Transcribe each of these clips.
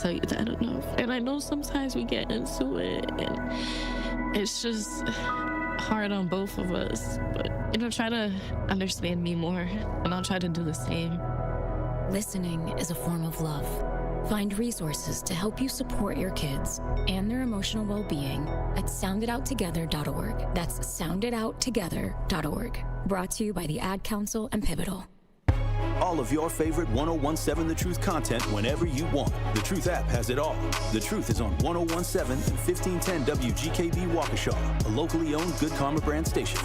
tell you that enough. And I know sometimes we get into it and it's just hard on both of us. But, try to understand me more and I'll try to do the same. Listening is a form of love. Find resources to help you support your kids and their emotional well-being at sounditouttogether.org. That's sounditouttogether.org. Brought to you by the Ad Council and Pivotal. All of your favorite 1017 The Truth content whenever you want. The Truth app has it all. The Truth is on 1017 and 1510 WGKB Waukesha, a locally owned Good Karma brand station.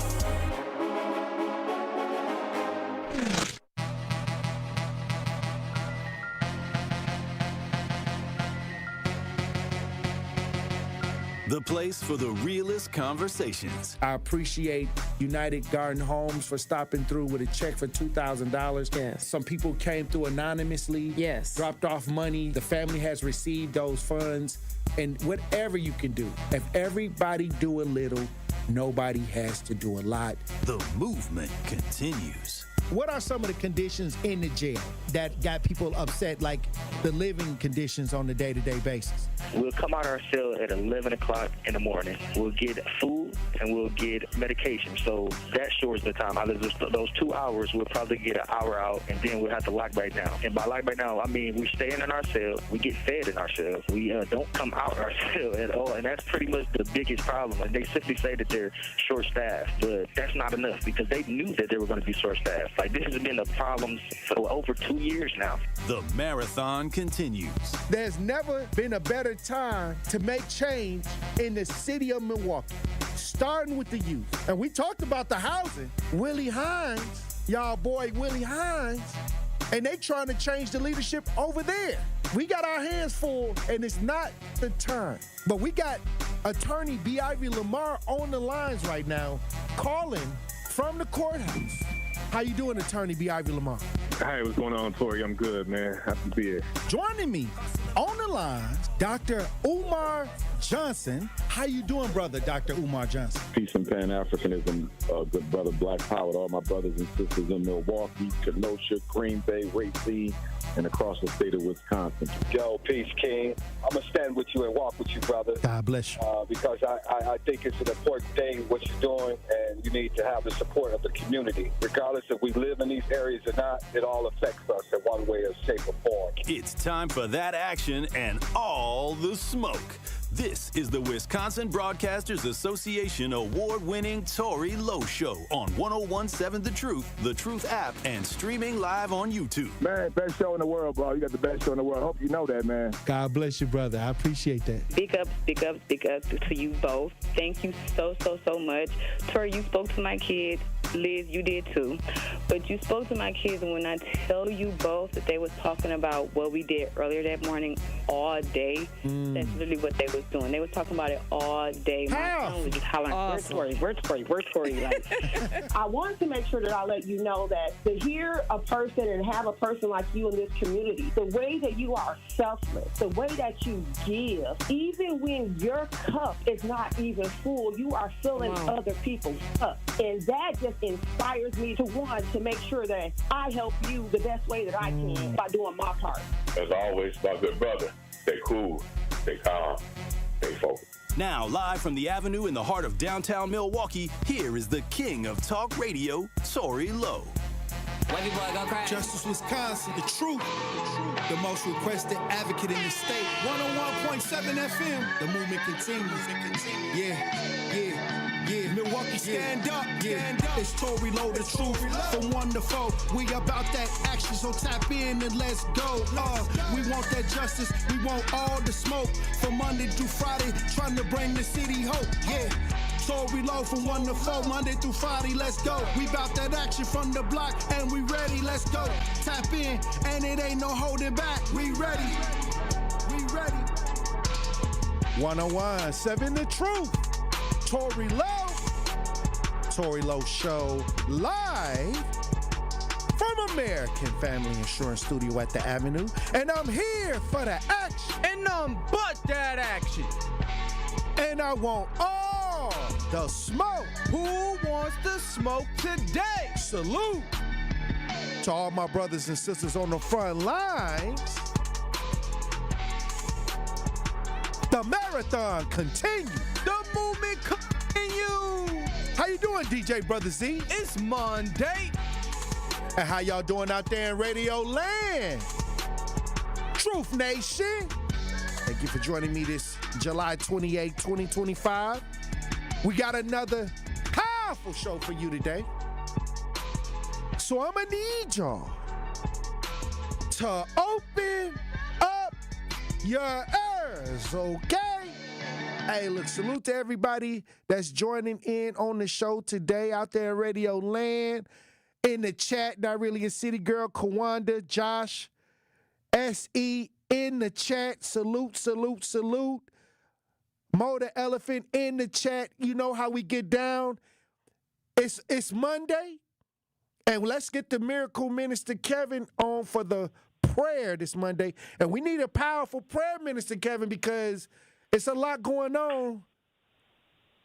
The place for the realest conversations. I appreciate United Garden Homes for stopping through with a check for $2,000. Yes. Some people came through anonymously. Yes. Dropped off money. The family has received those funds. And whatever you can do, if everybody do a little, nobody has to do a lot. The movement continues. What are some of the conditions in the jail that got people upset, like the living conditions on a day-to-day basis? We'll come out of our cell at 11 o'clock in the morning. We'll get food and we'll get medication. So that shortens the time. Out of those 2 hours, we'll probably get an hour out, and then we'll have to lock back down. And by lock back down, I mean we stay in our cell. We get fed in our cell. We don't come out of our cell at all, and that's pretty much the biggest problem. And they simply say that they're short-staffed, but that's not enough because they knew that they were going to be short-staffed. Like, this has been a problem for over 2 years now. The marathon continues. There's never been a better time to make change in the city of Milwaukee, starting with the youth. And we talked about the housing. Willie Hines, y'all boy Willie Hines, and they trying to change the leadership over there. We got our hands full, and it's not the time. But we got attorney B. Ivy Lamar on the lines right now, calling from the courthouse. How you doing, attorney B. Ivy Lamar? Hey, what's going on, Tory? I'm good, man. Happy to be here. Joining me on the line, Dr. Umar Johnson. How you doing, brother, Dr. Umar Johnson? Peace and Pan-Africanism, good brother Black Power to all my brothers and sisters in Milwaukee, Kenosha, Green Bay, Racine, and across the state of Wisconsin. Yo, peace, King. I'm going to stand with you and walk with you, brother. God bless you. Because I think it's an important thing, what you're doing, and you need to have the support of the community. Regardless if we live in these areas or not, it all affects us in one way or shape or form. It's time for that action and all the smoke. This is the Wisconsin Broadcasters Association award-winning Tory Lowe Show on 1017 The Truth app, and streaming live on YouTube. Man, best show in the world, bro. You got the best show in the world. Hope you know that, man. God bless you, brother. I appreciate that. Big up to you both. Thank you so much. Tory, you spoke to my kids. Liz, you did too. But you spoke to my kids, and when I tell you both that they was talking about what we did earlier that morning all day, that's literally what they was doing. They was talking about it all day. My son was just hollering, Awesome. Where's Tory? Like, I wanted to make sure that I let you know that to hear a person and have a person like you in this community, the way that you are selfless, the way that you give, even when your cup is not even full, you are filling other people's cup. And that just inspires me to make sure that I help you the best way that I can by doing my part. As always, my good brother, stay cool, stay calm, stay focused. Now, live from the Avenue in the heart of downtown Milwaukee, here is the king of talk radio, Tory Lowe. Justice Wisconsin, the truth, the most requested advocate in the state. 101.7 FM, the movement continues. Yeah, Milwaukee, stand up. It's Tory Lowe, the truth, from 1 to 4. We about that action, so tap in and let's go. We want that justice, we want all the smoke. From Monday through Friday, trying to bring the city hope. Yeah. Tory Lowe from 1 to 4, Monday through Friday, let's go. We bout that action from the block, and we ready, let's go. Tap in, and it ain't no holding back. We ready. 101.7 The Truth. Tory Lowe Show, live from American Family Insurance Studio at the Avenue. And I'm here for the action. And none but that action. And I want all the smoke. Who wants the smoke today? Salute to all my brothers and sisters on the front lines. The marathon continues. The movement continues. How you doing, DJ Brother Z? It's Monday. And how y'all doing out there in Radio Land? Truth Nation. Thank you for joining me this July 28, 2025. We got another powerful show for you today. So I'm gonna need y'all to open up your ears, okay? Hey, look, salute to everybody that's joining in on the show today out there in Radio Land. In the chat, Not Really a City Girl, Kawanda, Josh, S.E. in the chat. Salute, salute, salute. Mo the Elephant in the chat. You know how we get down. It's Monday. And let's get the Miracle Minister Kevin on for the prayer this Monday. And we need a powerful prayer, Minister Kevin, because it's a lot going on.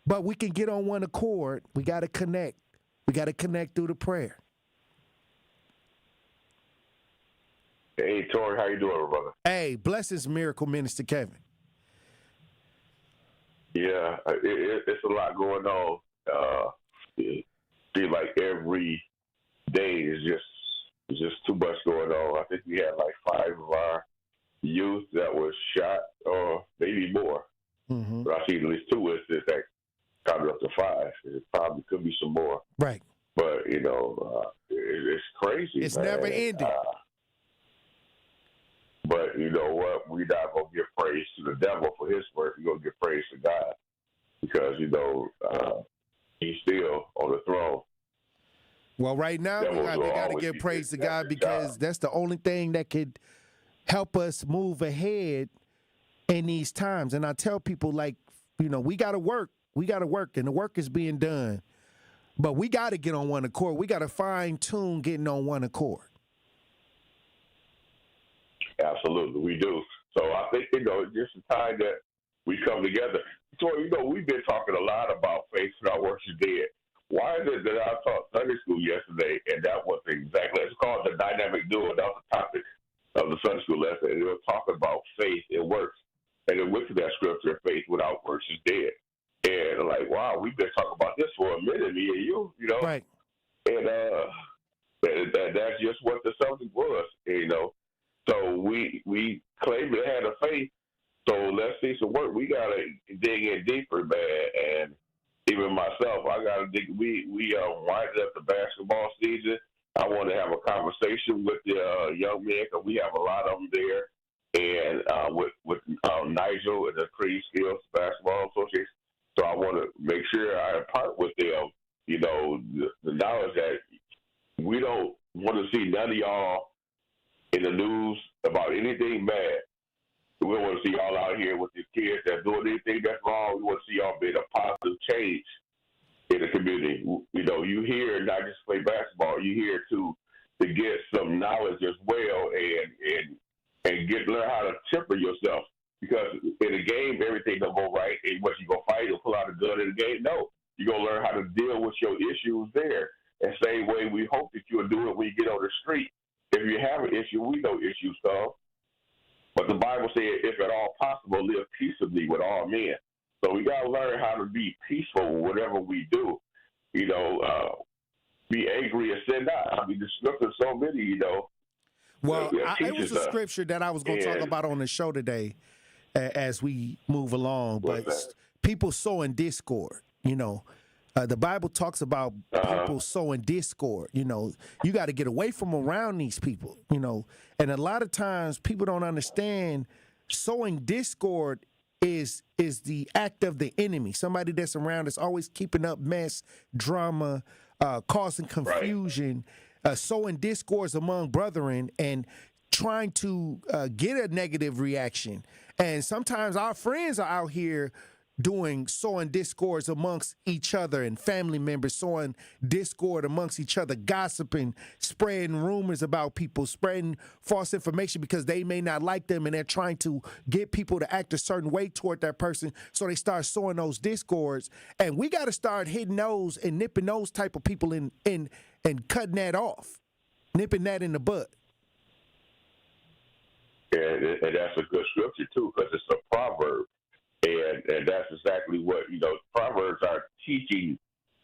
But we can get on one accord. We got to connect. We got to connect through the prayer. Hey, Tory, how you doing, brother? Hey, blessings, Miracle Minister Kevin. Yeah, it's a lot going on. It seems like every day is just too much going on. I think we had like 5 of our youth that was shot, or maybe more. Mm-hmm. But I see at least 2 instances that counted up to 5. It probably could be some more. Right. But, it's crazy. It's man. never ending. But you know what? We're not going to give praise to the devil for his work. We're going to give praise to God because, he's still on the throne. Well, right now, we got to give praise to God because that's the only thing that could help us move ahead in these times. And I tell people, we got to work. We got to work, and the work is being done. But we got to get on one accord. We got to fine-tune getting on one accord. Absolutely, we do. So I think, it's just a time that we come together. So, we've been talking a lot about faith and our works is dead. Why is it that I taught Sunday school yesterday, and that was it's called the dynamic duo. That was the topic of the Sunday school lesson, and they were talking about faith and works. And it went to that scripture, faith without works is dead. And I'm like, wow, we've been talking about this for a minute, me and you, Right. And that's just what the subject was, So we claim to have a faith, so let's see some work. We got to dig in deeper, man, and even myself, I got to dig. We are winding up the basketball season. I want to have a conversation with the young men because we have a lot of them there, and with Nigel and the Creed Skills Basketball Association. So I want to make sure I impart with them, the knowledge that we don't want to see none of y'all in the news about anything bad. We want to see y'all out here with the kids that doing anything that's wrong. We want to see y'all being a positive change in the community. You here not just play basketball. You here to get some knowledge as well and learn how to temper yourself. Because in a game, everything don't go right. And what you gonna fight or pull out a gun in the game? No, you gonna learn how to deal with your issues there. And same way we hope that you'll do it when you get on the street. If you have an issue, we know issues come. But the Bible said, if at all possible, live peaceably with all men. So we got to learn how to be peaceful whatever we do. Be angry and sin not. I mean, the scripture so many, Well, it was a scripture that I was going to talk about on the show today as we move along. But people sowing discord, the Bible talks about people sowing discord. You got to get away from around these people, And a lot of times people don't understand sowing discord is the act of the enemy. Somebody that's around that's always keeping up mess, drama, causing confusion, sowing discords among brethren and trying to get a negative reaction. And sometimes our friends are out here sowing discords amongst each other and family members, sowing discord amongst each other, gossiping, spreading rumors about people, spreading false information because they may not like them and they're trying to get people to act a certain way toward that person. So they start sowing those discords. And we got to start hitting those and nipping those type of people in and cutting that off, nipping that in the bud. And that's a good scripture, too, because it's a proverb. And that's exactly what, Proverbs are teaching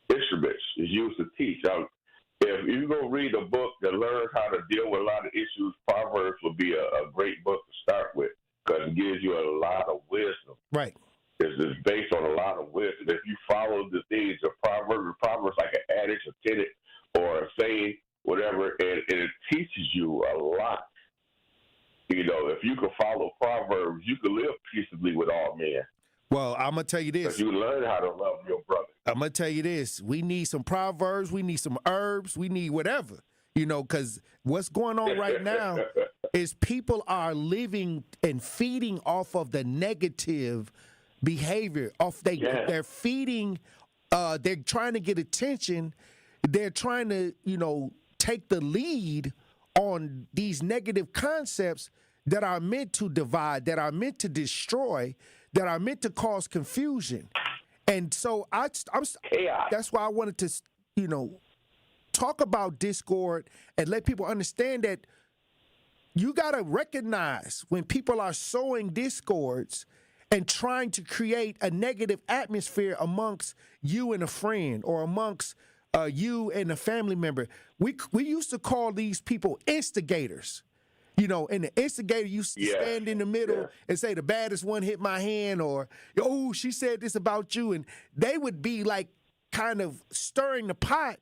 instruments, is used to teach. If you go read a book that learns how to deal with a lot of issues, Proverbs will be a great book to start with because it gives you a lot of wisdom. Right. It's based on a lot of wisdom. If you follow the things of Proverbs like an adage, a tenet, or a saying, whatever, and it teaches you a lot. If you can follow Proverbs, you can live peaceably with all men. Well, I'm going to tell you this. You learn how to love your brother. I'm going to tell you this. We need some Proverbs. We need some herbs. We need whatever, because what's going on right now is people are living and feeding off of the negative behavior. They're feeding, they're trying to get attention. They're trying to, take the lead on these negative concepts that are meant to divide, that are meant to destroy, that are meant to cause confusion. And so that's why I wanted to, talk about discord and let people understand that you got to recognize when people are sowing discords and trying to create a negative atmosphere amongst you and a friend or amongst you and a family member. We used to call these people instigators. And the instigator used to stand in the middle and say, the baddest one hit my hand, or, oh, she said this about you. And they would be like kind of stirring the pot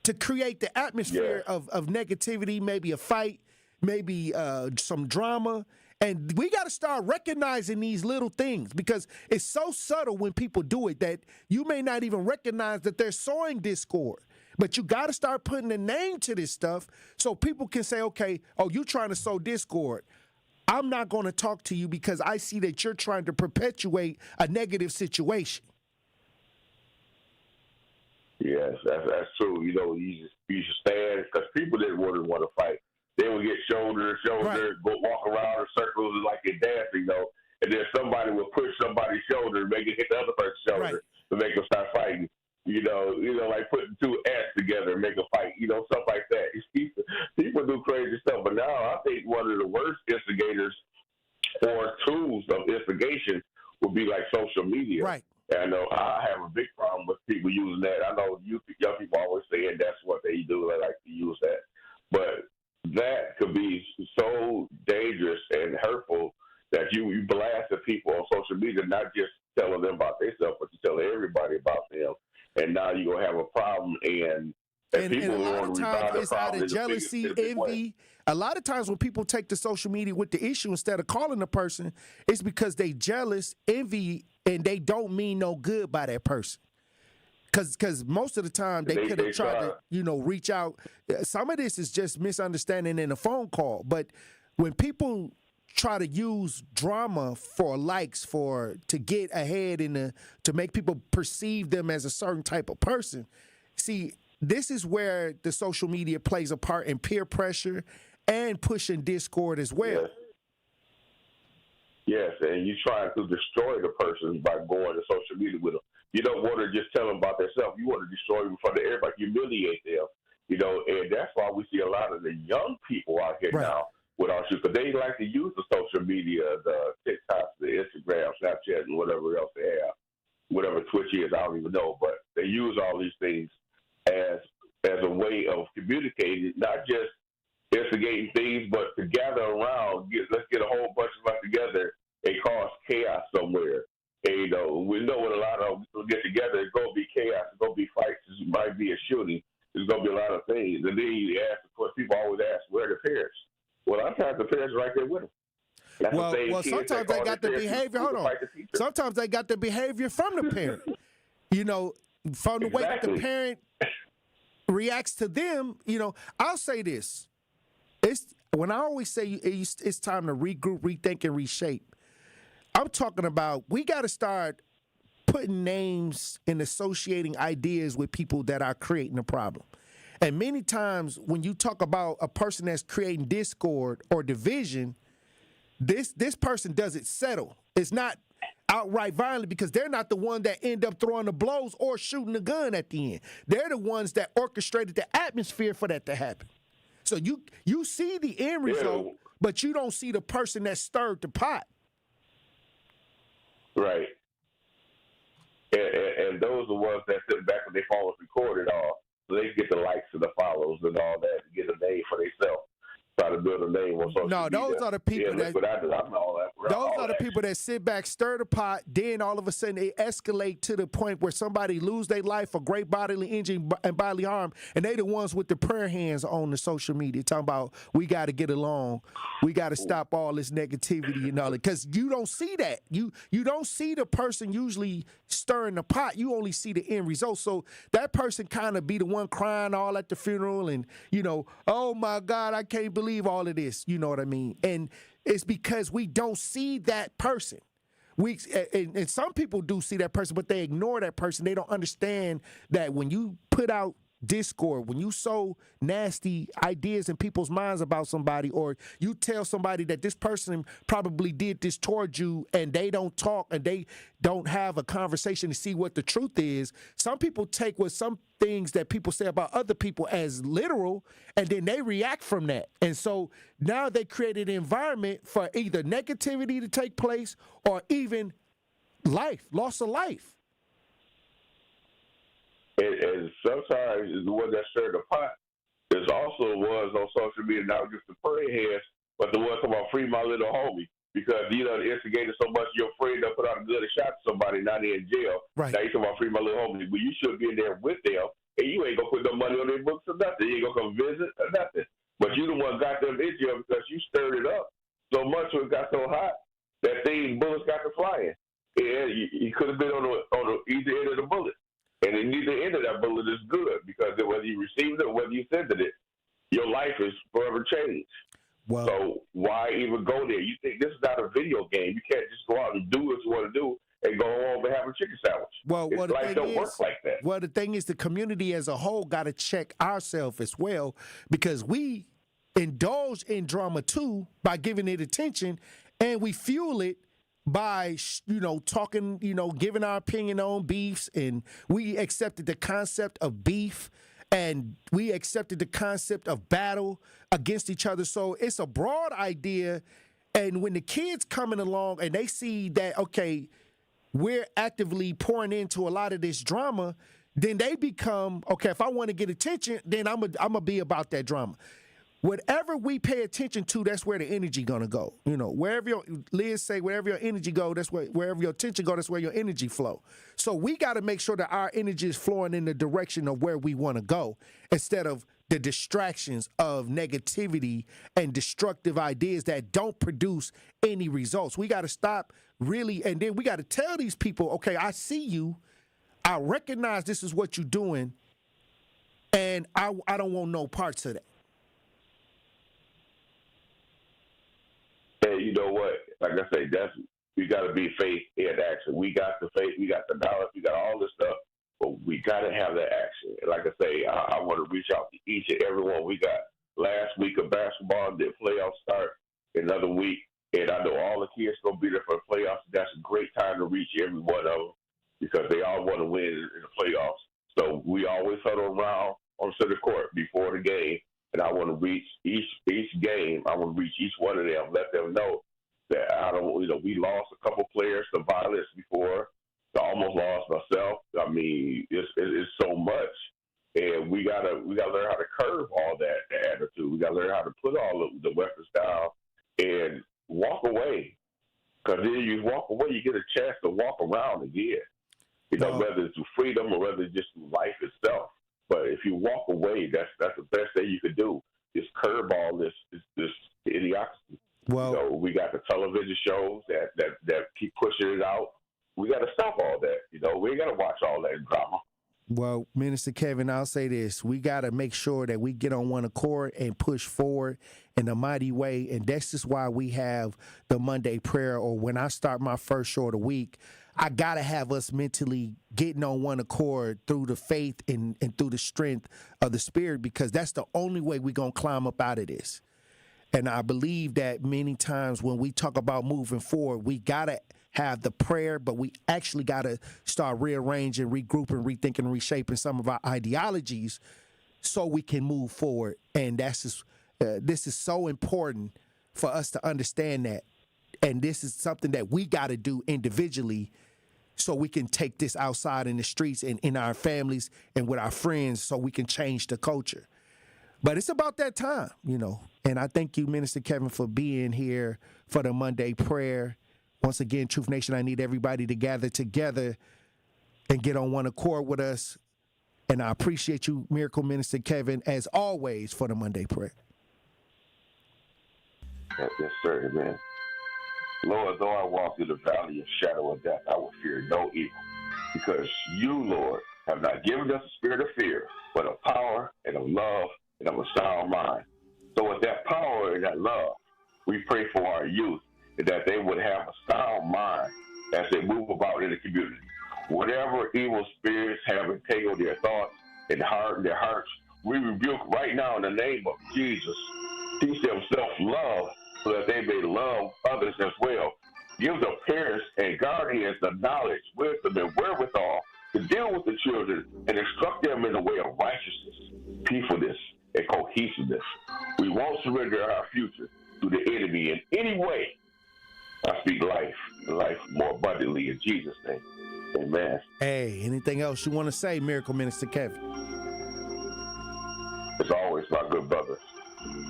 to create the atmosphere of negativity, maybe a fight, maybe some drama. And we got to start recognizing these little things because it's so subtle when people do it that you may not even recognize that they're sowing discord. But you got to start putting a name to this stuff so people can say, okay, oh, you're trying to sow discord. I'm not going to talk to you because I see that you're trying to perpetuate a negative situation. Yes, that's true. You should stand because people didn't want to fight. They would get shoulder to shoulder, go walk around in circles like they're dancing, and then somebody would push somebody's shoulder and make it hit the other person's shoulder to make them start fighting. Like putting two ants together and make a fight, stuff like that. People do crazy stuff. But now I think one of the worst instigators or tools of instigation would be like social media. Right. And I know I have a big problem with people using that. I know young people always saying that's what they do. They like to use that. But that could be so dangerous and hurtful that you blast at people on social media, not just telling them about themselves, but you tell everybody about them. And now you're going to have a problem. And people a lot of times it's out of jealousy, envy. A lot of times when people take to social media with the issue, instead of calling the person, it's because they jealous, envy, and they don't mean no good by that person. Because most of the time they could have tried to, reach out. Some of this is just misunderstanding in a phone call. But when people try to use drama for likes, to get ahead to make people perceive them as a certain type of person. See, this is where the social media plays a part in peer pressure and pushing discord as well. Yes, and you're trying to destroy the person by going to social media with them. You don't want to just tell them about themselves. You want to destroy them in front of everybody, humiliate them. And that's why we see a lot of the young people out here now with our shoes, because they like to use the social media, the TikToks, the Instagram, Snapchat, and whatever else they have, whatever Twitch is, I don't even know, but they use all these things as a way of communicating, not just instigating things, but to gather around, let's get a whole bunch of us together and cause chaos somewhere. And, we know when a lot of people get together, it's going to be chaos, it's going to be fights, it might be a shooting, there's going to be a lot of things. And then you ask, of course, people always ask, where are the parents? Well, sometimes the parents are right there with them. Well, sometimes they got the behavior. Hold on. Sometimes they got the behavior from the parent. From the way that the parent reacts to them. I'll say this: when I always say it's time to regroup, rethink, and reshape. I'm talking about we got to start putting names and associating ideas with people that are creating a problem. And many times when you talk about a person that's creating discord or division, this person doesn't settle. It's not outright violent because they're not the one that end up throwing the blows or shooting the gun at the end. They're the ones that orchestrated the atmosphere for that to happen. So you see the end result, but you don't see the person that stirred the pot. Right. And those are the ones that sit back when they fall and record it all. So they get the likes and the follows and all that to get a name for themselves. Try to build a name on social media. No, those are the people look what I do. I'm all that. Those are the people that sit back, stir the pot, then all of a sudden they escalate to the point where somebody lose their life for great bodily injury and bodily harm, and they the ones with the prayer hands on the social media talking about we got to get along, we got to stop all this negativity and all that, because you don't see that. You don't see the person usually stirring the pot. You only see the end result. So that person kind of be the one crying all at the funeral and, oh my God, I can't believe all of this. You know what I mean? And it's because we don't see that person. And some people do see that person, but they ignore that person. They don't understand that when you put out discord, when you sow nasty ideas in people's minds about somebody, or you tell somebody that this person probably did this towards you and they don't talk and they don't have a conversation to see what the truth is, some people take what some things that people say about other people as literal, and then they react from that. And so now they created an environment for either negativity to take place or even loss of life. And sometimes the one that stirred the pot is also was on social media, not just the prayer heads, but the ones about free my little homie. Because they instigated so much, you're afraid to put out a gun and shot somebody, now they're in jail. Right. Now you talking about free my little homie. But you should be in there with them, and you ain't going to put no money on their books or nothing. You ain't going to come visit or nothing. But you the one got them in jail because you stirred it up so much when it got so hot that bullets got to flying. And you could have been on the either end of the bullet. And then neither end of that bullet is good, because whether you received it or whether you sent it, your life is forever changed. Well, so why even go there? You think this is not a video game. You can't just go out and do what you want to do and go home and have a chicken sandwich. Well, life don't work like that. Well, the thing is, the community as a whole got to check ourselves as well, because we indulge in drama too by giving it attention, and we fuel it by, talking, giving our opinion on beefs. And we accepted the concept of beef, and we accepted the concept of battle against each other. So it's a broad idea. And when the kids coming along and they see that, okay, we're actively pouring into a lot of this drama, then they become, okay, if I want to get attention, then I'm gonna be about that drama. Whatever we pay attention to, that's where the energy gonna go. Wherever Liz say, wherever your energy go, wherever your attention go, that's where your energy flow. So we got to make sure that our energy is flowing in the direction of where we want to go, instead of the distractions of negativity and destructive ideas that don't produce any results. We got to stop really, and then we got to tell these people, okay, I see you, I recognize this is what you're doing, and I don't want no parts of that. And you know what? Like I say, we got to be faith in action. We got the faith, we got the knowledge, we got all this stuff, but we got to have that action. And like I say, I want to reach out to each and every one. We got last week of basketball, the playoffs start another week, and I know all the kids going to be there for the playoffs. That's a great time to reach every one of them, because they all want to win in the playoffs. So we always huddle around on center court before the game. And I want to reach each game. I want to reach each one of them, let them know that we lost a couple players to violence before. I almost lost myself. I mean, it's so much, and we gotta learn how to curb all that attitude. We gotta learn how to put all the weapons down and walk away. Because then you walk away, you get a chance to walk around again. Whether it's through freedom or whether it's just through life itself. But if you walk away, that's the best thing you could do. Is curb all this idiocracy. Well, we got the television shows that keep pushing it out. We got to stop all that. We ain't got to watch all that drama. Well, Minister Kevin, I'll say this. We got to make sure that we get on one accord and push forward in a mighty way. And that's just why we have the Monday prayer, or when I start my first show of the week, I got to have us mentally getting on one accord through the faith and through the strength of the Spirit, because that's the only way we're going to climb up out of this. And I believe that many times when we talk about moving forward, we got to have the prayer, but we actually got to start rearranging, regrouping, rethinking, reshaping some of our ideologies so we can move forward. And that's just, this is so important for us to understand that. And this is something that we got to do individually so we can take this outside in the streets and in our families and with our friends so we can change the culture. But it's about that time, you know. And I thank you, Minister Kevin, for being here for the Monday prayer. Once again, Truth Nation, I need everybody to gather together and get on one accord with us. And I appreciate you, Miracle Minister Kevin, as always, for the Monday prayer. Yes, sir, amen. Lord, though I walk through the valley of shadow of death, I will fear no evil, because you, Lord, have not given us a spirit of fear, but of power and of love and of a sound mind. So with that power and that love, we pray for our youth, that they would have a sound mind as they move about in the community. Whatever evil spirits have entangled their thoughts and their hearts, we rebuke right now in the name of Jesus. Teach them self-love so that they may love others as well. Give the parents and guardians the knowledge, wisdom, and wherewithal to deal with the children and instruct them in the way of righteousness, peacefulness, and cohesiveness. We won't surrender our future to the enemy in any way. I speak life, and life more abundantly in Jesus' name. Amen. Hey, anything else you want to say, Miracle Minister Kevin? As always, my good brothers,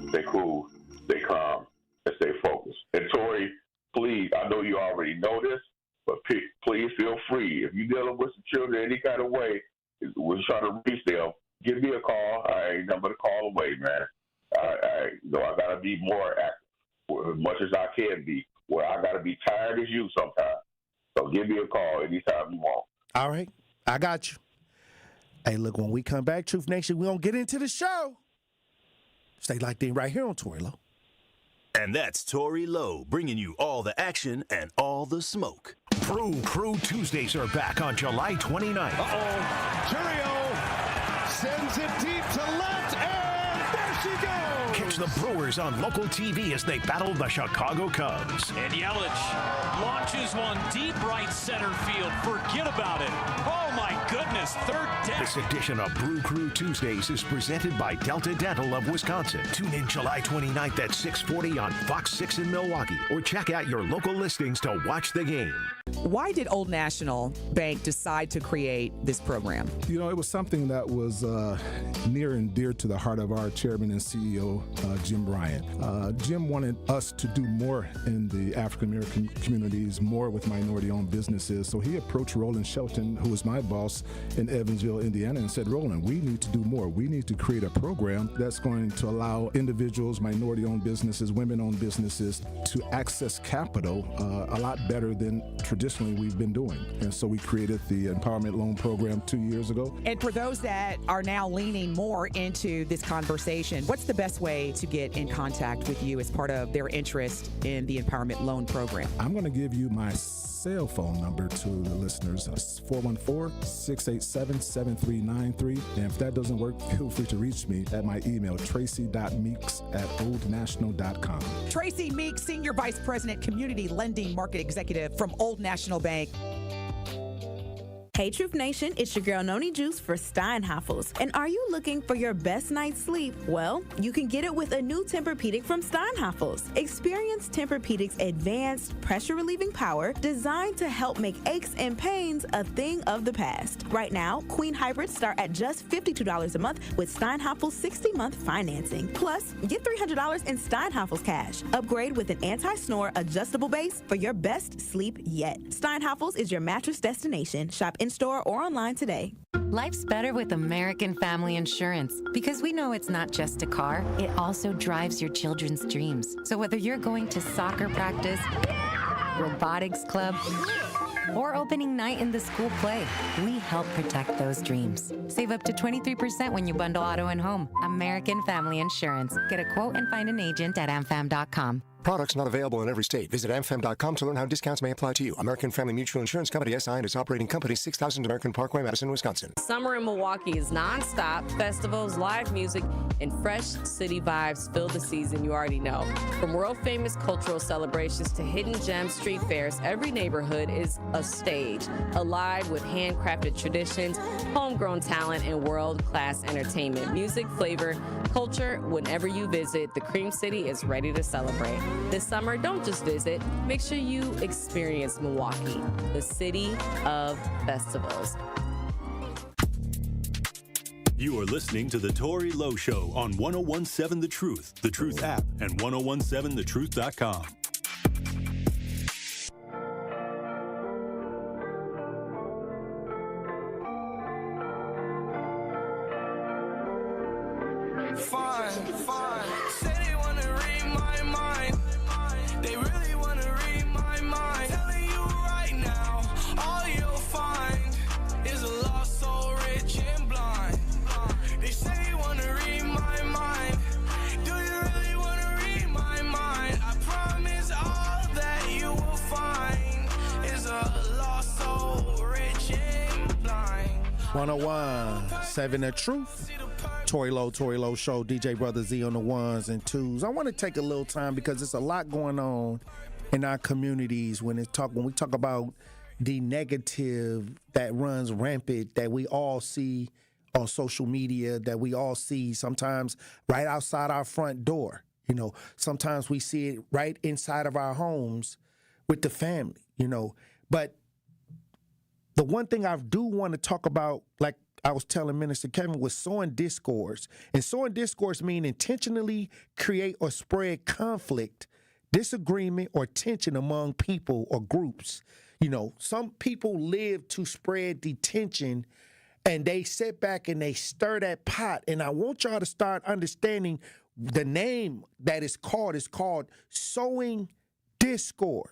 stay cool, stay calm, and stay focused. And Tory, please, I know you already know this, but please feel free. If you're dealing with some children in any kind of way, we're trying to reach them, give me a call. I ain't nothing but a call away, man. I got to be more active as much as I can be, where I got to be tired as you sometimes. So give me a call anytime you want. All right. I got you. Hey, look, when we come back, Truth Nation, we're going to get into the show. Stay locked in right here on Tory Lowe. And that's Tory Lowe, bringing you all the action and all the smoke. Crew Tuesdays are back on July 29th. Curio sends it deep to left, and there she goes. Catch the Brewers on local TV as they battle the Chicago Cubs. And Yelich launches one deep right center field. Forget about it. Oh, my goodness. Third down. This edition of Brew Crew Tuesdays is presented by Delta Dental of Wisconsin. Tune in July 29th at 6:40 on Fox 6 in Milwaukee, or check out your local listings to watch the game. Why did Old National Bank decide to create this program? You know, it was something that was near and dear to the heart of our chairman and CEO, Jim Bryant. Jim wanted us to do more in the African-American communities, more with minority-owned businesses. So he approached Roland Shelton, who was my boss in Evansville, Indiana, and said, Roland, we need to do more. We need to create a program that's going to allow individuals, minority-owned businesses, women-owned businesses to access capital a lot better than traditionally we've been doing. And so we created the Empowerment Loan Program 2 years ago. And for those that are now leaning more into this conversation, what's the best way to get in contact with you as part of their interest in the Empowerment Loan Program? I'm going to give you my cell phone number to the listeners. It's 414-687-7393. And if that doesn't work, feel free to reach me at my email, tracy.meeks@oldnational.com. Tracy Meeks, Senior Vice President, Community Lending Market Executive from Old National Bank. Hey Truth Nation, it's your girl Noni Juice for Steinhafels. And are you looking for your best night's sleep? Well, you can get it with a new Tempur-Pedic from Steinhafels. Experience Tempur-Pedic's advanced pressure-relieving power designed to help make aches and pains a thing of the past. Right now, Queen Hybrids start at just $52 a month with Steinhafels 60-month financing. Plus, get $300 in Steinhafels cash. Upgrade with an anti-snore adjustable base for your best sleep yet. Steinhafels is your mattress destination. Shop in-store or online today. Life's better with American Family Insurance because we know it's not just a car, it also drives your children's dreams. So whether you're going to soccer practice, robotics club, or opening night in the school play, we help protect those dreams. Save up to 23% when you bundle auto and home. American Family Insurance. Get a quote and find an agent at amfam.com. Products not available in every state. Visit amfam.com to learn how discounts may apply to you. American Family Mutual Insurance Company, SI, and its operating company, 6000 American Parkway, Madison, Wisconsin. Summer in Milwaukee is nonstop. Festivals, live music, and fresh city vibes fill the season you already know. From world-famous cultural celebrations to hidden gem street fairs, every neighborhood is a stage, alive with handcrafted traditions, homegrown talent, and world-class entertainment. Music, flavor, culture, whenever you visit, the Cream City is ready to celebrate. This summer, don't just visit. Make sure you experience Milwaukee, the city of festivals. You are listening to The Tory Lowe Show on 1017 The Truth app, and 1017thetruth.com. Fine. Say they wanna read my mind. They really wanna read my mind. Telling you right now, all you'll find is a lost soul, rich and blind. They say they wanna read my mind. Do you really wanna read my mind? I promise all that you will find is a lost soul, rich and blind. 1017 The Truth. Tory Lowe Show, DJ Brother Z on the ones and twos. I want to take a little time because there's a lot going on in our communities when we talk about the negative that runs rampant that we all see on social media, that we all see sometimes right outside our front door. You know, sometimes we see it right inside of our homes with the family, you know. But the one thing I do want to talk about, like I was telling Minister Kevin, was sowing discourse. And sowing discourse means intentionally create or spread conflict, disagreement, or tension among people or groups. You know, some people live to spread the tension, and they sit back and they stir that pot. And I want y'all to start understanding the name that is called sowing discord.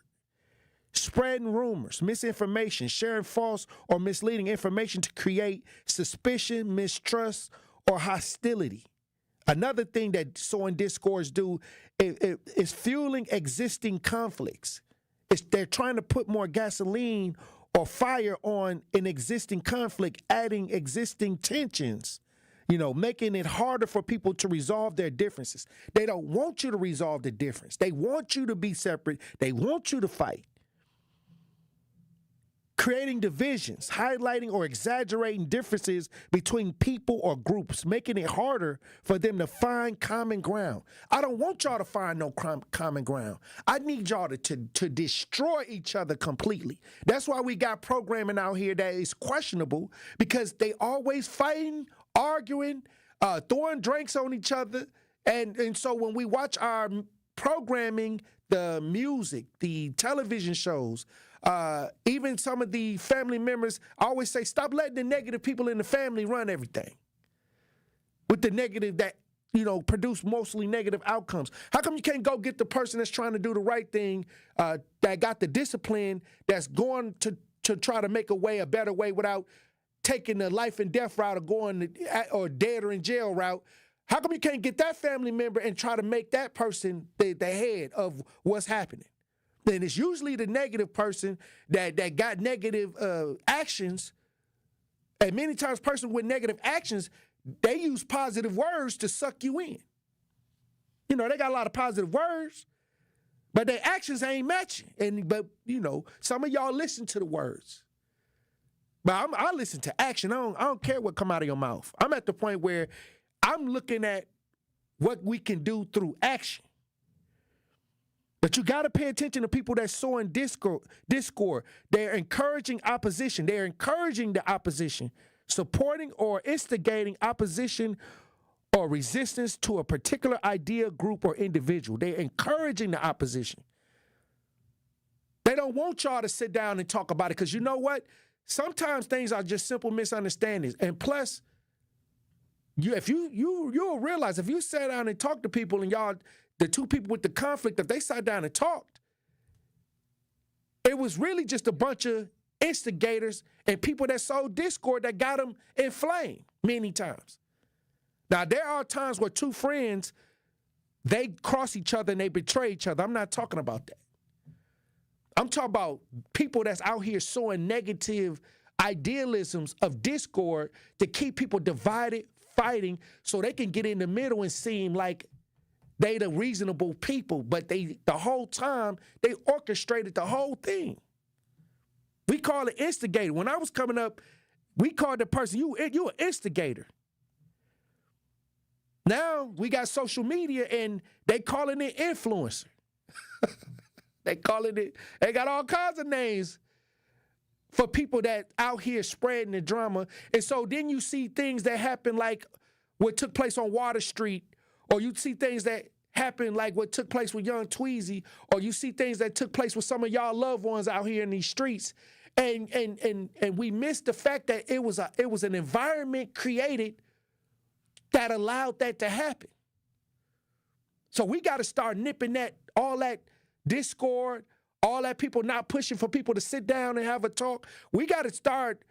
Spreading rumors, misinformation, sharing false or misleading information to create suspicion, mistrust, or hostility. Another thing that sowing discords do is fueling existing conflicts. They're trying to put more gasoline or fire on an existing conflict, adding existing tensions, you know, making it harder for people to resolve their differences. They don't want you to resolve the difference. They want you to be separate. They want you to fight. Creating divisions, highlighting or exaggerating differences between people or groups, making it harder for them to find common ground. I don't want y'all to find no common ground. I need y'all to destroy each other completely. That's why we got programming out here that is questionable, because they always fighting, arguing, throwing drinks on each other. And so when we watch our programming, the music, the television shows, even some of the family members, I always say, stop letting the negative people in the family run everything. With the negative that, you know, produce mostly negative outcomes. How come you can't go get the person that's trying to do the right thing, that got the discipline, that's going to try to make a better way without taking the life and death route or going or dead or in jail route? How come you can't get that family member and try to make that person the head of what's happening? Then it's usually the negative person that got negative actions. And many times person with negative actions, they use positive words to suck you in. You know, they got a lot of positive words, but their actions ain't matching. But, you know, some of y'all listen to the words. But I listen to action. I don't care what come out of your mouth. I'm at the point where I'm looking at what we can do through action. But you got to pay attention to people that's sowing discord. They're encouraging opposition. They're encouraging the opposition, supporting or instigating opposition or resistance to a particular idea, group, or individual. They're encouraging the opposition. They don't want y'all to sit down and talk about it, because you know what? Sometimes things are just simple misunderstandings. And plus, you'll realize if you sat down and talked to people and y'all, the two people with the conflict, if they sat down and talked, it was really just a bunch of instigators and people that sowed discord that got them inflamed many times. Now, there are times where two friends, they cross each other and they betray each other. I'm not talking about that. I'm talking about people that's out here sowing negative idealisms of discord to keep people divided, fighting, so they can get in the middle and seem like they the reasonable people, but the whole time they orchestrated the whole thing. We call it instigator. When I was coming up, we called the person, you an instigator. Now we got social media and they calling it influencer. They calling it, they got all kinds of names for people that out here spreading the drama. And so then you see things that happen like what took place on Water Street, or you see things that happen like what took place with young Tweezy, or you see things that took place with some of y'all loved ones out here in these streets. And we missed the fact that it was an environment created that allowed that to happen. So we got to start nipping all that discord, all that people not pushing for people to sit down and have a talk. We got to start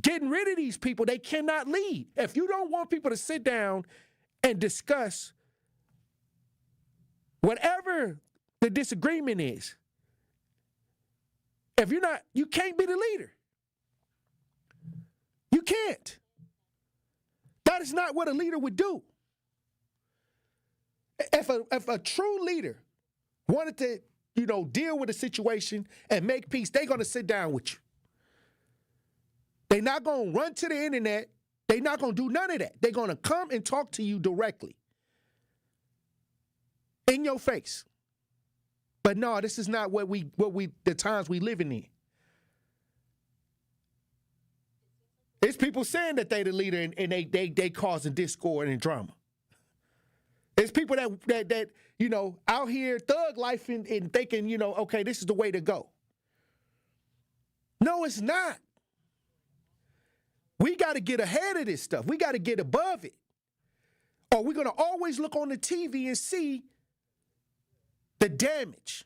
getting rid of these people. They cannot lead. If you don't want people to sit down and discuss whatever the disagreement is, if you're not, you can't be the leader. You can't. That is not what a leader would do. If a true leader wanted to, deal with a situation and make peace, they're going to sit down with you. They're not going to run to the internet. They're not going to do none of that. They're going to come and talk to you directly in your face. But no, this is not the times we living in. It's people saying that they the leader and they causing discord and drama. It's people that out here thug life and thinking, okay, this is the way to go. No, it's not. We got to get ahead of this stuff. We got to get above it. Or we're going to always look on the TV and see the damage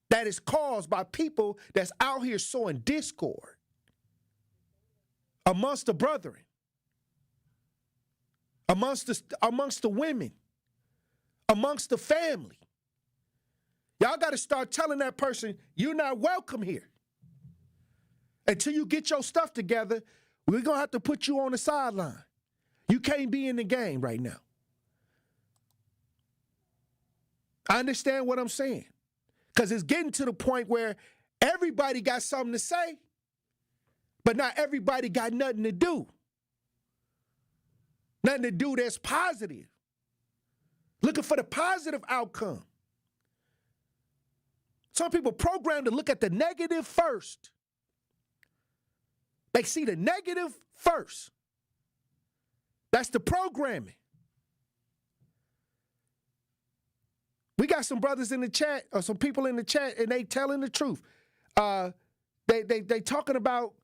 that is caused by people that's out here sowing discord amongst the brethren, amongst the women, amongst the family. Y'all got to start telling that person, you're not welcome here. Until you get your stuff together, we're going to have to put you on the sideline. You can't be in the game right now. I understand what I'm saying. Because it's getting to the point where everybody got something to say, but not everybody got nothing to do. Nothing to do that's positive. Looking for the positive outcome. Some people programmed to look at the negative first. They see the negative first. That's the programming. We got some brothers in the chat, or some people in the chat, and they telling the truth. They talking about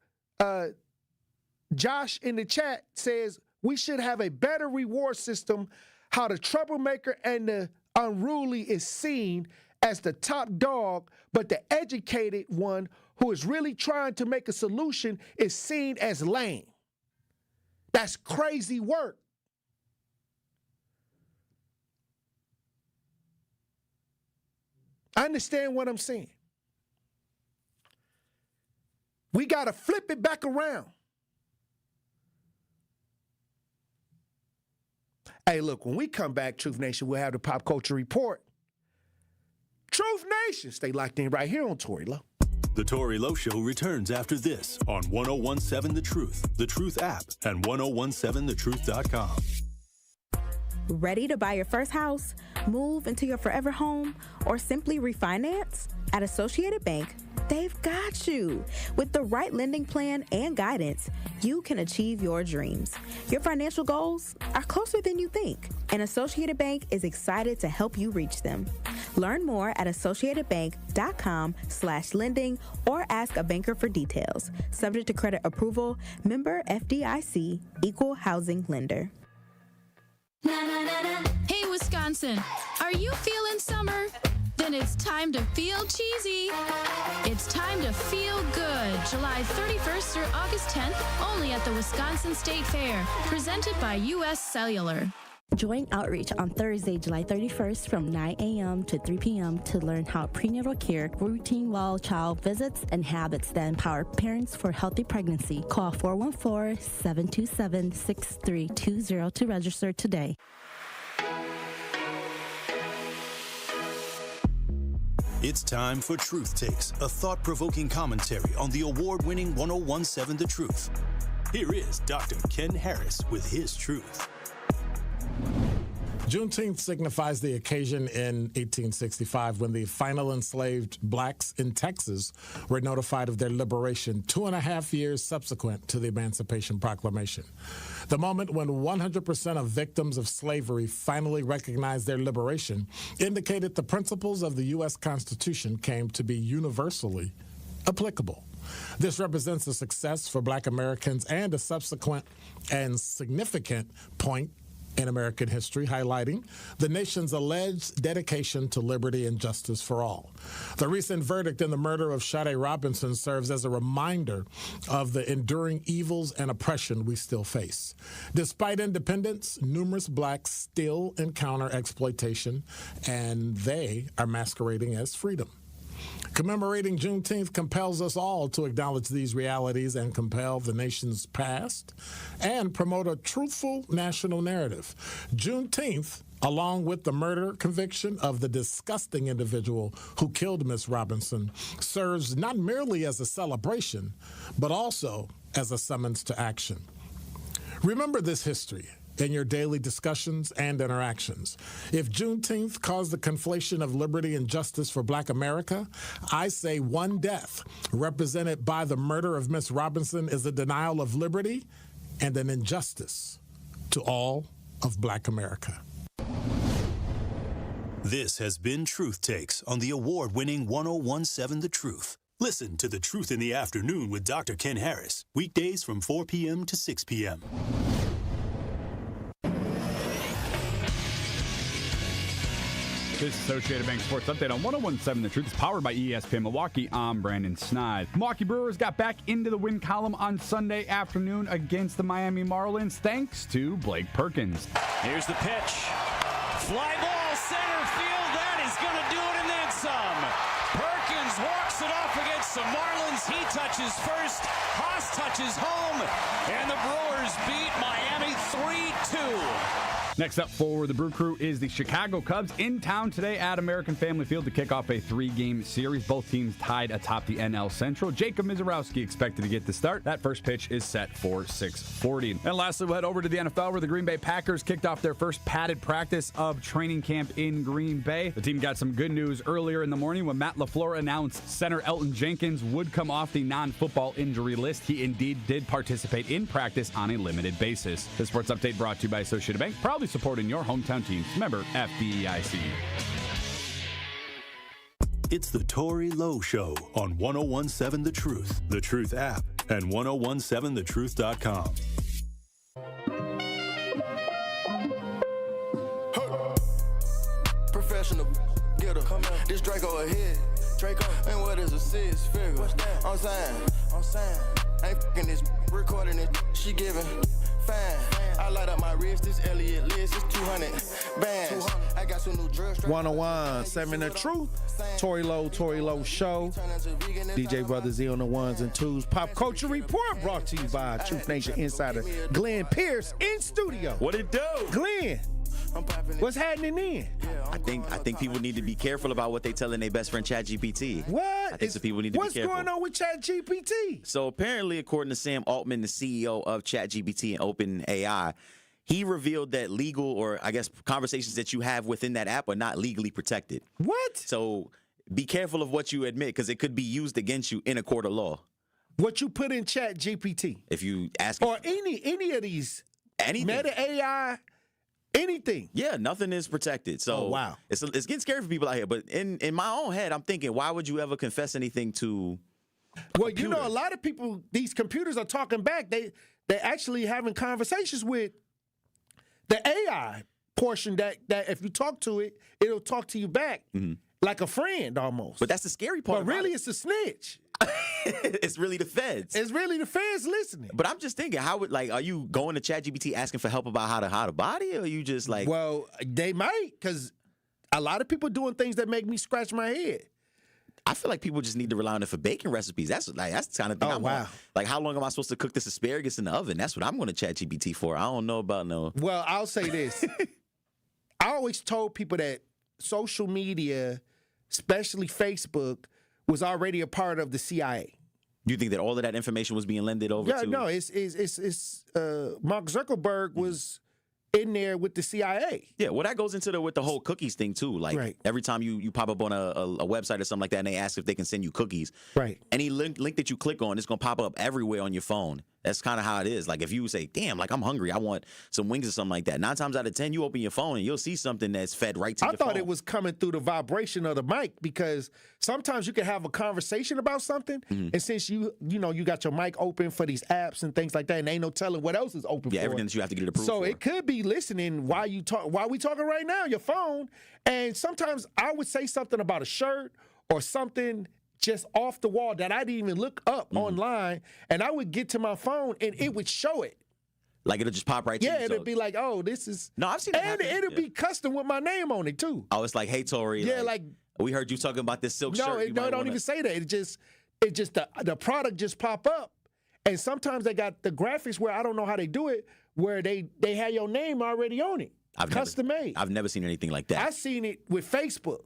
Josh in the chat says we should have a better reward system. How the troublemaker and the unruly is seen as the top dog, but the educated one who is really trying to make a solution is seen as lame. That's crazy work. I understand what I'm saying. We got to flip it back around. Hey, look, when we come back, Truth Nation, we'll have the Pop Culture Report. Truth Nation, stay locked in right here on Tory Lowe. The Tory Lowe Show returns after this on 1017 The Truth app, and 1017thetruth.com. Ready to buy your first house, move into your forever home, or simply refinance? At Associated Bank, they've got you. With the right lending plan and guidance, you can achieve your dreams. Your financial goals are closer than you think, and Associated Bank is excited to help you reach them. Learn more at associatedbank.com/lending or ask a banker for details. Subject to credit approval, member FDIC, equal housing lender. Hey, Wisconsin, are you feeling summer? Then it's time to feel cheesy. It's time to feel good. July 31st through August 10th, only at the Wisconsin State Fair. Presented by U.S. Cellular. Join Outreach on Thursday, July 31st from 9 a.m. to 3 p.m. to learn how prenatal care, routine well child visits, and habits that empower parents for healthy pregnancy. Call 414-727-6320 to register today. It's time for Truth Takes, a thought-provoking commentary on the award-winning 1017 The Truth. Here is Dr. Ken Harris with his truth. Juneteenth signifies the occasion in 1865 when the final enslaved blacks in Texas were notified of their liberation 2.5 years subsequent to the Emancipation Proclamation. The moment when 100% of victims of slavery finally recognized their liberation indicated the principles of the U.S. Constitution came to be universally applicable. This represents a success for Black Americans and a subsequent and significant point in American history, highlighting the nation's alleged dedication to liberty and justice for all. The recent verdict in the murder of Sade Robinson serves as a reminder of the enduring evils and oppression we still face. Despite independence, numerous blacks still encounter exploitation, and they are masquerading as freedom. Commemorating Juneteenth compels us all to acknowledge these realities and compel the nation's past and promote a truthful national narrative. Juneteenth, along with the murder conviction of the disgusting individual who killed Miss Robinson, serves not merely as a celebration, but also as a summons to action. Remember this history in your daily discussions and interactions. If Juneteenth caused the conflation of liberty and justice for Black America, I say one death represented by the murder of Miss Robinson is a denial of liberty and an injustice to all of Black America. This has been Truth Takes on the award-winning 1017 The Truth. Listen to The Truth in the Afternoon with Dr. Ken Harris, weekdays from 4 p.m. to 6 p.m. This Associated Bank Sports Update on 1017 The Truth is powered by ESPN Milwaukee. I'm Brandon Snide. Milwaukee Brewers got back into the win column on Sunday afternoon against the Miami Marlins thanks to Blake Perkins. Here's the pitch. Fly ball, center field. That is going to do it and then some. Perkins walks it off against the Marlins. He touches first. Haas touches home. And the Brewers beat Miami 3-2. Next up for the Brew Crew is the Chicago Cubs in town today at American Family Field to kick off a 3-game series. Both teams tied atop the NL Central. Jacob Mizorowski expected to get the start. That first pitch is set for 6:40. And lastly, we'll head over to the NFL where the Green Bay Packers kicked off their first padded practice of training camp in Green Bay. The team got some good news earlier in the morning when Matt LaFleur announced center Elton Jenkins would come off the non-football injury list. He indeed did participate in practice on a limited basis. The Sports Update brought to you by Associated Bank, proudly supporting your hometown teams. Member FDIC. It's the Tory Lowe Show on 1017 The Truth app, and 1017thetruth.com. Professional getter. This Draco ahead. Draco. And what is a six figure? What's that? I'm saying. Ain't fucking this, recording it. She giving. Fine. I light up my wrist. This Elliot list is 200 bands. I got some new drugs. 1017 The Truth. Tory Lowe Show. DJ Brother Z on the ones and twos. Pop Culture Report brought to you by Truth Nation insider Glenn Pearce in studio. What it do? Glenn, what's happening then? I think people need to be careful about what they telling their best friend ChatGPT. What? I think some people need to be careful. What's going on with ChatGPT? So apparently, according to Sam Altman, the CEO of ChatGPT and OpenAI, he revealed that legal, or I guess conversations that you have within that app are not legally protected. What? So be careful of what you admit, because it could be used against you in a court of law. What you put in ChatGPT? If you ask, or any of these, anything, Meta AI. Anything. Yeah, nothing is protected. So wow. It's getting scary for people out here. But in my own head, I'm thinking, why would you ever confess anything to Well, computer? You know, a lot of people, these computers are talking back. They're actually having conversations with the AI portion that if you talk to it, it'll talk to you back like a friend almost. But that's the scary part. But really, it's a snitch. It's really the feds. It's really the feds listening. But I'm just thinking, are you going to ChatGPT asking for help about how to body, or are you just like? Well, they might, because a lot of people doing things that make me scratch my head. I feel like people just need to rely on it for baking recipes. That's the kind of thing. Oh, wow. Like, how long am I supposed to cook this asparagus in the oven? That's what I'm going to ChatGPT for. I don't know about no. Well, I'll say this. I always told people that social media, especially Facebook, was already a part of the CIA. You think that all of that information was being lended over to? Yeah, no, it's Mark Zuckerberg was in there with the CIA. Yeah, well, that goes into with the whole cookies thing too. Like every time you pop up on a website or something like that, and they ask if they can send you cookies. Right. Any link that you click on, it's gonna pop up everywhere on your phone. That's kind of how it is. Like if you say, "Damn, like I'm hungry, I want some wings or something like that." 9 times out of 10, you open your phone and you'll see something that's fed right to your phone. I thought it was coming through the vibration of the mic because sometimes you can have a conversation about something, and since you got your mic open for these apps and things like that, and ain't no telling what else is open. Yeah, for everything that you have to get it approved. So for. it could be listening while we talking right now, your phone, and sometimes I would say something about a shirt or something just off the wall that I didn't even look up online, and I would get to my phone and it would show it. Like it'll just pop right to you. Yeah, it'd be like, oh, this is. No, I've seen it happen. And it'll be custom with my name on it too. Oh, it's like, hey, Tory. Yeah, like we heard you talking about this silk shirt. No, it don't even say that. It just the product just pop up, and sometimes they got the graphics where I don't know how they do it, where they have your name already on it, custom made. I've never seen anything like that. I've seen it with Facebook.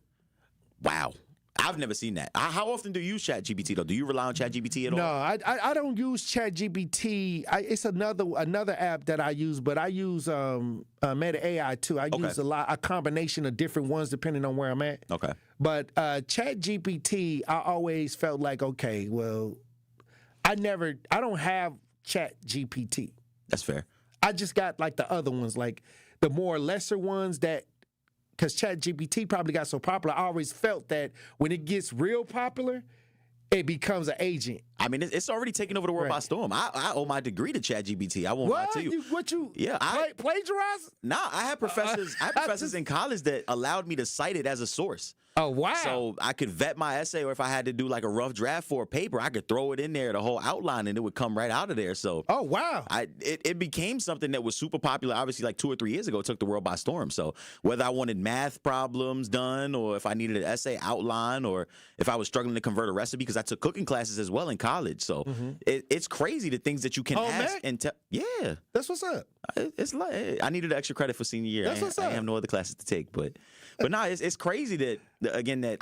Wow. I've never seen that. How often do you use ChatGPT though? Do you rely on ChatGPT at all? No, I don't use ChatGPT. It's another app that I use, but I use Meta AI too. I use a combination of different ones depending on where I'm at. Okay. But ChatGPT, I always felt like, okay, well, I don't have ChatGPT. That's fair. I just got like the other ones, like the more lesser ones that. Because ChatGPT probably got so popular, I always felt that when it gets real popular, it becomes an agent. I mean, it's already taken over the world by storm. I owe my degree to ChatGPT. I won't lie to you. Yeah, plagiarize? Nah, I had professors in college that allowed me to cite it as a source. Oh, wow. So I could vet my essay, or if I had to do like a rough draft for a paper, I could throw it in there, the whole outline, and it would come right out of there. So, oh, wow. It became something that was super popular, obviously, like 2 or 3 years ago. It took the world by storm. So whether I wanted math problems done, or if I needed an essay outline, or if I was struggling to convert a recipe, because I took cooking classes as well in college. So it's crazy the things that you can ask and tell. Yeah. That's what's up. It's like I needed extra credit for senior year. That's what's up. I have no other classes to take, but no, it's crazy that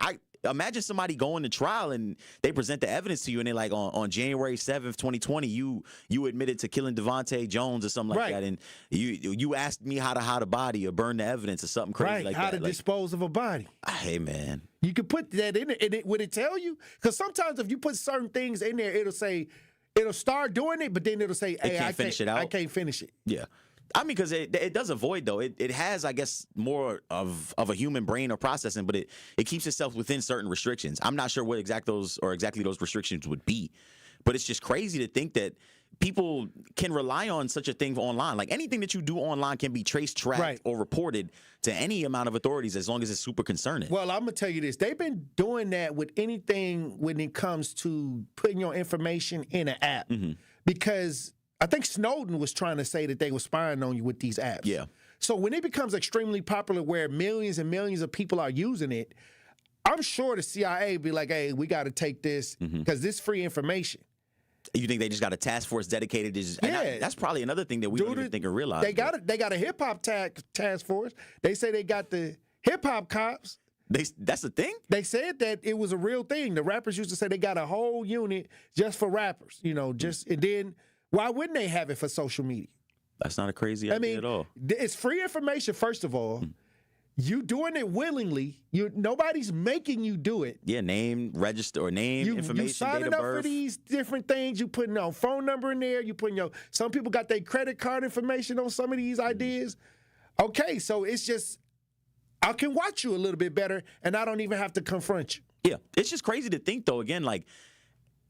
I imagine somebody going to trial and they present the evidence to you and they're like on January 7th, 2020, you admitted to killing Devontae Jones or something like that, and you asked me how to hide a body or burn the evidence or something crazy like that. How to dispose of a body. Hey man, you could put that in it, and would it tell you? Because sometimes if you put certain things in there, it'll start doing it, but then it'll say, "Hey, I can't finish it." Yeah. I mean, because it does avoid, though. It has, I guess, more of a human brain or processing, but it keeps itself within certain restrictions. I'm not sure what exactly those restrictions would be, but it's just crazy to think that people can rely on such a thing online. Like anything that you do online can be traced, tracked, or reported to any amount of authorities as long as it's super concerning. Well, I'm going to tell you this. They've been doing that with anything when it comes to putting your information in an app because I think Snowden was trying to say that they were spying on you with these apps. Yeah. So when it becomes extremely popular where millions and millions of people are using it, I'm sure the CIA be like, hey, we got to take this because this is free information. You think they just got a task force dedicated to just, that's probably another thing that we don't even think or realize. They got a hip-hop task force. They say they got the hip-hop cops. That's a thing? They said that it was a real thing. The rappers used to say they got a whole unit just for rappers, and then why wouldn't they have it for social media? That's not a crazy idea at all. It's free information, first of all. You doing it willingly. Nobody's making you do it. Yeah, name, register, or name, information, you signing date of up birth. for these different things. You putting your phone number in there. You putting some people got their credit card information on some of these ideas. Okay, so it's just, I can watch you a little bit better, and I don't even have to confront you. Yeah, it's just crazy to think, though, again, like,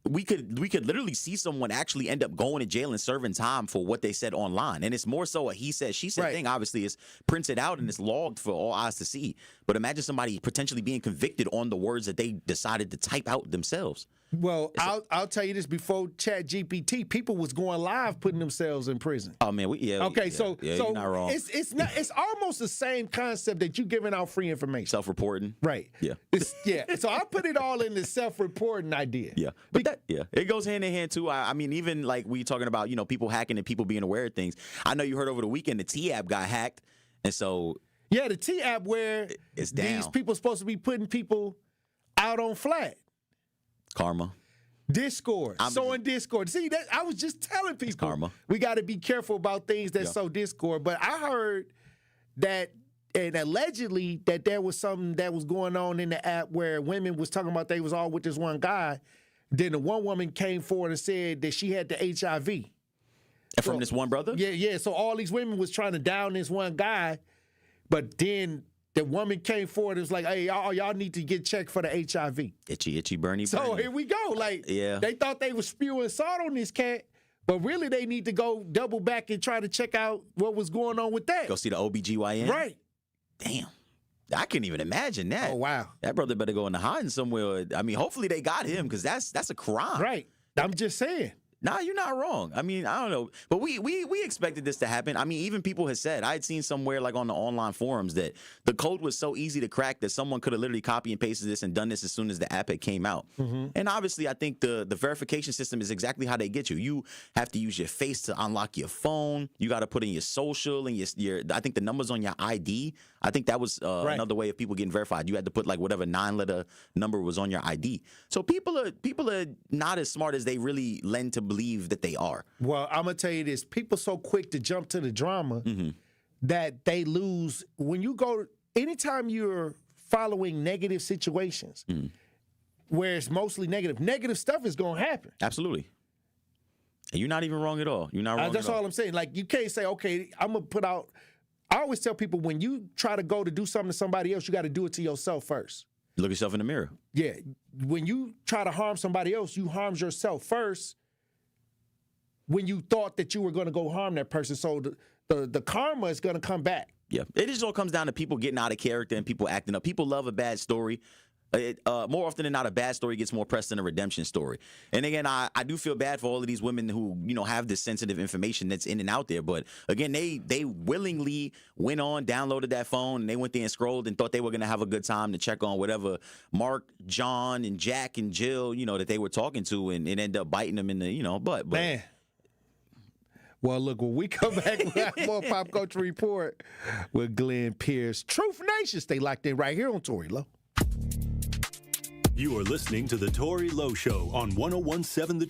we could literally see someone actually end up going to jail and serving time for what they said online. And it's more so a he said, she said thing. Obviously, it's printed out and it's logged for all eyes to see. But imagine somebody potentially being convicted on the words that they decided to type out themselves. Well, I'll tell you this, before ChatGPT, people was going live putting themselves in prison. Oh man, so you're not wrong. It's almost the same concept that you giving out free information. Self-reporting. Right. Yeah. So I put it all in the self-reporting idea. Yeah. But it goes hand in hand too. I mean, even like we talking about, people hacking and people being aware of things. I know you heard over the weekend the T app got hacked, and so the T app where these people supposed to be putting people out on flat. Karma. Discord. Sowing discord. See, that I was just telling people. Karma. We got to be careful about things that sow discord. But I heard that, and allegedly, that there was something that was going on in the app where women was talking about they was all with this one guy. Then the one woman came forward and said that she had the HIV. From this one brother? Yeah. So all these women was trying to down this one guy, but then the woman came forward and was like, hey, y'all need to get checked for the HIV. Itchy, Bernie. So here we go. Like, they thought they were spewing salt on this cat, but really they need to go double back and try to check out what was going on with that. Go see the OBGYN? Right. Damn. I couldn't even imagine that. Oh, wow. That brother better go into hiding somewhere. I mean, hopefully they got him because that's a crime. Right. I'm just saying. Nah, you're not wrong. I mean, I don't know. But we expected this to happen. I mean, even people had said, I had seen somewhere like on the online forums that the code was so easy to crack that someone could have literally copy and pasted this and done this as soon as the app had came out. Mm-hmm. And obviously, I think the verification system is exactly how they get you. You have to use your face to unlock your phone. You got to put in your social and your I think the numbers on your ID. I think that was another way of people getting verified. You had to put like whatever 9-letter number was on your ID. So people are not as smart as they really lend to believe that they are. Well, I'm going to tell you this. People so quick to jump to the drama that they lose. When you go, anytime you're following negative situations where it's mostly negative stuff is going to happen. Absolutely. And you're not even wrong at all. You're not wrong That's at all. all I'm saying. Like, you can't say, okay, I'm going to put out. I always tell people when you try to go to do something to somebody else, you got to do it to yourself first. Look yourself in the mirror. Yeah. When you try to harm somebody else, you harm yourself first when you thought that you were going to go harm that person. So the karma is going to come back. Yeah. It just all comes down to people getting out of character and people acting up. People love a bad story. More often than not, a bad story gets more press than a redemption story. And again, I do feel bad for all of these women who, have this sensitive information that's in and out there. But again, they willingly went on, downloaded that phone, and they went there and scrolled and thought they were going to have a good time to check on whatever Mark, John, and Jack and Jill, that they were talking to, and it ended up biting them in the, butt. But man. Well, look, when we come back, we have more Pop Culture Report with Glenn Pearce. Truth Nation, stay locked in right here on Tory Lowe. You are listening to The Tory Lowe Show on 1017 The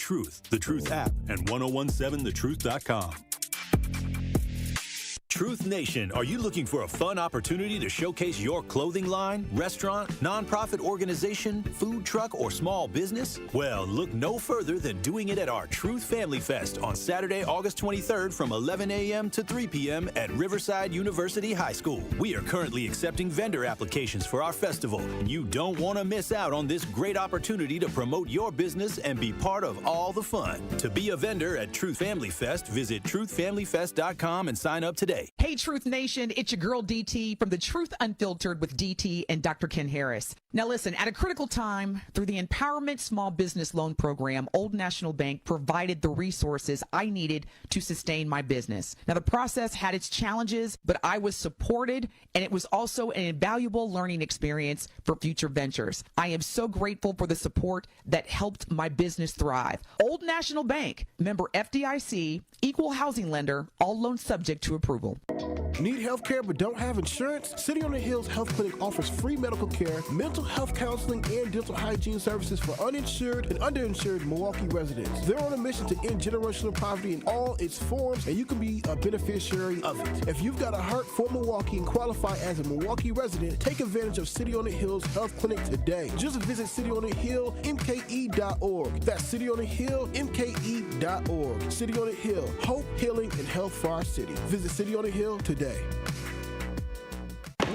Truth app, and 1017thetruth.com. Truth Nation, are you looking for a fun opportunity to showcase your clothing line, restaurant, nonprofit organization, food truck, or small business? Well, look no further than doing it at our Truth Family Fest on Saturday, August 23rd from 11 a.m. to 3 p.m. at Riverside University High School. We are currently accepting vendor applications for our festival, and you don't want to miss out on this great opportunity to promote your business and be part of all the fun. To be a vendor at Truth Family Fest, visit truthfamilyfest.com and sign up today. Hey, Truth Nation, it's your girl DT from The Truth Unfiltered with DT and Dr. Ken Harris. Now listen, at a critical time, through the Empowerment Small Business Loan Program, Old National Bank provided the resources I needed to sustain my business. Now the process had its challenges, but I was supported, and it was also an invaluable learning experience for future ventures. I am so grateful for the support that helped my business thrive. Old National Bank, member FDIC, equal housing lender, all loans subject to approval. Need health care but don't have insurance? City on the Hills Health Clinic offers free medical care, mental health counseling, and dental hygiene services for uninsured and underinsured Milwaukee residents. They're on a mission to end generational poverty in all its forms, and you can be a beneficiary of it. If you've got a heart for Milwaukee and qualify as a Milwaukee resident, take advantage of City on the Hills Health Clinic today. Just visit cityonthehillmke.org. That's cityonthehillmke.org. City on the Hill, hope, healing, and health for our city. Visit City on the Hill today.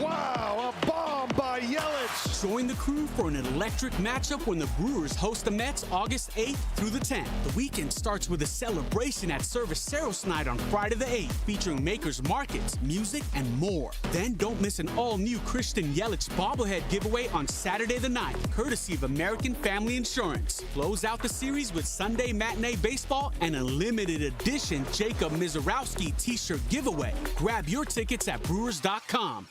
Wow, a bomb by Yelich. Join the crew for an electric matchup when the Brewers host the Mets August 8th through the 10th. The weekend starts with a celebration at Cerveceros Night on Friday the 8th, featuring makers markets, music, and more. Then don't miss an all-new Christian Yelich bobblehead giveaway on Saturday the 9th, courtesy of American Family Insurance. Close out the series with Sunday matinee baseball and a limited edition Jacob Mizorowski t-shirt giveaway. Grab your tickets at Brewers.com.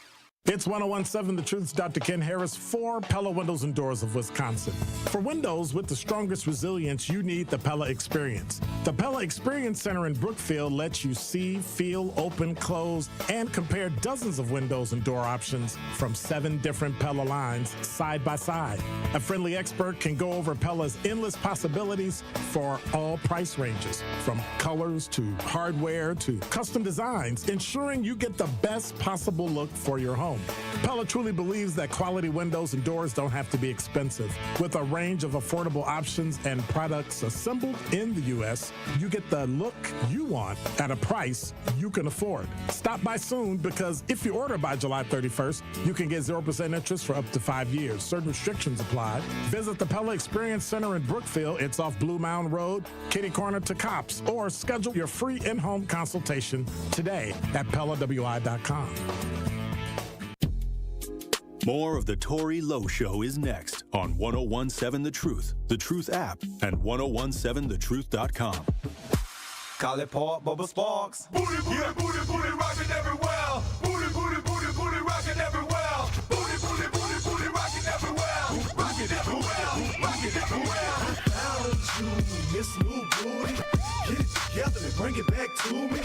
It's 1017 The Truth's Dr. Ken Harris for Pella Windows and Doors of Wisconsin. For windows with the strongest resilience, you need the Pella Experience. The Pella Experience Center in Brookfield lets you see, feel, open, close, and compare dozens of windows and door options from 7 different Pella lines side by side. A friendly expert can go over Pella's endless possibilities for all price ranges, from colors to hardware to custom designs, ensuring you get the best possible look for your home. Pella truly believes that quality windows and doors don't have to be expensive. With a range of affordable options and products assembled in the U.S., you get the look you want at a price you can afford. Stop by soon, because if you order by July 31st, you can get 0% interest for up to 5 years. Certain restrictions apply. Visit the Pella Experience Center in Brookfield. It's off Blue Mound Road, kitty corner to Cops, or schedule your free in-home consultation today at PellaWI.com. More of the Tory Lowe Show is next on 1017 The Truth, The Truth app, and 1017thetruth.com. Call it Paul Bubba Sparks. Booty, booty, booty, booty, rockin' everywhere. Booty, booty, booty, booty, rockin' everywhere. Booty, booty, booty, booty, rockin' everywhere. Rockin' everywhere. Rockin' everywhere. Found you, Miss New Booty. Get it together and bring it back to me.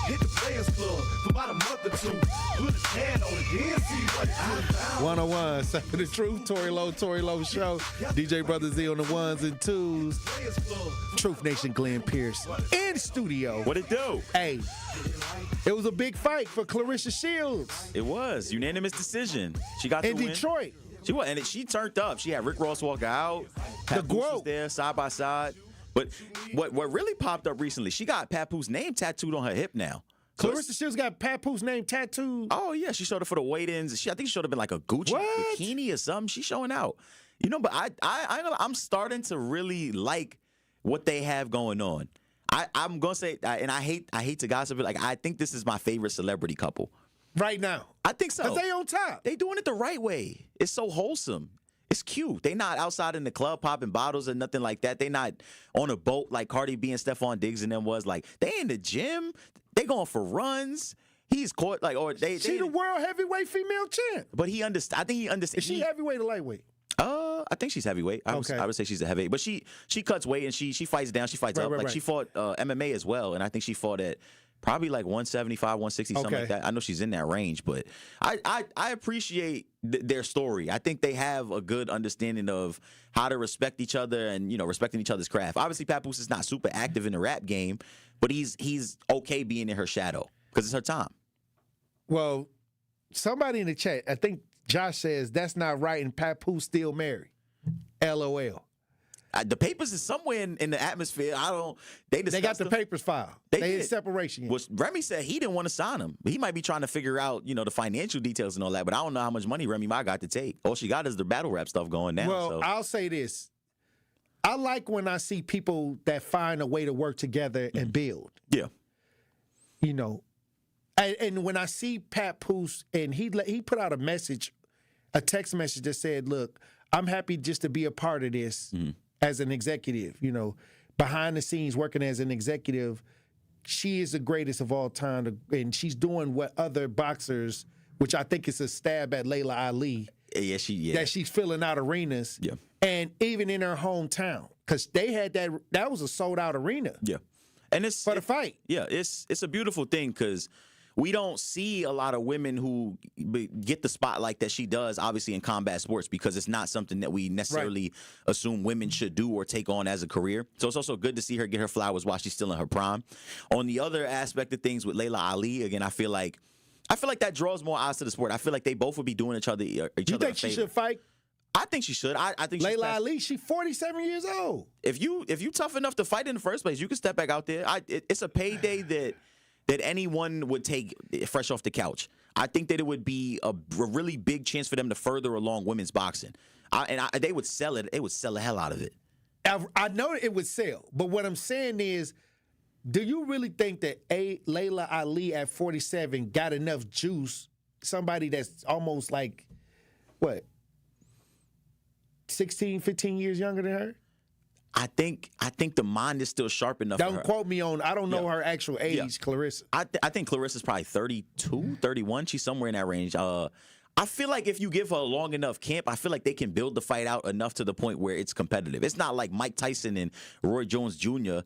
Hit the Players Club for about a month or two. Put a hand on it, then see what it's about. 101, The Truth, Tory Lowe Show. DJ Brother Z on the ones and twos. Truth Nation Glenn Pearce in studio. What it do? Hey, it was a big fight for Clarissa Shields. It was unanimous decision. She got in the win. Detroit. She was, and she turned up. She had Rick Ross walk out. Papoose was there side by side. But what really popped up recently, she got Papoose name tattooed on her hip now. Clarissa Shields got Papoose name tattooed. Oh yeah, she showed up for the weigh-ins. I think she showed up in like a Gucci bikini or something. She's showing out. You know, but I'm starting to really like what they have going on. I'm gonna say, and I hate to gossip, but like I think this is my favorite celebrity couple right now. I think so. 'Cause they on top. They doing it the right way. It's so wholesome. It's cute. They not outside in the club popping bottles or nothing like that. They not on a boat like Cardi B and Stephon Diggs and them was. Like they in the gym. They going for runs. He's caught like, or they. She the world heavyweight female champ. But he understand. I think he understands. Is she heavyweight or lightweight? I think she's heavyweight. I would say she's a heavyweight. But she cuts weight and she fights down. She fights up. Like she fought MMA as well, and I think she fought at probably like 175, 160, something like that. I know she's in that range, but I appreciate their story. I think they have a good understanding of how to respect each other and, you know, respecting each other's craft. Obviously, Papoose is not super active in the rap game, but he's okay being in her shadow because it's her time. Well, somebody in the chat, I think Josh says that's not right and Papoose still married. LOL. The papers is somewhere in the atmosphere. They got the papers filed. They in separation. Well, Remy said he didn't want to sign him. He might be trying to figure out, you know, the financial details and all that, but I don't know how much money Remy might got to take. All she got is the battle rap stuff going now. Well, I'll say this. I like when I see people that find a way to work together and build. Yeah. You know, and when I see Papoose and he put out a text message that said, look, I'm happy just to be a part of this. As an executive, you know, behind the scenes working as an executive, she is the greatest of all time, and she's doing what other boxers, which I think is a stab at Layla Ali. Yeah, that she's filling out arenas. Yeah, and even in her hometown, because they had that was a sold out arena. Yeah, and it's for the fight. Yeah, it's a beautiful thing because we don't see a lot of women who get the spotlight that she does, obviously, in combat sports, because it's not something that we necessarily assume women should do or take on as a career. So it's also good to see her get her flowers while she's still in her prime. On the other aspect of things with Layla Ali, again, I feel like that draws more eyes to the sport. I feel like they both would be doing each other You a think she should fight? I think she should. I think Layla Ali, she's 47 years old. If you tough enough to fight in the first place, you can step back out there. It's a payday that anyone would take fresh off the couch. I think that it would be a really big chance for them to further along women's boxing. They would sell it. They would sell the hell out of it. I know it would sell, but what I'm saying is, do you really think that Layla Ali at 47 got enough juice, somebody that's almost like, what, 16, 15 years younger than her? I think the mind is still sharp enough. Don't quote me on. I don't know her actual age, Clarissa. I think Clarissa's probably 32, 31. She's somewhere in that range. I feel like if you give her a long enough camp, I feel like they can build the fight out enough to the point where it's competitive. It's not like Mike Tyson and Roy Jones Jr.,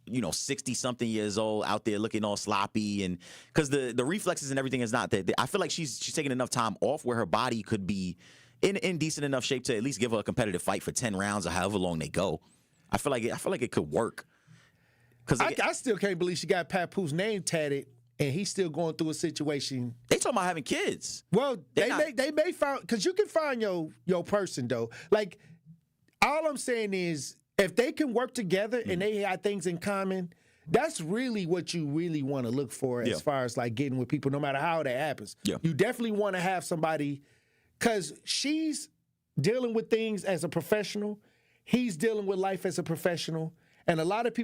60-something years old out there looking all sloppy, and because the reflexes and everything is not there. I feel like she's taking enough time off where her body could be in decent enough shape to at least give her a competitive fight for 10 rounds or however long they go. I feel like it could work. Because I still can't believe she got Papoose name tatted. And he's still going through a situation. They talking about having kids. Well, they may find, because you can find your person though. Like, all I'm saying is, if they can work together and they have things in common, that's really what you really want to look for as far as like getting with people, no matter how that happens. Yeah. You definitely want to have somebody, because she's dealing with things as a professional, he's dealing with life as a professional, and a lot of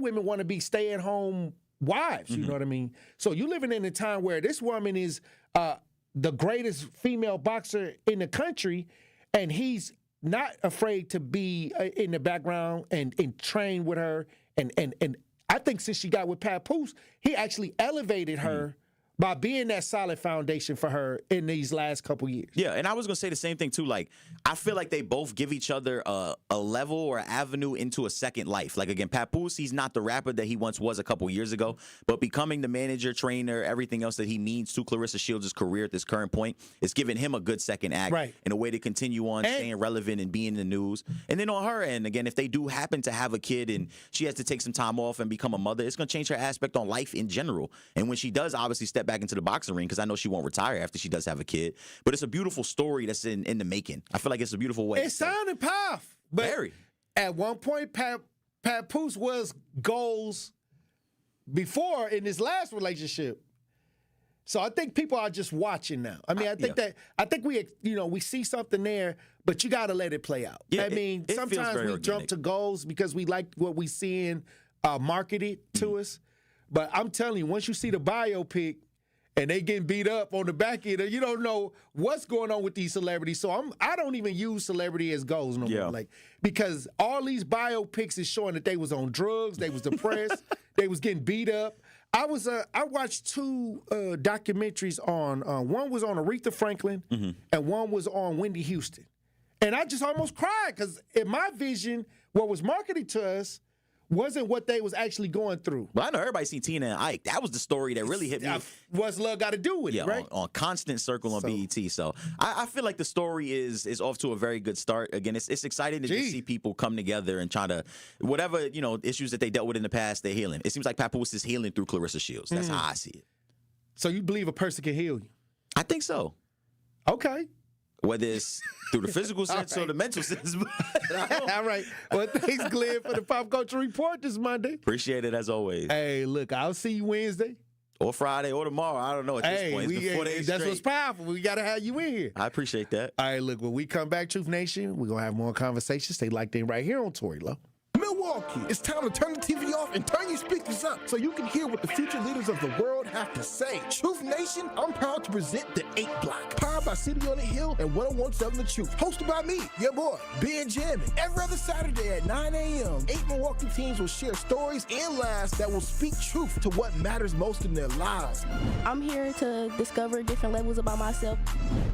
women want to be stay-at-home wives, you know what I mean? So you living in a time where this woman is the greatest female boxer in the country, and he's not afraid to be in the background and train with her. And I think since she got with Papoose, he actually elevated her by being that solid foundation for her in these last couple years. Yeah, and I was going to say the same thing, too. Like, I feel like they both give each other a level or an avenue into a second life. Like, again, Papoose, he's not the rapper that he once was a couple years ago, but becoming the manager, trainer, everything else that he means to Clarissa Shields' career at this current point, is giving him a good second act and a way to continue on staying relevant and being in the news. And then on her end, again, if they do happen to have a kid and she has to take some time off and become a mother, it's going to change her aspect on life in general. And when she does obviously step back into the boxing ring, because I know she won't retire after she does have a kid, but it's a beautiful story that's in the making. I feel like it's a beautiful way. It sounded powerful, but at one point, Papoose was goals before in his last relationship. So I think people are just watching now. I mean, I think we see something there, but you got to let it play out. Yeah, I mean, sometimes we jump to goals because we like what we seeing marketed to us. But I'm telling you, once you see the biopic and they getting beat up on the back end, you don't know what's going on with these celebrities. So I don't even use celebrity as goals no more. Like, because all these biopics is showing that they was on drugs, they was depressed, they was getting beat up. I watched two documentaries on one was on Aretha Franklin and one was on Whitney Houston. And I just almost cried because in my vision, what was marketed to us wasn't what they was actually going through. Well, I know everybody seen Tina and Ike. That was the story that really hit me. What's love got to do with it, right? On Constant Circle on BET. So I feel like the story is off to a very good start. Again, it's exciting to just see people come together and try to, whatever, issues that they dealt with in the past, they're healing. It seems like Papoose is healing through Clarissa Shields. That's how I see it. So you believe a person can heal you? I think so. Okay. Whether it's through the physical sense or the mental sense. All right. Well, thanks, Glenn, for the Pop Culture Report this Monday. Appreciate it as always. Hey, look, I'll see you Wednesday. Or Friday or tomorrow. I don't know at this point. It's been 4 days that's straight. What's powerful. We got to have you in here. I appreciate that. All right, look, when we come back, Truth Nation, we're going to have more conversations. Stay locked in right here on Tory Lowe. Milwaukee, it's time to turn the TV off and turn your speakers up so you can hear what the future leaders of the world have to say. Truth Nation, I'm proud to present the 8 Block, powered by City on the Hill and 1017 The Truth. Hosted by me, your boy, Ben Jamming. Every other Saturday at 9 a.m., 8 Milwaukee teams will share stories and laughs that will speak truth to what matters most in their lives. I'm here to discover different levels about myself.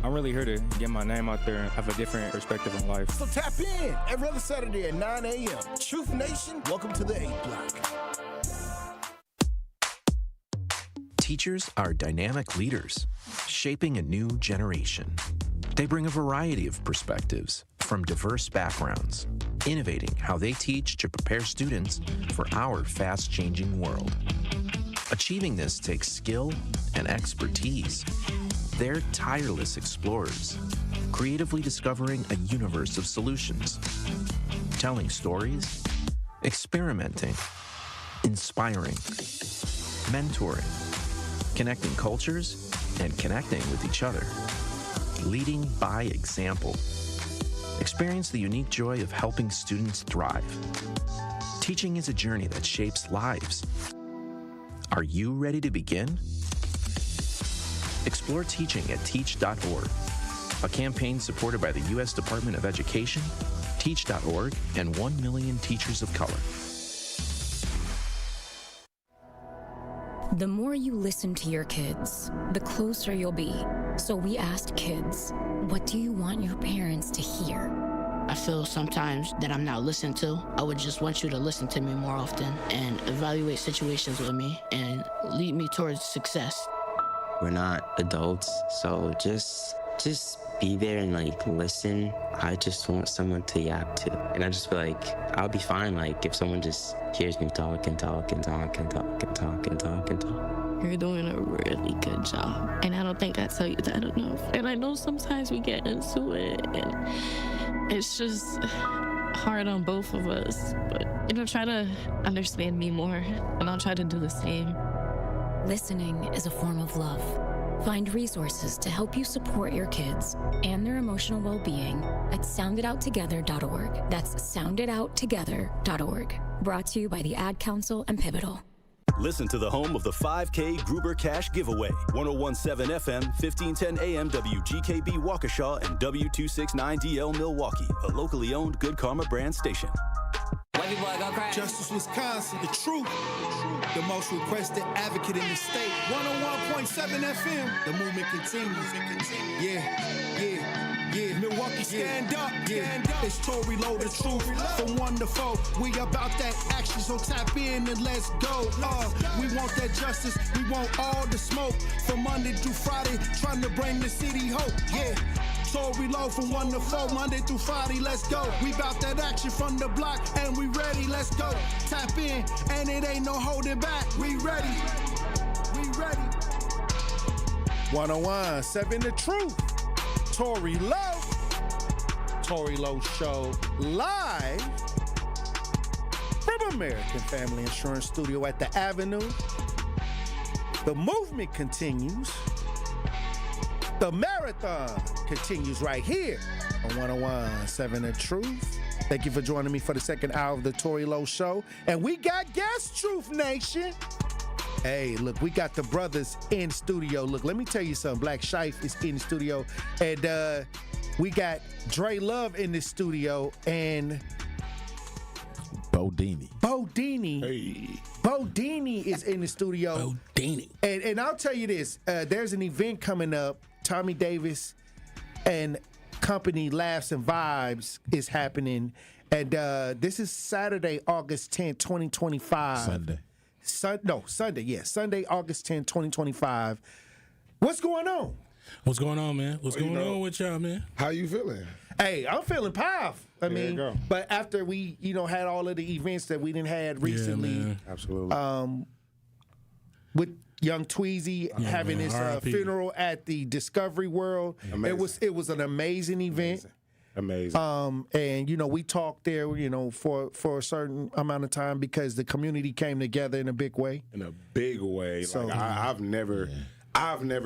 I'm really here to get my name out there and have a different perspective on life. So tap in every other Saturday at 9 a.m. Truth Nation, welcome to the 8 Block. Teachers are dynamic leaders, shaping a new generation. They bring a variety of perspectives from diverse backgrounds, innovating how they teach to prepare students for our fast-changing world. Achieving this takes skill and expertise. They're tireless explorers, creatively discovering a universe of solutions, telling stories, experimenting, inspiring, mentoring, connecting cultures, and connecting with each other, leading by example. Experience the unique joy of helping students thrive. Teaching is a journey that shapes lives. Are you ready to begin? Explore teaching at teach.org, a campaign supported by the U.S. Department of Education, Teach.org, and 1 million teachers of color. The more you listen to your kids, the closer you'll be. So we asked kids, what do you want your parents to hear? I feel sometimes that I'm not listened to. I would just want you to listen to me more often and evaluate situations with me and lead me towards success. We're not adults, so just be there and like listen. I just want someone to yap to. And I just feel like I'll be fine like if someone just hears me talk and talk and talk and talk and talk and talk and talk. You're doing a really good job. And I don't think I tell you that enough. And I know sometimes we get into it and it's just hard on both of us. But try to understand me more and I'll try to do the same. Listening is a form of love. Find resources to help you support your kids and their emotional well-being at sounditouttogether.org. That's sounditouttogether.org. Brought to you by the Ad Council and Pivotal. Listen to the home of the 5K Gruber Cash Giveaway. 1017 FM, 1510 AM, WGKB Waukesha, and W269DL Milwaukee, a locally owned Good Karma brand station. Justice, Wisconsin, the truth. The most requested advocate in the state. 101.7 FM. The movement continues. Yeah. Milwaukee, stand up. It's Tory, Lowe, the truth. From 1 to 4, we about that action, so tap in and let's go. We want that justice. We want all the smoke. From Monday through Friday, trying to bring the city hope. Yeah. Tory, Lowe from 1 to 4, Monday through Friday, let's go. We bout that action from the block, and we ready, let's go. Tap in, and it ain't no holding back. We ready. 101.7 The Truth. Tory Lowe. Tory Lowe Show live from American Family Insurance Studio at the Avenue. The movement continues. The marathon continues right here on 101.7 The Truth. Thank you for joining me for the second hour of the Tory Lowe Show. And we got guests, Truth Nation. Hey, look, we got the brothers in studio. Look, let me tell you something. Black Shife is in the studio. And we got Dre Love in the studio. And Bodini. Hey. Bodini is in the studio. Bodini. And I'll tell you this. There's an event coming up. Tommy Davis and company Laughs and Vibes is happening. And this is Saturday, August 10th, 2025. Sunday. Yeah, Sunday, August 10th, 2025. What's going on? What's going on, man? What's going on with y'all, man? How you feeling? Hey, I'm feeling powerful. I mean, but after we, had all of the events that we didn't had recently. Yeah, man. Absolutely. With young Tweezy having his funeral at the Discovery World. Amazing. It was an amazing event. Amazing. And we talked there, for a certain amount of time because the community came together in a big way. In a big way. So, like I've never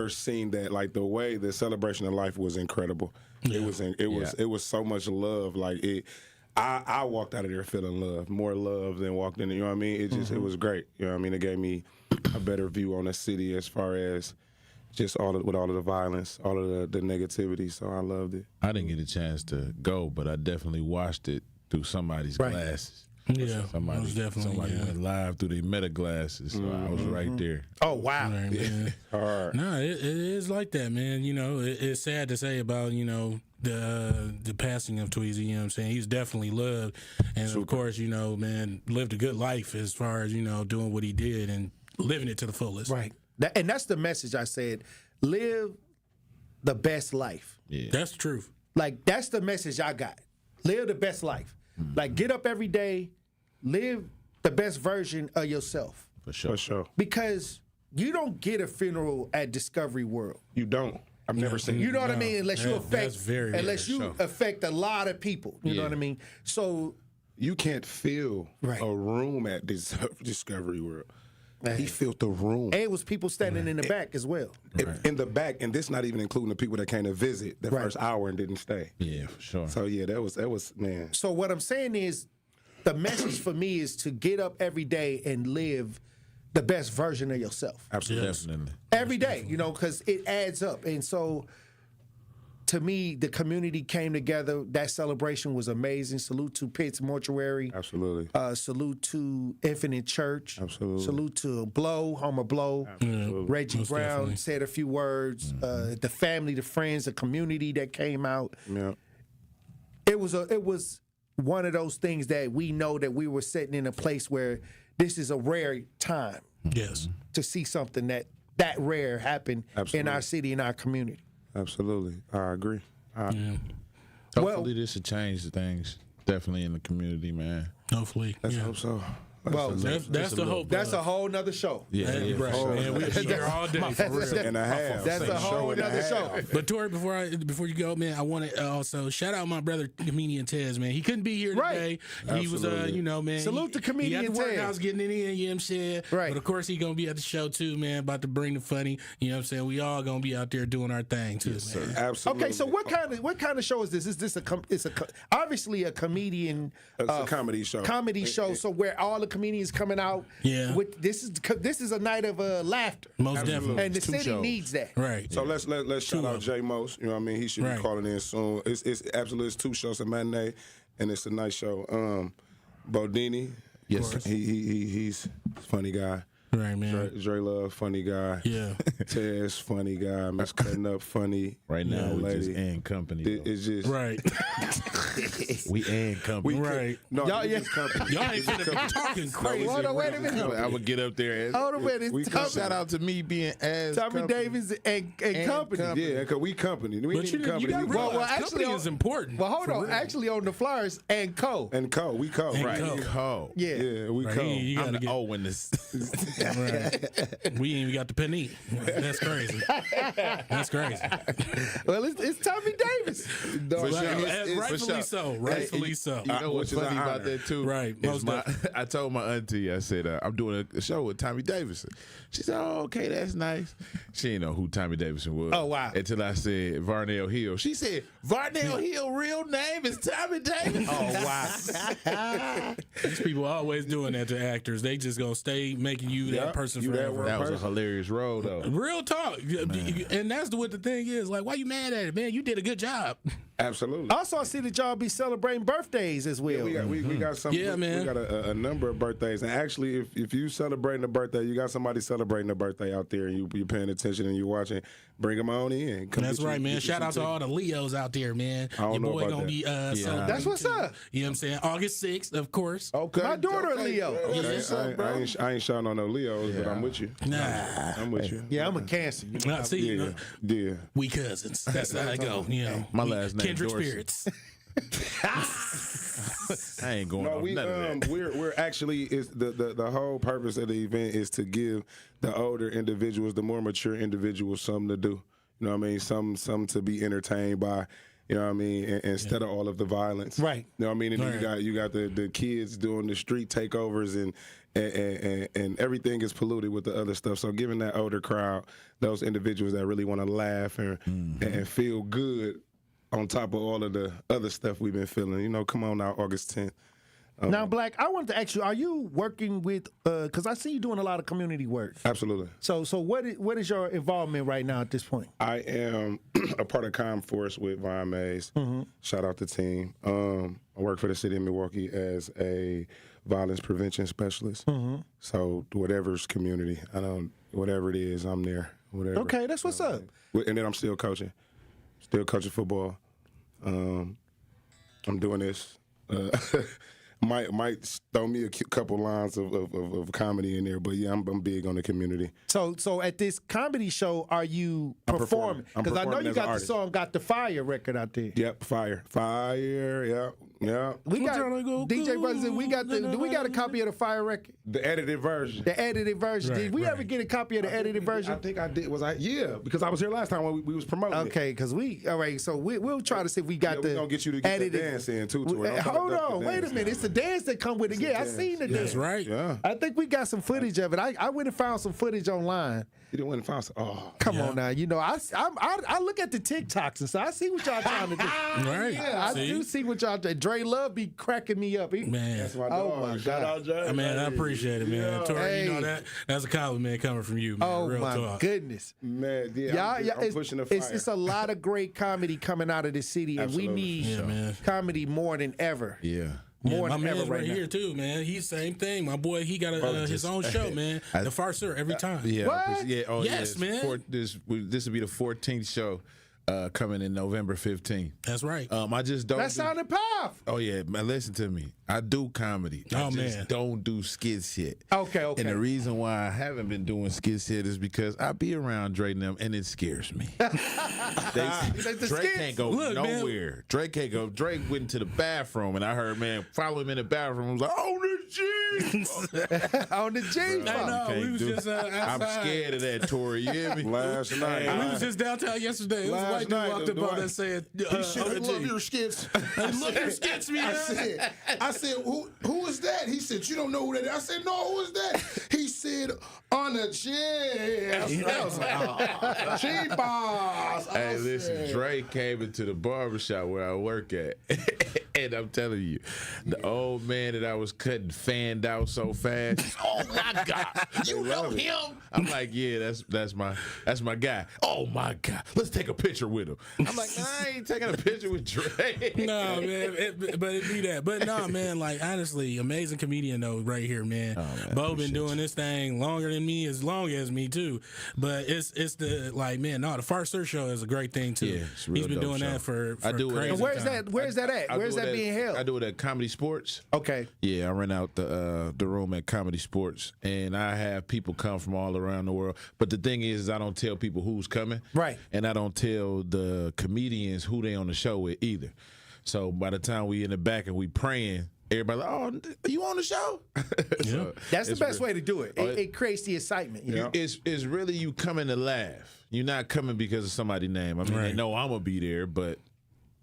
seen that. Like the way the celebration of life was incredible. Yeah. It was so much love. Like I walked out of there feeling love, more love than walked in. You know what I mean? It just it was great. You know what I mean? It gave me a better view on the city as far as just with all of the violence, all of the negativity. So I loved it. I didn't get a chance to go, but I definitely watched it through somebody's glasses. Yeah, somebody went live through the Meta glasses, so I was right there. Oh wow! Right, man. Hard. No, it is like that, man. It's sad to say about the passing of Tweezy. You know what I'm saying? He's definitely loved, and of course, man, lived a good life as far as doing what he did and living it to the fullest. Right, and that's the message I said. Live the best life. Yeah, that's the truth. Like that's the message I got. Live the best life. Like get up every day. Live the best version of yourself. For sure. Because you don't get a funeral at Discovery World. You don't. I've never seen. You know what I mean? Unless you that's affect a lot of people. You know what I mean? So you can't fill a room at Discovery World. He filled the room. And it was people standing in the back as well. In the back, and this not even including the people that came to visit the first hour and didn't stay. Yeah, for sure. So yeah, that was man. So what I'm saying is, the message for me is to get up every day and live the best version of yourself. Absolutely. Definitely. Every day, because it adds up. And so to me, the community came together. That celebration was amazing. Salute to Pitts Mortuary. Absolutely. Salute to Infinite Church. Absolutely. Salute to Blow, Homer Blow. Reggie most Brown definitely. said a few words. The family, the friends, the community that came out. Yeah. It was one of those things that we know that we were sitting in a place where this is a rare time. Yes. To see something that rare happen in our city, in our community. Absolutely. I agree. Hopefully this will change things definitely in the community, man. Hopefully. Let's hope so. Well, that's the hope. That's a whole nother show. Yeah, right. Man, we'll be here all day. For real. And a half. That's a whole other show. But Tory, before you go, man, I want to also shout out my brother comedian Tez, man. He couldn't be here today. He was, man. Salute to comedian Tez. He had the workhouse Tez. getting it in, you know what I'm saying? Right. But of course, he's gonna be at the show too, man. About to bring the funny. You know what I'm saying? We all gonna be out there doing our thing too, man. Absolutely. Okay, so what kind of show is this? Is this obviously a comedian? It's a comedy show. Comedy show. So where all the comedians coming out. Yeah. This is a night of laughter. Most definitely. And the Two city shows. needs that. Right. So let's shout out J Most. You know what I mean? He should be calling in soon. It's absolutely, it's 2 shows, a matinee, and it's a night show. Bodini, yes, he's a funny guy. Right, man. Dre Love, funny guy. Yeah. Tez, funny guy. Miss Cutting Up, funny. Right now, we lady. just and company. It's just right. We and company. Right. No, Y'all, it's company. Y'all ain't finna be talking crazy. Hold on, wait a minute. I would get up there. Hold on, wait a minute. Shout out to me being as Tommy company. Davis and company. Yeah, because we company. We But need you company. gotta We realize go. company is important. Well, hold for on. real. Actually, on the flyers and co. And co. We co. And Right. co. Co. Yeah. Yeah, we Right, co. you I'm gotta the get, O in this. right. We ain't even got the penny. That's crazy. That's crazy. Well, it's Tommy Davis. For sure. Rightfully so. Rightfully so. You know what's Which is funny an about honor. that too? Right. Is I told my auntie, I said, I'm doing a show with Tommy Davidson. She said, oh, okay, that's nice. She didn't know who Tommy Davidson was. Oh, wow. Until I said Varnell Hill. She said, Varnell Hill real name is Tommy Davidson. Oh, wow. These people are always doing that to actors. They just gonna stay making you that person you that forever. That was a hilarious role, though. Real talk. And that's what the thing is. Like, why you mad at it, man? You did a good job. Absolutely. Also, I see that y'all be celebrating birthdays as well. Yeah, we got some. Yeah, man. We got a number of birthdays, and actually, if you celebrating a birthday, you got somebody celebrating a birthday out there, and you're paying attention and you're watching. Bring them on in. Come That's get you- right, man. get you Shout some out to all the Leos out there, man. I don't Your know boy about gonna that. be celebrating That's what's too. up. You know what I'm saying? August 6th, of course. Okay. My daughter a Leo. Okay. Yes, I ain't shouting on no Leos, but I'm with you. Nah. I'm with you. Yeah, I'm a Cancer. You know? Nah, see, Yeah. we cousins. That's how I go. You know, My last name Kindred Dorsey. spirits. I ain't going No, off none of that. we're actually is the whole purpose of the event is to give the older individuals, the more mature individuals, something to do. You know what I mean? Some to be entertained by. You know what I mean? Instead of all of the violence. Right. You know what I mean? And Right. you got the kids doing the street takeovers and everything is polluted with the other stuff. So giving that older crowd, those individuals that really want to laugh and feel good on top of all of the other stuff we've been feeling. You know, come on now, August 10th. Now, Black, I wanted to ask you, are you working with, because I see you doing a lot of community work. Absolutely. So what is your involvement right now at this point? I am a part of ComForce with Vaughn Mays. Shout out the team. I work for the city of Milwaukee as a violence prevention specialist. So whatever's community, whatever it is, I'm there. Whatever. Okay, that's what's up. And then I'm still coaching football. I'm doing this. Might throw me a couple lines of comedy in there, but yeah, I'm big on the community. So at this comedy show, are you performing? I'm Because I know performing you as an got the artist. song "Got the Fire" record out there. Yep, fire, yeah. We got DJ Buzz. We got do we got a copy of the Fire record? The edited version. The edited version. Right, Did we right. ever get a copy of the edited version? I think I did. Yeah, because I was here last time when we was promoting. Okay, because all right. So we'll try to see if we got We're the gonna get you to get edited. that dance in too. To it. Hold on, wait a minute. It's the dance that come with it. Yeah, I seen the dance. That's right. Yeah. I think we got some footage of it. I went and found some footage online. You didn't win the final. Oh, Come on now, you know I look at the TikToks and so I see what y'all trying to do. Right. Yeah, I See? do see what y'all. Drake Dre Love be cracking me up. Man. That's my Oh, dog. my Shout God. out Dre. Man, I appreciate it, man. Tory, you know that's a compliment coming from you, man. Oh, Real my talk. goodness. Man, yeah, I'm pushing the fire. It's a lot of great comedy coming out of this city, and we need comedy more than ever. Yeah. More my than man's ever right now. here too, man. He's the same thing. My boy, he got his own show, man. The Farcer every time. Yeah. What? Yeah. Oh, Yes, man. This will be the 14th show coming in November 15th. That's right. I just don't. That sounded powerful. Oh yeah, man. Listen to me. I do comedy. I just don't do skits yet. Okay. And the reason why I haven't been doing skits yet is because I be around Dre and them, and it scares me. Drake can't go nowhere. Man. Drake can't go. Drake went into the bathroom, and I heard, man, follow him in the bathroom. I was like, on the G. On the G. I know. We was just outside. I'm scared of that, Tory. You hear me? Last night. We was just downtown yesterday. It was a white dude walked up on us saying, I love your skits. I love your skits, man. I said, who is that? He said, you don't know who that is. I said, no, who is that? He said, on a G. I was like, oh, G-Boss. Hey, listen, Dre came into the barbershop where I work at. And I'm telling you, the old man that I was cutting fanned out so fast. Oh my God, you know him? I'm like, yeah, that's my guy. Oh my God, let's take a picture with him. I'm like, nah, I ain't taking a picture with Dre. No, man, but it be that. But no, man, like honestly, amazing comedian though, right here, man. Oh, man, Bo been doing this thing longer than me, as long as me too. But it's the like, man, no, the Farcer show is a great thing too. Yeah, it's a real He's been doing dope that for I do crazy it. Where's time. that? Where's that at? Where's that being held? I do it at Comedy Sports. Okay. Yeah, I rent out the room at Comedy Sports, and I have people come from all around the world. But the thing is, I don't tell people who's coming, right? And I don't tell the comedians who they on the show with either. So by the time we in the back and we praying, everybody like, oh, are you on the show? So that's the best way to do it. It creates the excitement. You know? It's really you coming to laugh. You're not coming because of somebody's name. I mean, they know I'm gonna be there, but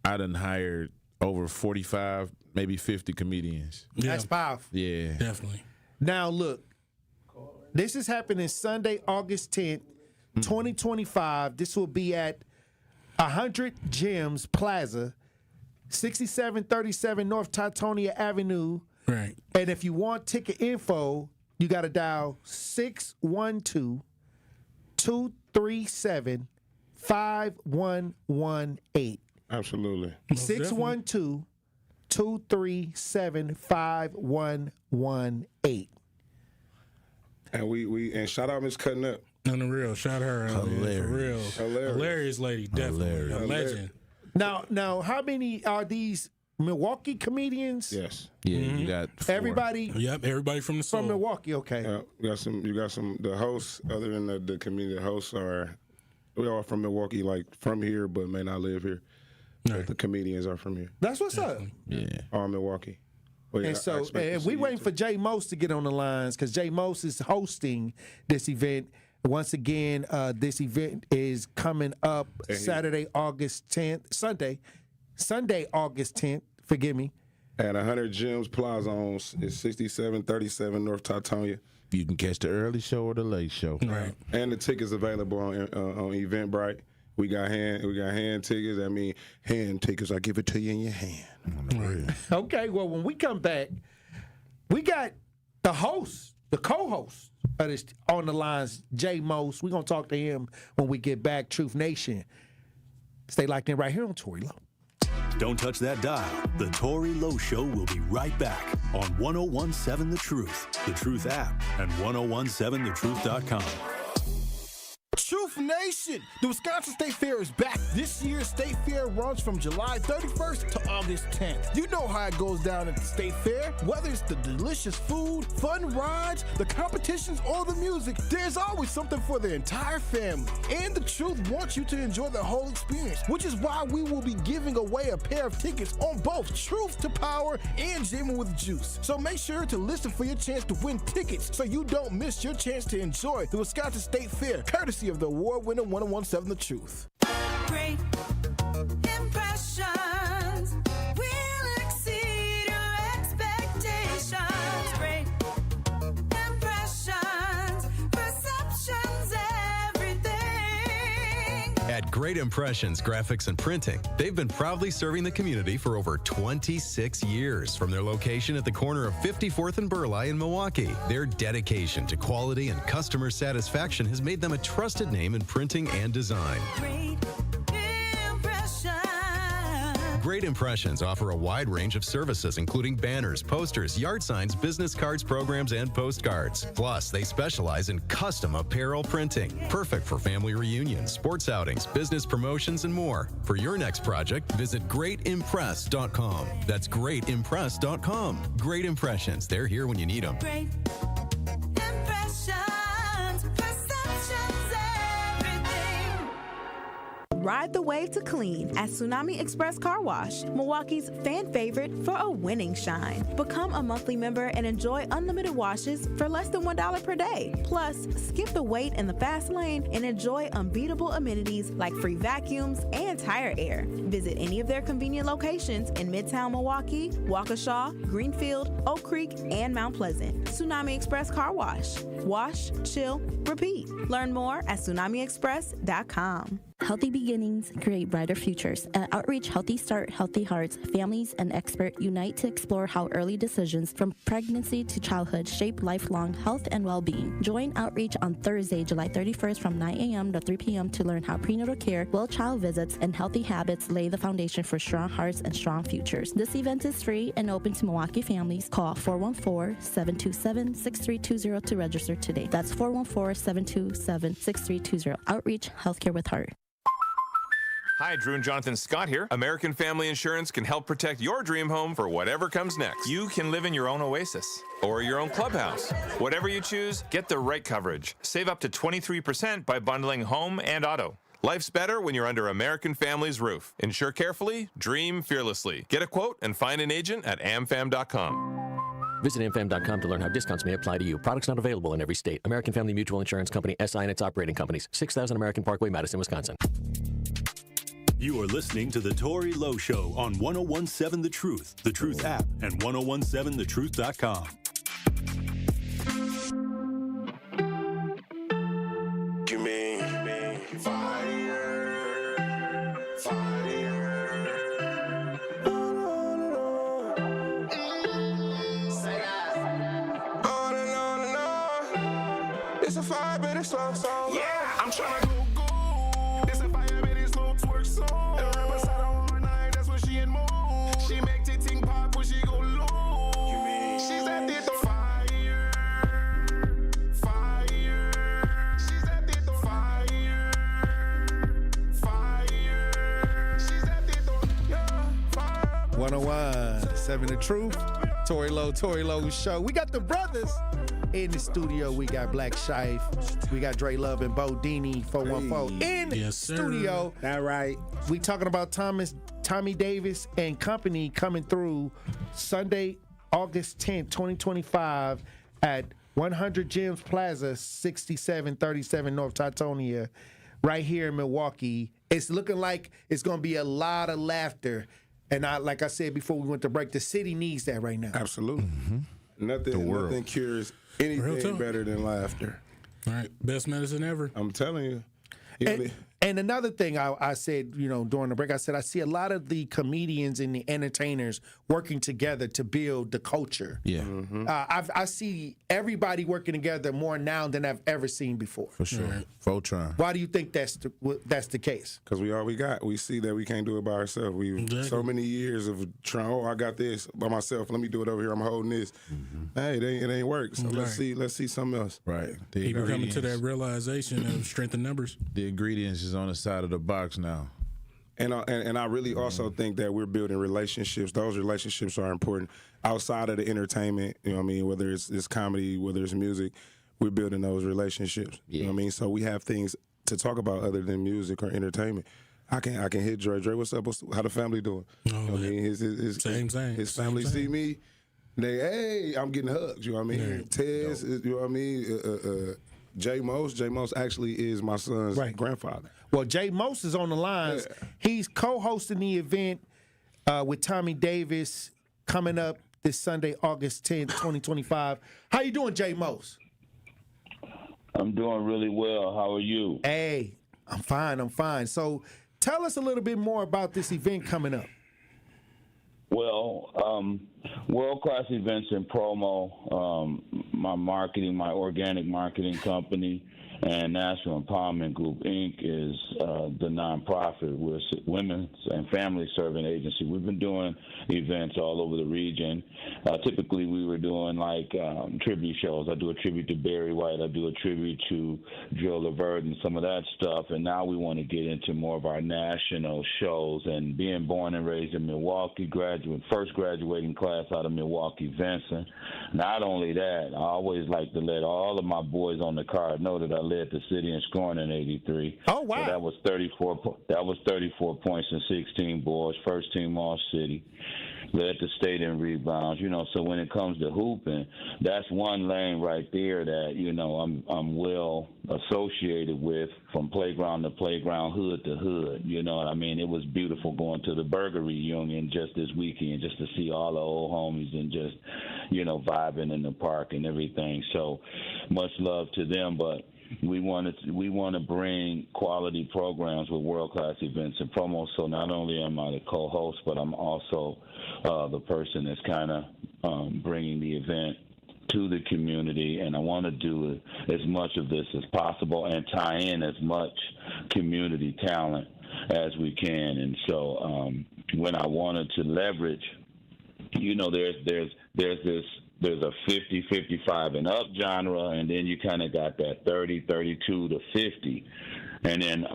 I done hired over 45, maybe 50 comedians. That's powerful. Yeah. Definitely. Now, look, this is happening Sunday, August 10th, 2025. This will be at 100 Gems Plaza, 6737 North Teutonia Avenue. Right. And if you want ticket info, you got to dial 612-237-5118. Absolutely. 612-237-5118. And we shout out Miss Cutting Up. On the real, shout her out, man, for real. Hilarious lady, definitely. A legend. Now, how many are these Milwaukee comedians? Yes. Yeah, you got 4. Everybody. Yep, everybody from the soul. From Milwaukee, okay. You got some. The hosts, other than the community hosts, we are from Milwaukee, like from here, but may not live here. Right. But the comedians are from here. That's what's up. Yeah. All Milwaukee. Well, yeah, And so, and we waiting for Jay Most to get on the lines because Jay Most is hosting this event. Once again, this event is coming up Saturday, August 10th, Sunday, August 10th. Forgive me. At 100 Gems Plaza on 6737 North Teutonia. You can catch the early show or the late show. Right. And the tickets available on Eventbrite. We got hand tickets. I mean, hand tickets. I give it to you in your hand. Right. Okay. Well, when we come back, we got the host, the co-host of this on the lines, Jay Most. We're gonna talk to him when we get back. Truth Nation. Stay locked in right here on Tory Lowe. Don't touch that dial. The Tory Lowe Show will be right back on 1017 The Truth, The Truth app, and 1017thetruth.com. Truth Nation! The Wisconsin State Fair is back. This year's State Fair runs from July 31st to August 10th. You know how it goes down at the State Fair. Whether it's the delicious food, fun rides, the competitions, or the music, there's always something for the entire family. And the Truth wants you to enjoy the whole experience, which is why we will be giving away a pair of tickets on both Truth to Power and Jamming with Juice. So make sure to listen for your chance to win tickets so you don't miss your chance to enjoy the Wisconsin State Fair, courtesy of the award-winning 1017 The Truth. Great impressions will exceed your expectations. Great impressions, perceptions, everything. At Great Great Impressions Graphics and Printing. They've been proudly serving the community for over 26 years from their location at the corner of 54th and Burleigh in Milwaukee. Their dedication to quality and customer satisfaction has made them a trusted name in printing and design. Great Impressions offer a wide range of services, including banners, posters, yard signs, business cards, programs, and postcards. Plus, they specialize in custom apparel printing, perfect for family reunions, sports outings, business promotions, and more. For your next project, visit greatimpress.com. That's greatimpress.com. Great Impressions. They're here when you need them. Great impressions, perceptions, everything. Ride the wave to clean at Tsunami Express Car Wash, Milwaukee's fan favorite for a winning shine. Become a monthly member and enjoy unlimited washes for less than $1 per day. Plus, skip the wait in the fast lane and enjoy unbeatable amenities like free vacuums and tire air. Visit any of their convenient locations in Midtown Milwaukee, Waukesha, Greenfield, Oak Creek, and Mount Pleasant. Tsunami Express Car Wash. Wash, chill, repeat. Learn more at tsunamiexpress.com. Healthy beginnings create brighter futures. At Outreach Healthy Start, Healthy Hearts, families and experts unite to explore how early decisions from pregnancy to childhood shape lifelong health and well-being. Join Outreach on Thursday, July 31st from 9 a.m. to 3 p.m. to learn how prenatal care, well-child visits, and healthy habits lay the foundation for strong hearts and strong futures. This event is free and open to Milwaukee families. Call 414-727-6320 to register today. That's 414-727-6320. Outreach Healthcare with Heart. Hi, Drew and Jonathan Scott here. American Family Insurance can help protect your dream home for whatever comes next. You can live in your own oasis or your own clubhouse. Whatever you choose, get the right coverage. Save up to 23% by bundling home and auto. Life's better when you're under American Family's roof. Insure carefully, dream fearlessly. Get a quote and find an agent at amfam.com. Visit amfam.com to learn how discounts may apply to you. Products not available in every state. American Family Mutual Insurance Company, SI and its operating companies. 6000 American Parkway, Madison, Wisconsin. You are listening to The Tory Lowe Show on 1017 The Truth app, and 1017thetruth.com. You mean fire, fire. Say that. On and on and on. It's a 5-minute slow song. Yeah, I'm trying to go. It's a 5-minute slow twerk song. The rapper side on her night, that's when she in mood. She make the ting pop when she go low. You mean she's at the fire, fire. She's at the fire, fire. She's at the fire. 101.7 The Truth. Tory Lowe Show. We got the brothers in the studio. We got Black Shife. We got Dre Love and Bo Dini 414 in the studio. That right. We talking about Tommy Davis and company coming through Sunday, August 10th, 2025 at 100 Gems Plaza, 6737 North Teutonia, right here in Milwaukee. It's looking like it's going to be a lot of laughter. And like I said before we went to break, the city needs that right now. Absolutely. Mm-hmm. Nothing cures anything better than laughter. All right, best medicine ever. I'm telling you. And another thing I said, during the break, I said I see a lot of the comedians and the entertainers working together to build the culture. Yeah. Mm-hmm. I see everybody working together more now than I've ever seen before. For sure. Right. Voltron. Why do you think that's the case? Because we all we got. We see that we can't do it by ourselves. So many years of trying. Oh, I got this by myself. Let me do it over here. I'm holding this. Mm-hmm. Hey, it ain't work. So let's see something else. Right. People coming to that realization of strength in numbers. The ingredients is on the side of the box now. And I really also think that we're building relationships. Those relationships are important outside of the entertainment. You know what I mean? Whether it's comedy, whether it's music, we're building those relationships. Yeah. You know what I mean? So we have things to talk about other than music or entertainment. I can hit Dre. Dre, what's up? How the family doing? Oh, you know what I mean? His family see me. They, hey, I'm getting hugs. You know what I mean? Yeah. Tez, you know what I mean? Jay Most actually is my son's grandfather. Well, Jay Most is on the lines. Yeah. He's co-hosting the event with Tommy Davis coming up this Sunday, August 10th, 2025. How you doing, Jay Most? I'm doing really well. How are you? Hey, I'm fine. So tell us a little bit more about this event coming up. Well, World Class Events and Promo, my organic marketing company, and National Empowerment Group, Inc. is the nonprofit. We're women's and family serving agency. We've been doing events all over the region. Typically, we were doing like tribute shows. I do a tribute to Barry White. I do a tribute to Jill Levert and some of that stuff. And now we want to get into more of our national shows. And being born and raised in Milwaukee, first graduating class out of Milwaukee, Vincent. Not only that, I always like to let all of my boys on the card know that I led the city in scoring in '83. Oh wow! So that was 34 points in 16 boards. First team all city. Led the state in rebounds. So when it comes to hooping, that's one lane right there that I'm well associated with, from playground to playground, hood to hood. You know what I mean? It was beautiful going to the burger reunion just this weekend, just to see all the old homies and just vibing in the park and everything. So much love to them, but we want to bring quality programs with world-class events and promos. So not only am I the co-host, but I'm also the person that's kind of bringing the event to the community, and I want to do as much of this as possible and tie in as much community talent as we can. And so when I wanted to leverage, there's a 50, 55 and up genre, and then you kind of got that 30, 32 to 50. And then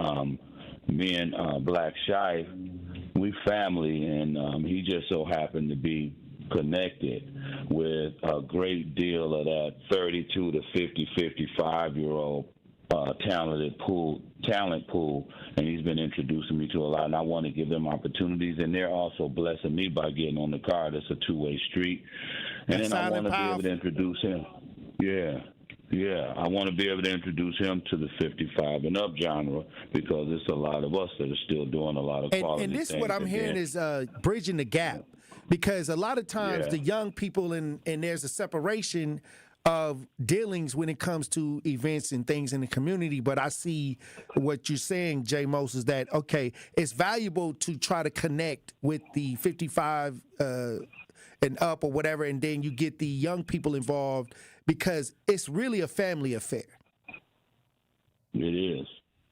me and Black Shife, we family, and he just so happened to be connected with a great deal of that 32 to 50, 55-year-old talent pool, and he's been introducing me to a lot, and I want to give them opportunities, and they're also blessing me by getting on the card. It's a two-way street. And then I want to be able to introduce him. Yeah, I want to be able to introduce him to the 55 and up genre, because it's a lot of us that are still doing a lot of quality and this things. What I'm hearing is bridging the gap, because a lot of times the young people, and there's a separation of dealings when it comes to events and things in the community. But I see what you're saying, J. Moses, that, okay, it's valuable to try to connect with the 55 and up or whatever, and then you get the young people involved, because it's really a family affair. It is.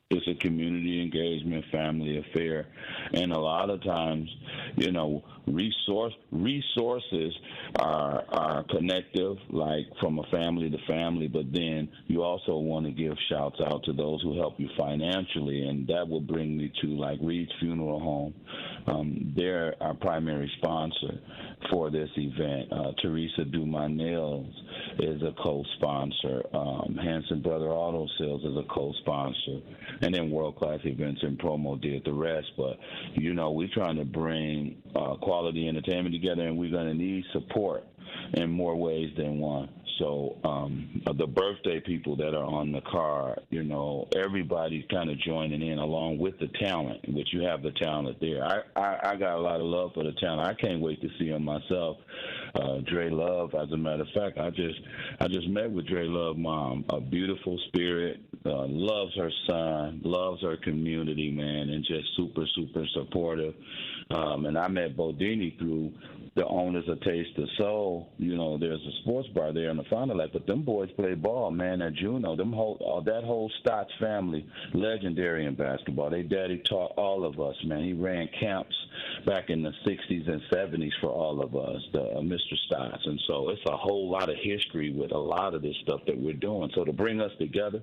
It's a community engagement, family affair. And a lot of times, resources are connective, like from a family to family, but then you also want to give shouts out to those who help you financially, and that will bring me to like Reed's Funeral Home. They're our primary sponsor for this event. Teresa Do My Nails is a co-sponsor. Hanson Brother Auto Sales is a co-sponsor. And then World Class Events and Promo did the rest. But, we're trying to bring quality entertainment together, and we're going to need support in more ways than one. So the birthday people that are on the card, everybody's kind of joining in along with the talent, which you have the talent there. I got a lot of love for the talent. I can't wait to see them myself. Dre Love, as a matter of fact, I just met with Dre Love mom, a beautiful spirit, loves her son, loves her community, man, and just super, super supportive. And I met Bodini through the owners of Taste of Soul. There's a sports bar there in the Fond du Lac, but them boys play ball, man, at Juneau. That whole Stotts family, legendary in basketball. Their daddy taught all of us, man. He ran camps back in the 60s and 70s for all of us, Mr. Stotts. And so it's a whole lot of history with a lot of this stuff that we're doing. So to bring us together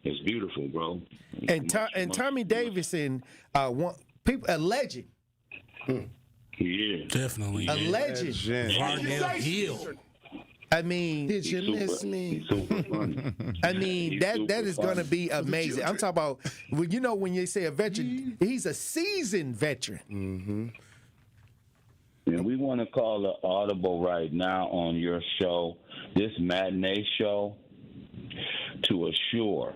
is beautiful, bro. And Tommy Davidson, a legend. Yeah, definitely a legend. Varnell Hill. I mean, did you miss me? I mean, that is going to be amazing. I'm talking about, when you say a veteran, he's a seasoned veteran. Mm-hmm. And we want to call an audible right now on your show, this matinee show, to assure.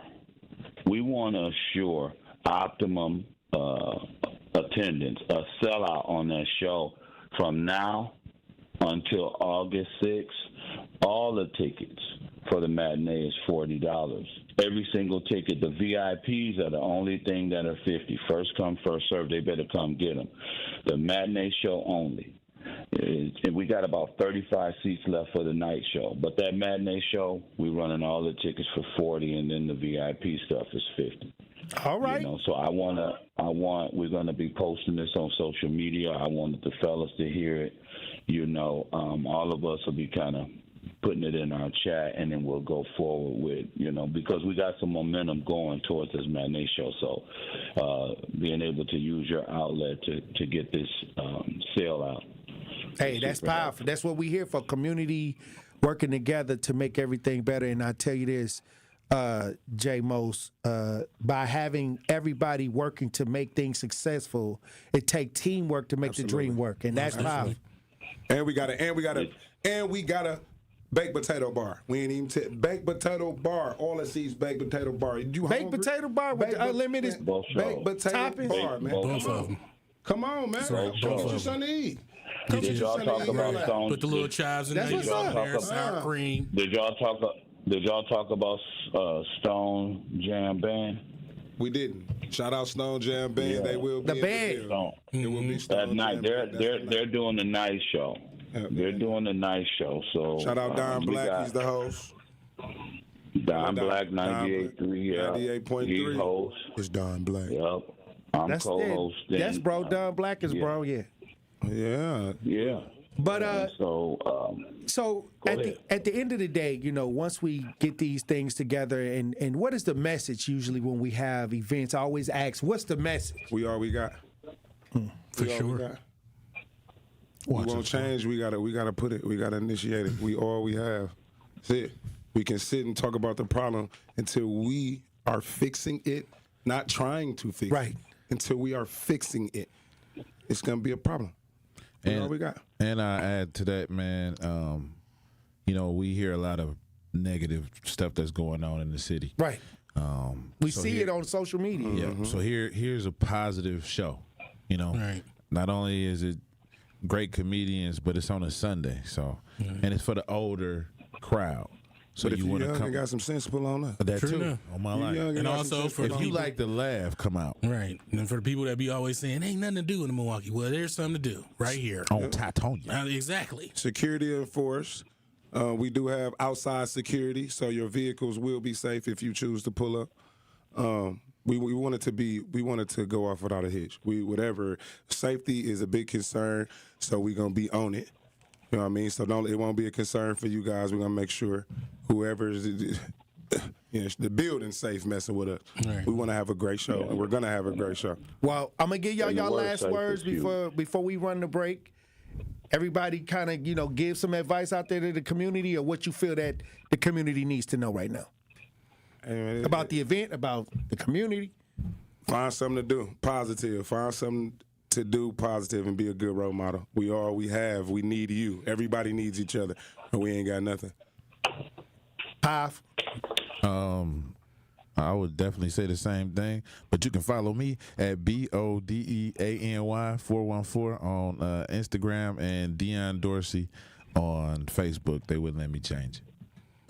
We want to assure optimum attendance, a sellout on that show from now until August 6th. All the tickets for the matinee is $40. Every single ticket, the VIPs are the only thing that are $50. First come, first serve. They better come get them. The matinee show only. And we got about 35 seats left for the night show. But that matinee show, we running all the tickets for $40, and then the VIP stuff is $50. All right. You know, so we're going to be posting this on social media. I wanted the fellas to hear it. You know, all of us will be kind of putting it in our chat, and then we'll go forward with, you know, because we got some momentum going towards this matinee show. So being able to use your outlet to get this sale out. Hey, that's powerful. That's what we here for, community working together to make everything better. And I tell you this, J. Mose, by having everybody working to make things successful, it takes teamwork to make the dream work, and that's powerful. And we got a baked potato bar. We ain't even baked potato bar. All it sees baked potato bar. You baked potato bar with unlimited baked potato toppings? bar, man. Both of them. Come on, man. Get your son to eat. Did y'all talk about Stone? Put the little chives in there. Sour cream. Did y'all talk about Stone Jam Band? We didn't. Shout out Stone Jam Band. Yeah. They will be the band. It will be Stone that night. Jam They're doing the night show. They're doing the night show. So shout out Don Black. He's the host. Don Black, 98.3. 98.3. He's host. It's Don Black. Yep. I'm co-hosting. Yes, bro. Don Black is bro. Yeah. Yeah. But so at the end of the day, you know, once we get these things together, and what is the message usually when we have events? I always ask, what's the message? We all we got. For sure. We won't change. We gotta put it. We gotta initiate it. We all we have. That's it. We can sit and talk about the problem until we are fixing it, not trying to fix it. Until we are fixing it, it's gonna be a problem. That's all we got. And I add to that, man. You know, we hear a lot of negative stuff that's going on in the city. Right. We see it on social media. Yeah. Mm-hmm. So here's a positive show. You know, not only is it great comedians, but it's on a Sunday. So, and it's for the older crowd. So but if you want to come, and got some sense, pull on up. That too, on my life. And also for if you like to laugh, come out. Right. And for the people that be always saying, ain't nothing to do in Milwaukee. Well, there's something to do right here. On Tatonia. Exactly. Security enforced. We do have outside security, so your vehicles will be safe if you choose to pull up. We wanted to go off without a hitch. Safety is a big concern, so we're gonna be on it. You know what I mean? So it won't be a concern for you guys. We're gonna make sure whoever's the building's safe messing with us. Right. We want to have a great show, and we're gonna have a great show. Well, I'm gonna give y'all last words before we run the break. Everybody kind of give some advice out there to the community, or what you feel that the community needs to know right now about the event, about the community. Find something to do, positive. Find something to do positive and be a good role model. We all we have. We need you. Everybody needs each other, and we ain't got nothing. Half. I would definitely say the same thing, but you can follow me at BODEANY414 on Instagram and Dion Dorsey on Facebook. They wouldn't let me change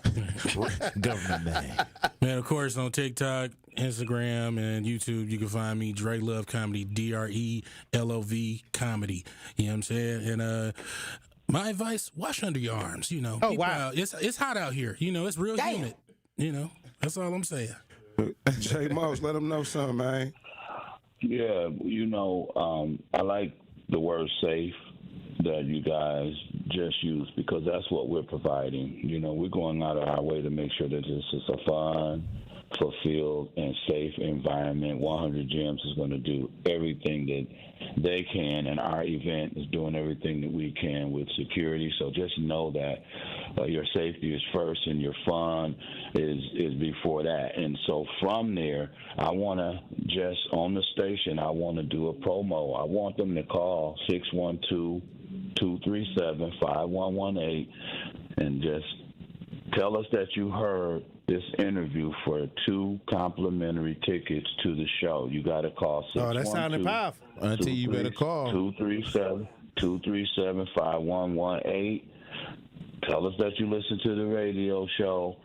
it. Government name. Man, of course, on TikTok, Instagram, and YouTube, you can find me, Dre Love Comedy, DRELOV Comedy. You know what I'm saying? And my advice, wash under your arms, you know. Oh, wow. It's hot out here. You know, it's real humid. You know, that's all I'm saying. J. Mose, let them know something, man. Yeah, you know, I like the word safe that you guys just used, because that's what we're providing. You know, we're going out of our way to make sure that this is a fun, fulfilled, and safe environment. 100 Gems is going to do everything that they can, and our event is doing everything that we can with security. So just know that your safety is first and your fun is before that. And so from there, I want to just, on the station, I want to do a promo. I want them to call 612-237-5118 and just tell us that you heard this interview for 2 complimentary tickets to the show. You got to call 612. Oh, that sounded powerful. Until you better call 237-5118. Tell us that you listen to the radio show.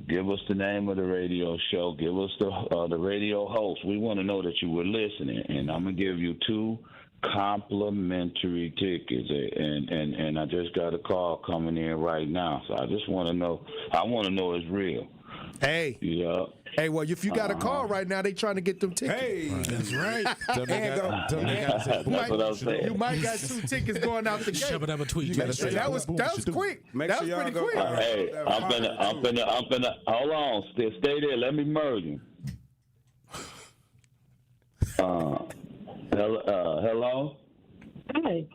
Give us the name of the radio show. Give us the radio host. We want to know that you were listening. And I'm going to give you 2 complimentary tickets. And I just got a call coming in right now. So I just want to know. I want to know it's real. Hey. Yeah. Hey, well, if you got a call right now, they trying to get them tickets. Hey, that's right. You might got 2 tickets going out the gate. Shove it up a tweet. That was quick. That was pretty quick. Hey, I'm finna. Hold on. Stay there. Let me merge you. Hello? Hi.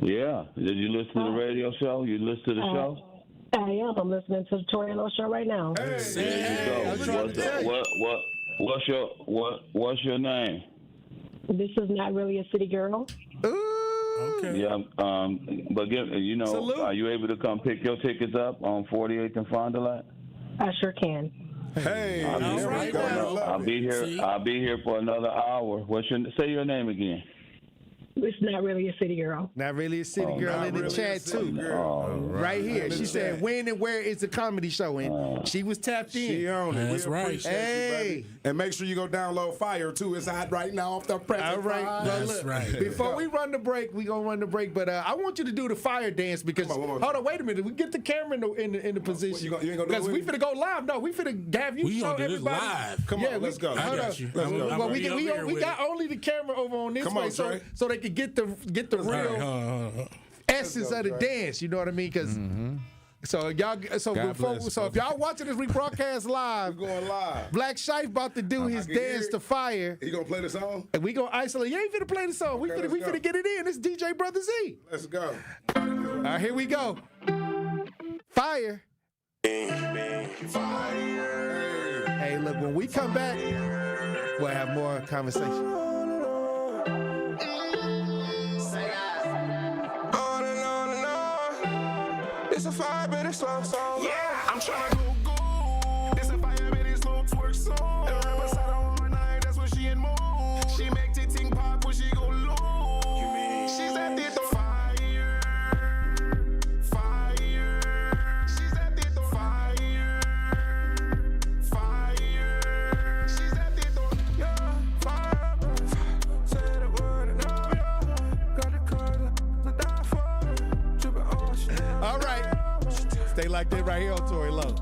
Yeah. Did you listen to the radio show? You listen to the show? I am. I'm listening to the Tory and Lowe show right now. There you go. What's your name? This is not really a city girl. Okay. Yeah. But Salute. are you able to come pick your tickets up on 48th and Fond du Lac? I sure can. Hey, I'll be here. I'll be here for another hour. Say your name again? It's not really a city girl. Not really a city girl in the chat, too. Right here. She said, when and where is the comedy show? And she was tapped in. She on it. That's right. Hey. And make sure you go download Fire, too. It's hot right now off the press. All right. That's right. Before we run the break, we going to run the break. But I want you to do the fire dance because, hold on, wait a minute. We get the camera in the position. Because we finna go live. No, we finna have you show everybody. Live. Come on, let's go. I got you. Well, we got only the camera over on this way so they can get the real essence of the dance. You know what I mean? Because so if y'all watching this rebroadcast live, we're going live. Black Shife about to do his dance to Fire. He gonna play the song? And we gonna isolate. You ain't finna play the song. We finna get it in. It's DJ Brother Z. Let's go. All right, here we go. Fire. Hey, look, when we come back, we'll have more conversation. It's a 5-minute slow song. Yeah, I'm tryna go. It's a 5-minute slow twerk song. And remember, side on one night, that's when she in mood. She make ting pop when she go low. You mean she's at the fire, fire. She's at the fire, fire. She's at the yeah, fire. Say the word and now got the color to die for. Dripping ocean. All right. Stay like that right here on Tory Lowe.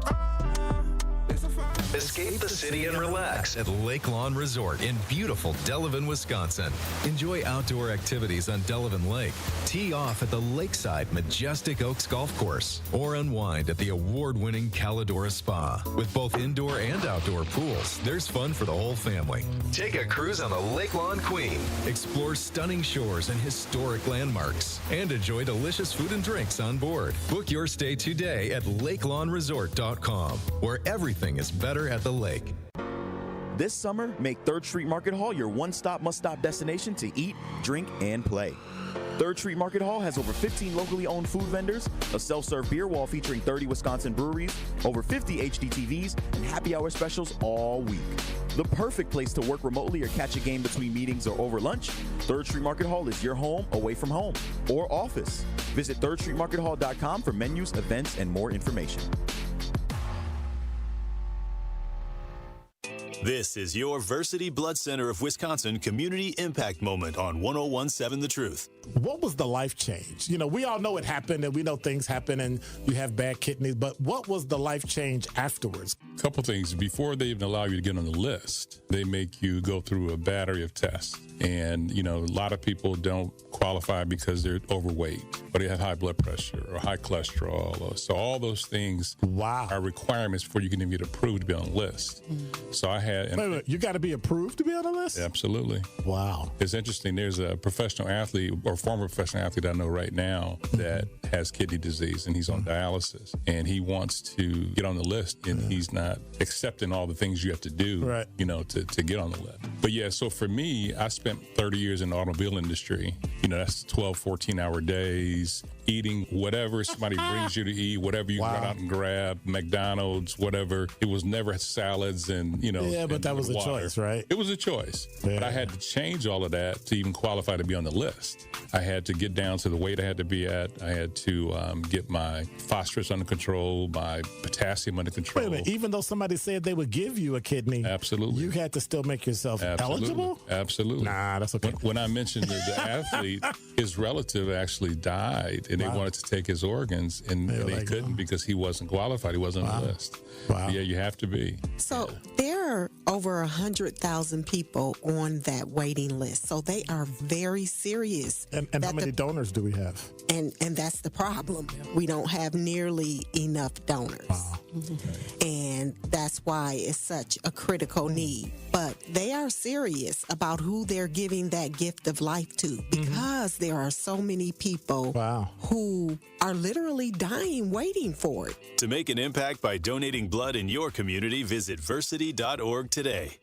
Escape the city and relax at Lake Lawn Resort in beautiful Delavan, Wisconsin. Enjoy outdoor activities on Delavan Lake. Tee off at the lakeside Majestic Oaks Golf Course or unwind at the award-winning Calidora Spa. With both indoor and outdoor pools, there's fun for the whole family. Take a cruise on the Lake Lawn Queen. Explore stunning shores and historic landmarks. And enjoy delicious food and drinks on board. Book your stay today at lakelawnresort.com, where everything is better at the lake. This summer, make 3rd Street Market Hall your one-stop, must-stop destination to eat, drink, and play. 3rd Street Market Hall has over 15 locally owned food vendors, a self-serve beer wall featuring 30 Wisconsin breweries, over 50 HD TVs, and happy hour specials all week. The perfect place to work remotely or catch a game between meetings or over lunch, 3rd Street Market Hall is your home away from home or office. Visit 3rdstreetmarkethall.com for menus, events, and more information. This is your Versity Blood Center of Wisconsin Community Impact Moment on 101.7 The Truth. What was the life change? You know, we all know it happened and we know things happen and you have bad kidneys, but what was the life change afterwards? A couple things. Before they even allow you to get on the list, they make you go through a battery of tests. And, you know, a lot of people don't qualify because they're overweight or they have high blood pressure or high cholesterol. So all those things are requirements before you can even get approved to be on the list. So I had... Wait, you got to be approved to be on the list? Absolutely. Wow. It's interesting. There's a professional athlete or former professional athlete I know right now that has kidney disease and he's on dialysis and he wants to get on the list and he's not accepting all the things you have to do, you know, to get on the list. But yeah, so for me, I spent 30 years in the automobile industry. You know, that's 12, 14-hour days. eating whatever somebody brings you to eat, whatever you run out and grab, McDonald's, whatever. It was never salads and, Yeah, but that was a water. choice, right? It was a choice. Yeah. But I had to change all of that to even qualify to be on the list. I had to get down to the weight I had to be at. I had to get my phosphorus under control, my potassium under control. Wait a minute. Even though somebody said they would give you a kidney, absolutely, you had to still make yourself eligible? Absolutely. Nah, that's okay. When I mentioned the athlete, his relative actually died, and they wanted to take his organs, and they couldn't because he wasn't qualified. He wasn't on the list. Wow. Yeah, you have to be. So there are over 100,000 people on that waiting list. So they are very serious. And how many donors do we have? And that's the problem. We don't have nearly enough donors. Wow. And that's why it's such a critical need. But they are serious about who they're giving that gift of life to, because there are so many people who are literally dying waiting for it. To make an impact by donating blood in your community, visit versity.org today.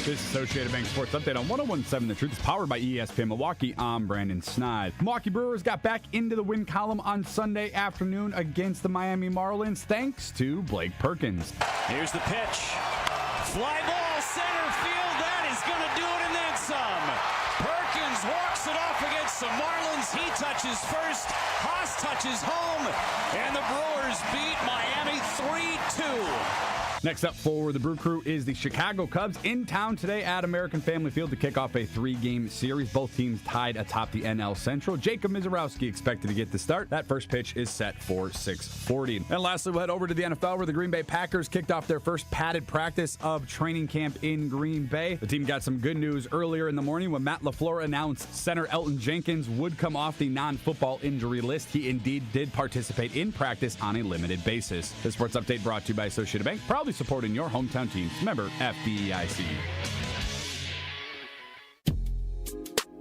This Associated Bank Sports Update on 101.7 The Truth is powered by ESPN Milwaukee. I'm Brandon Snide. Milwaukee Brewers got back into the win column on Sunday afternoon against the Miami Marlins thanks to Blake Perkins. Here's the pitch. Fly ball, center field. That is going to do it and then some. Perkins walks it off against the Marlins. He touches first. Haas touches home. And the Brewers beat Miami 3-2. Next up for the Brew Crew is the Chicago Cubs in town today at American Family Field to kick off a 3-game series. Both teams tied atop the NL Central. Jacob Mizorowski expected to get the start. That first pitch is set for 6:40. And lastly, we'll head over to the NFL where the Green Bay Packers kicked off their first padded practice of training camp in Green Bay. The team got some good news earlier in the morning when Matt LaFleur announced center Elton Jenkins would come off the non-football injury list. He indeed did participate in practice on a limited basis. The Sports Update brought to you by Associated Bank, proudly supporting your hometown teams. Member FDIC.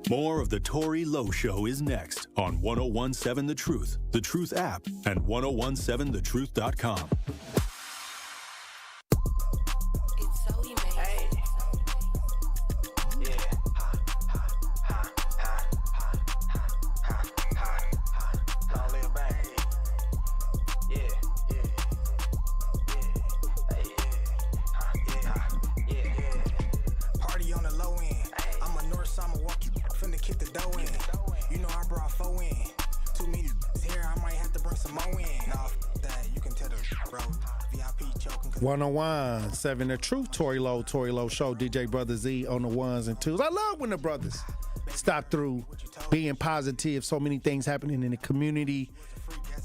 More of the Tory Lowe Show is next on 101.7 The Truth app, and 1017thetruth.com. You know I brought 4 in. Too many here, I might have to bring some more in. Nah, that you can tell the bro. VIP choking. 101.7 The Truth. Tory Lowe Show. DJ Brother Z on the ones and twos. I love when the brothers stop through being positive. So many things happening in the community.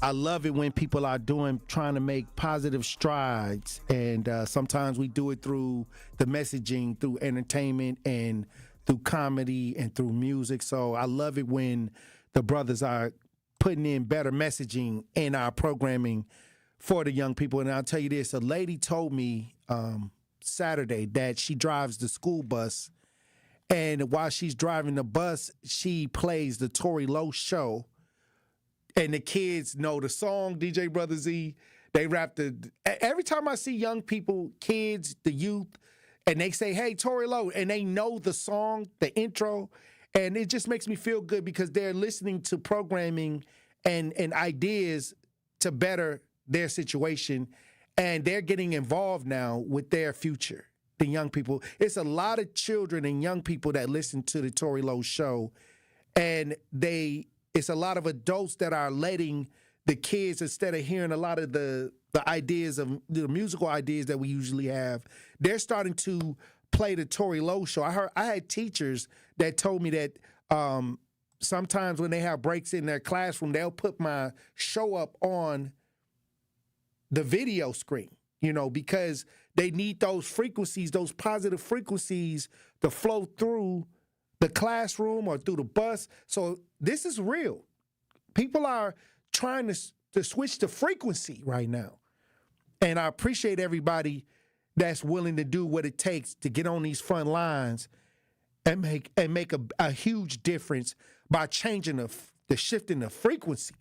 I love it when people are trying to make positive strides. And sometimes we do it through the messaging, through entertainment, and through comedy and through music. So I love it when the brothers are putting in better messaging in our programming for the young people. And I'll tell you this, a lady told me Saturday that she drives the school bus, and while she's driving the bus, she plays the Tory Lowe Show, and the kids know the song, DJ Brother Z. They rap every time I see young people, kids, the youth, and they say, hey, Tory Lowe, and they know the song, the intro, and it just makes me feel good because they're listening to programming and ideas to better their situation, and they're getting involved now with their future, the young people. It's a lot of children and young people that listen to the Tory Lowe Show, and it's a lot of adults that are letting the kids, instead of hearing a lot of the ideas of the musical ideas that we usually have, they're starting to play the Tory Lowe Show. I had teachers that told me that sometimes when they have breaks in their classroom, they'll put my show up on the video screen, because they need those frequencies, those positive frequencies to flow through the classroom or through the bus. So this is real. People are trying to switch the frequency right now. And I appreciate everybody that's willing to do what it takes to get on these front lines and make a huge difference by changing the shifting the frequency.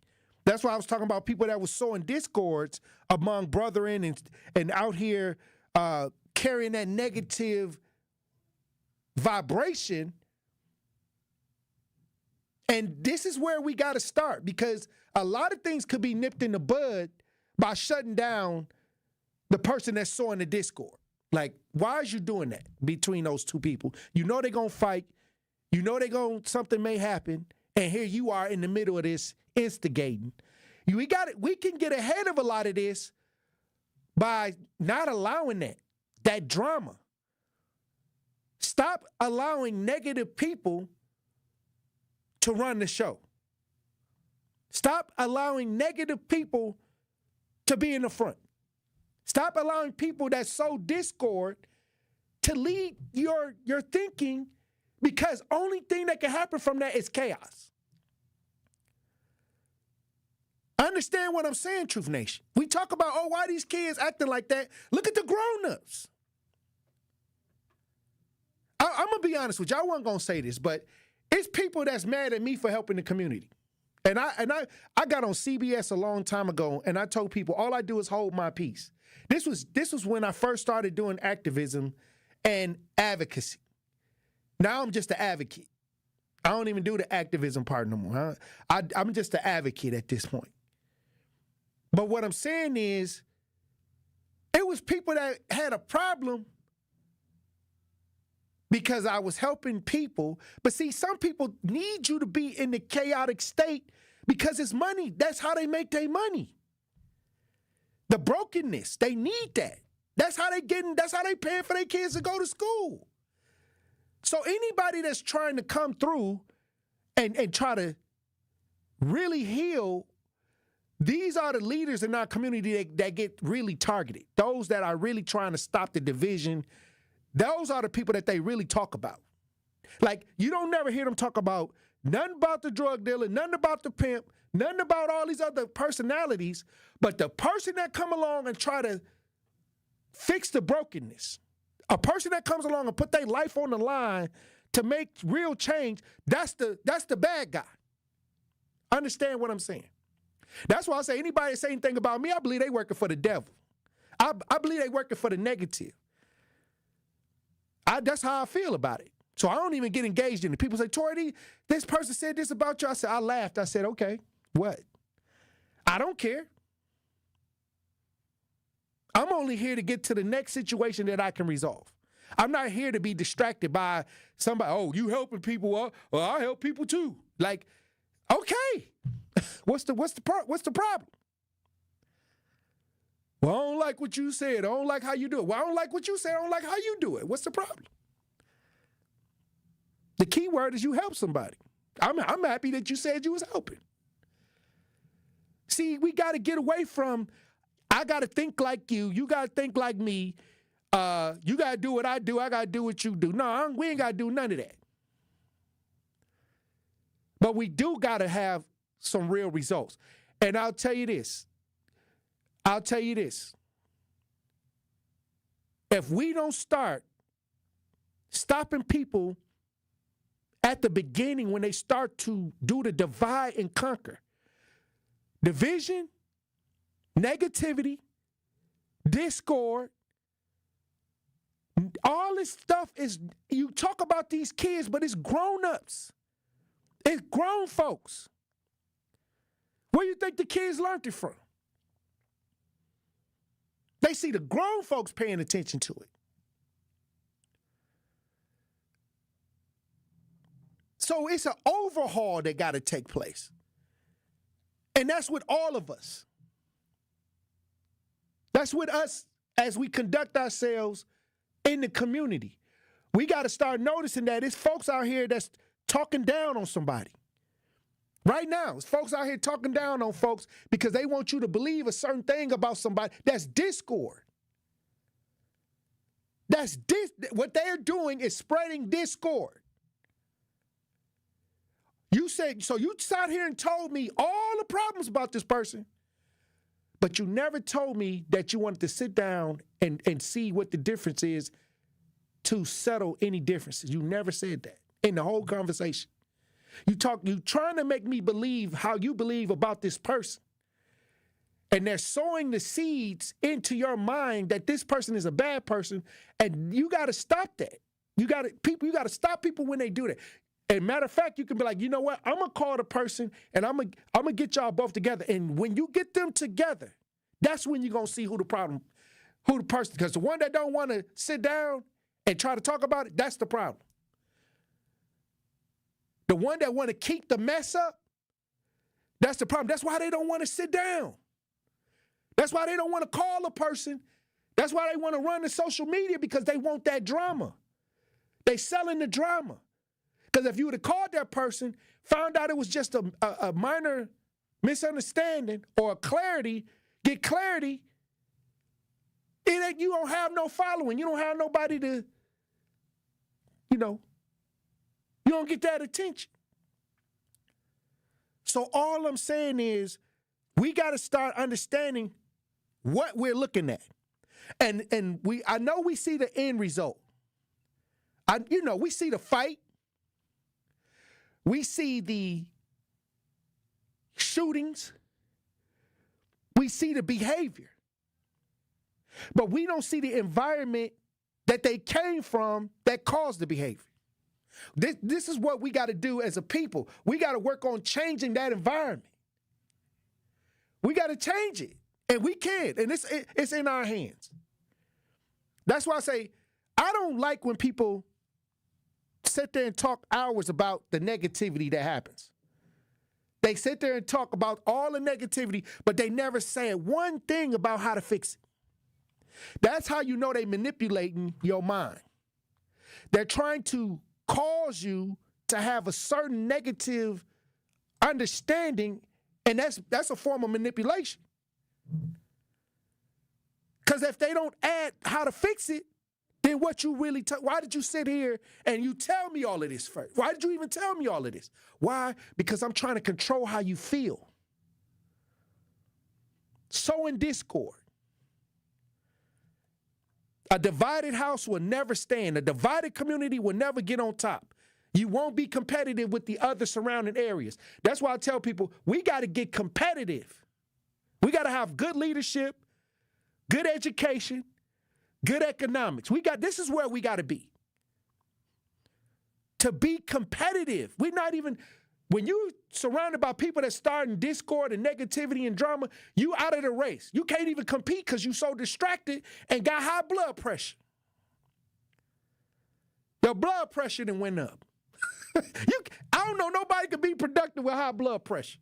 That's why I was talking about people that were sowing discords among brethren and out here carrying that negative vibration. And this is where we got to start, because a lot of things could be nipped in the bud by shutting down the person that's sowing the discord. Like, why is you doing that between those two people? You know they're going to fight. You know something may happen. And here you are in the middle of this instigating. We can get ahead of a lot of this by not allowing that drama. Stop allowing negative people to run the show. Stop allowing negative people to be in the front. Stop allowing people that sow discord to lead your thinking, because only thing that can happen from that is chaos. Understand what I'm saying, Truth Nation. We talk about, why these kids acting like that? Look at the grown-ups. I'm going to be honest with you. I wasn't going to say this, but it's people that's mad at me for helping the community. And I got on CBS a long time ago, and I told people all I do is hold my peace. This was when I first started doing activism and advocacy. Now I'm just an advocate. I don't even do the activism part no more. I'm just an advocate at this point. But what I'm saying is, it was people that had a problem because I was helping people. But see, some people need you to be in the chaotic state because it's money. That's how they make their money. The brokenness, they need that. That's how they paying for their kids to go to school. So anybody that's trying to come through and try to really heal, these are the leaders in our community that get really targeted. Those that are really trying to stop the division, those are the people that they really talk about. Like, you don't never hear them talk about nothing about the drug dealer, nothing about the pimp, nothing about all these other personalities, but the person that come along and try to fix the brokenness, a person that comes along and put their life on the line to make real change, that's the bad guy. Understand what I'm saying? That's why I say anybody that say anything about me, I believe they working for the devil. I believe they working for the negative. That's how I feel about it. So I don't even get engaged in it. People say, Tory, this person said this about you. I laughed. I said, okay, what? I don't care. I'm only here to get to the next situation that I can resolve. I'm not here to be distracted by somebody, you helping people? Well, I help people too. Like, okay. What's the problem? Well, I don't like what you said. I don't like how you do it. Well, I don't like what you said. I don't like how you do it. What's the problem? The key word is you help somebody. I'm happy that you said you was helping. See, we got to get away from, I got to think like you. You got to think like me. You got to do what I do. I got to do what you do. No, we ain't got to do none of that. But we do got to have some real results. And I'll tell you this. If we don't start stopping people at the beginning when they start to do the divide and conquer, division, negativity, discord, all this stuff is, you talk about these kids, but it's grown-ups. It's grown folks. Where do you think the kids learned it from? They see the grown folks paying attention to it. So it's an overhaul that got to take place. And that's with all of us. That's with us as we conduct ourselves in the community. We got to start noticing that it's folks out here that's talking down on somebody. Right now, it's folks out here talking down on folks because they want you to believe a certain thing about somebody. That's discord. What they're doing is spreading discord. You said, so you sat here and told me all the problems about this person, but you never told me that you wanted to sit down and see what the difference is to settle any differences. You never said that in the whole conversation. You trying to make me believe how you believe about this person. And they're sowing the seeds into your mind that this person is a bad person, and you got to stop that. You got to stop people when they do that. And matter of fact, you can be like, you know what? I'm going to call the person and I'm going to get y'all both together. And when you get them together, that's when you're going to see who the person, because the one that don't want to sit down and try to talk about it, that's the problem. The one that want to keep the mess up, that's the problem. That's why they don't want to sit down. That's why they don't want to call a person. That's why they want to run the social media, because they want that drama. They selling the drama. Because if you would have called that person, found out it was just a minor misunderstanding or get clarity, you don't have no following. You don't have nobody to, you don't get that attention. So all I'm saying is we got to start understanding what we're looking at. And I know we see the end result. We see the fight. We see the shootings. We see the behavior. But we don't see the environment that they came from that caused the behavior. This is what we got to do as a people. We got to work on changing that environment. We got to change it. And we can. And it's in our hands. That's why I say I don't like when people sit there and talk hours about the negativity that happens. They sit there and talk about all the negativity, but they never say one thing about how to fix it. That's how you know they manipulating your mind. They're trying to cause you to have a certain negative understanding, and that's a form of manipulation. Because if they don't add how to fix it, then what you really why did you sit here and you tell me all of this first? Why did you even tell me all of this? Why? Because I'm trying to control how you feel. Sowing discord. A divided house will never stand. A divided community will never get on top. You won't be competitive with the other surrounding areas. That's why I tell people we got to get competitive. We got to have good leadership, good education, good economics. This is where we got to be. To be competitive. We're not even, when you're surrounded by people that starting discord and negativity and drama, you out of the race. You can't even compete because you're so distracted and got high blood pressure. Your blood pressure done went up. I don't know, nobody can be productive with high blood pressure.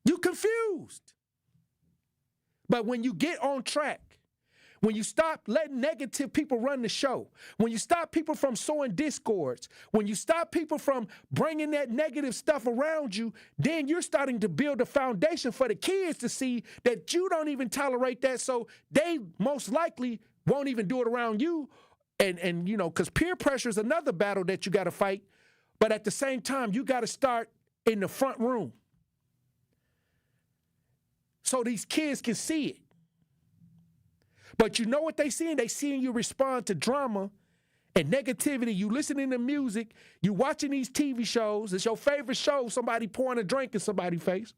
You confused. But when you get on track, when you stop letting negative people run the show, when you stop people from sowing discords, when you stop people from bringing that negative stuff around you, then you're starting to build a foundation for the kids to see that you don't even tolerate that, so they most likely won't even do it around you. And because peer pressure is another battle that you got to fight, but at the same time, you got to start in the front room so these kids can see it. But you know what they seeing? They seeing you respond to drama and negativity. You listening to music. You watching these TV shows. It's your favorite show. Somebody pouring a drink in somebody's face.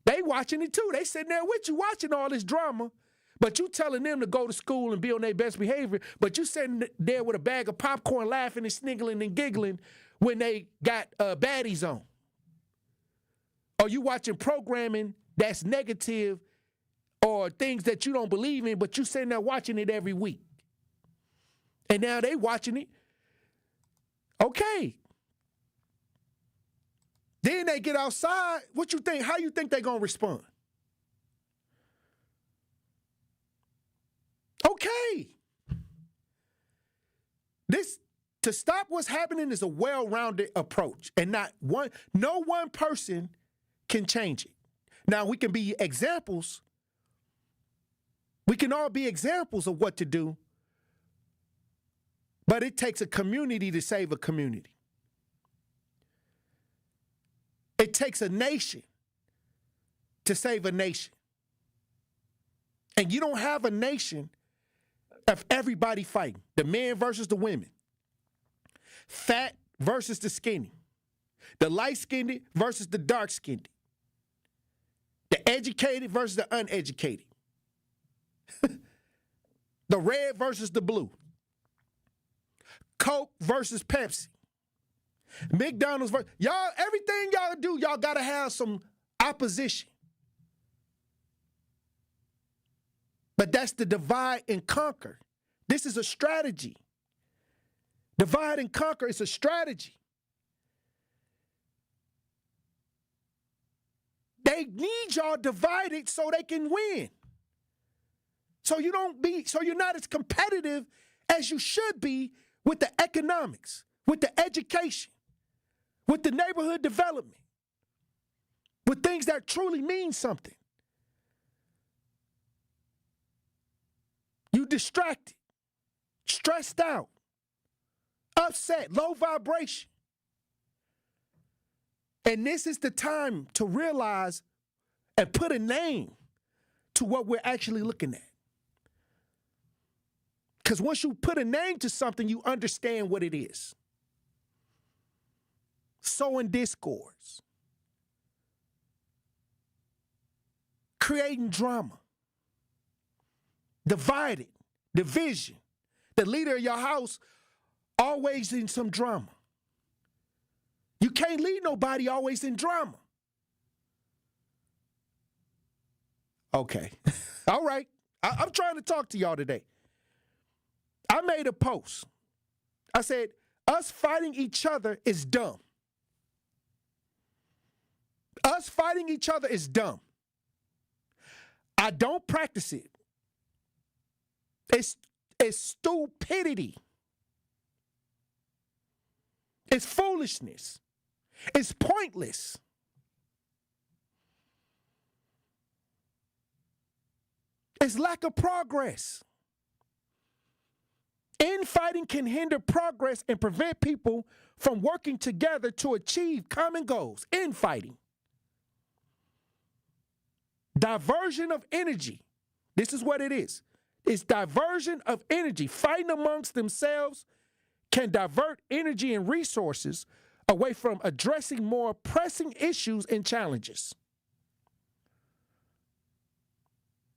They watching it too. They sitting there with you watching all this drama. But you telling them to go to school and be on their best behavior. But you sitting there with a bag of popcorn laughing and sniggling and giggling when they got baddies on. Or you watching programming that's negative or things that you don't believe in, but you sitting there watching it every week. And now they watching it. Okay. Then they get outside. What you think? How you think they gonna respond? Okay. To stop what's happening is a well-rounded approach, and no one person can change it. Now we can be examples. We can all be examples of what to do, but it takes a community to save a community. It takes a nation to save a nation. And you don't have a nation of everybody fighting. The men versus the women. Fat versus the skinny. The light-skinned versus the dark-skinned. The educated versus the uneducated. The red versus the blue. Coke versus Pepsi. McDonald's versus y'all. Everything y'all do, y'all gotta have some opposition. But that's the divide and conquer. This is a strategy. Divide and conquer is a strategy. They need y'all divided so they can win. So you're not as competitive as you should be with the economics, with the education, with the neighborhood development, with things that truly mean something. You distracted, stressed out, upset, low vibration. And this is the time to realize and put a name to what we're actually looking at. Because once you put a name to something, you understand what it is. Sowing discords, creating drama, divided, division. The leader of your house always in some drama. You can't lead nobody always in drama. Okay. All right. I'm trying to talk to y'all today. I made a post. I said, us fighting each other is dumb. Us fighting each other is dumb. I don't practice it. It's stupidity. It's foolishness. It's pointless. It's lack of progress. Infighting can hinder progress and prevent people from working together to achieve common goals. Infighting. Diversion of energy. This is what it is. It's diversion of energy. Fighting amongst themselves can divert energy and resources away from addressing more pressing issues and challenges.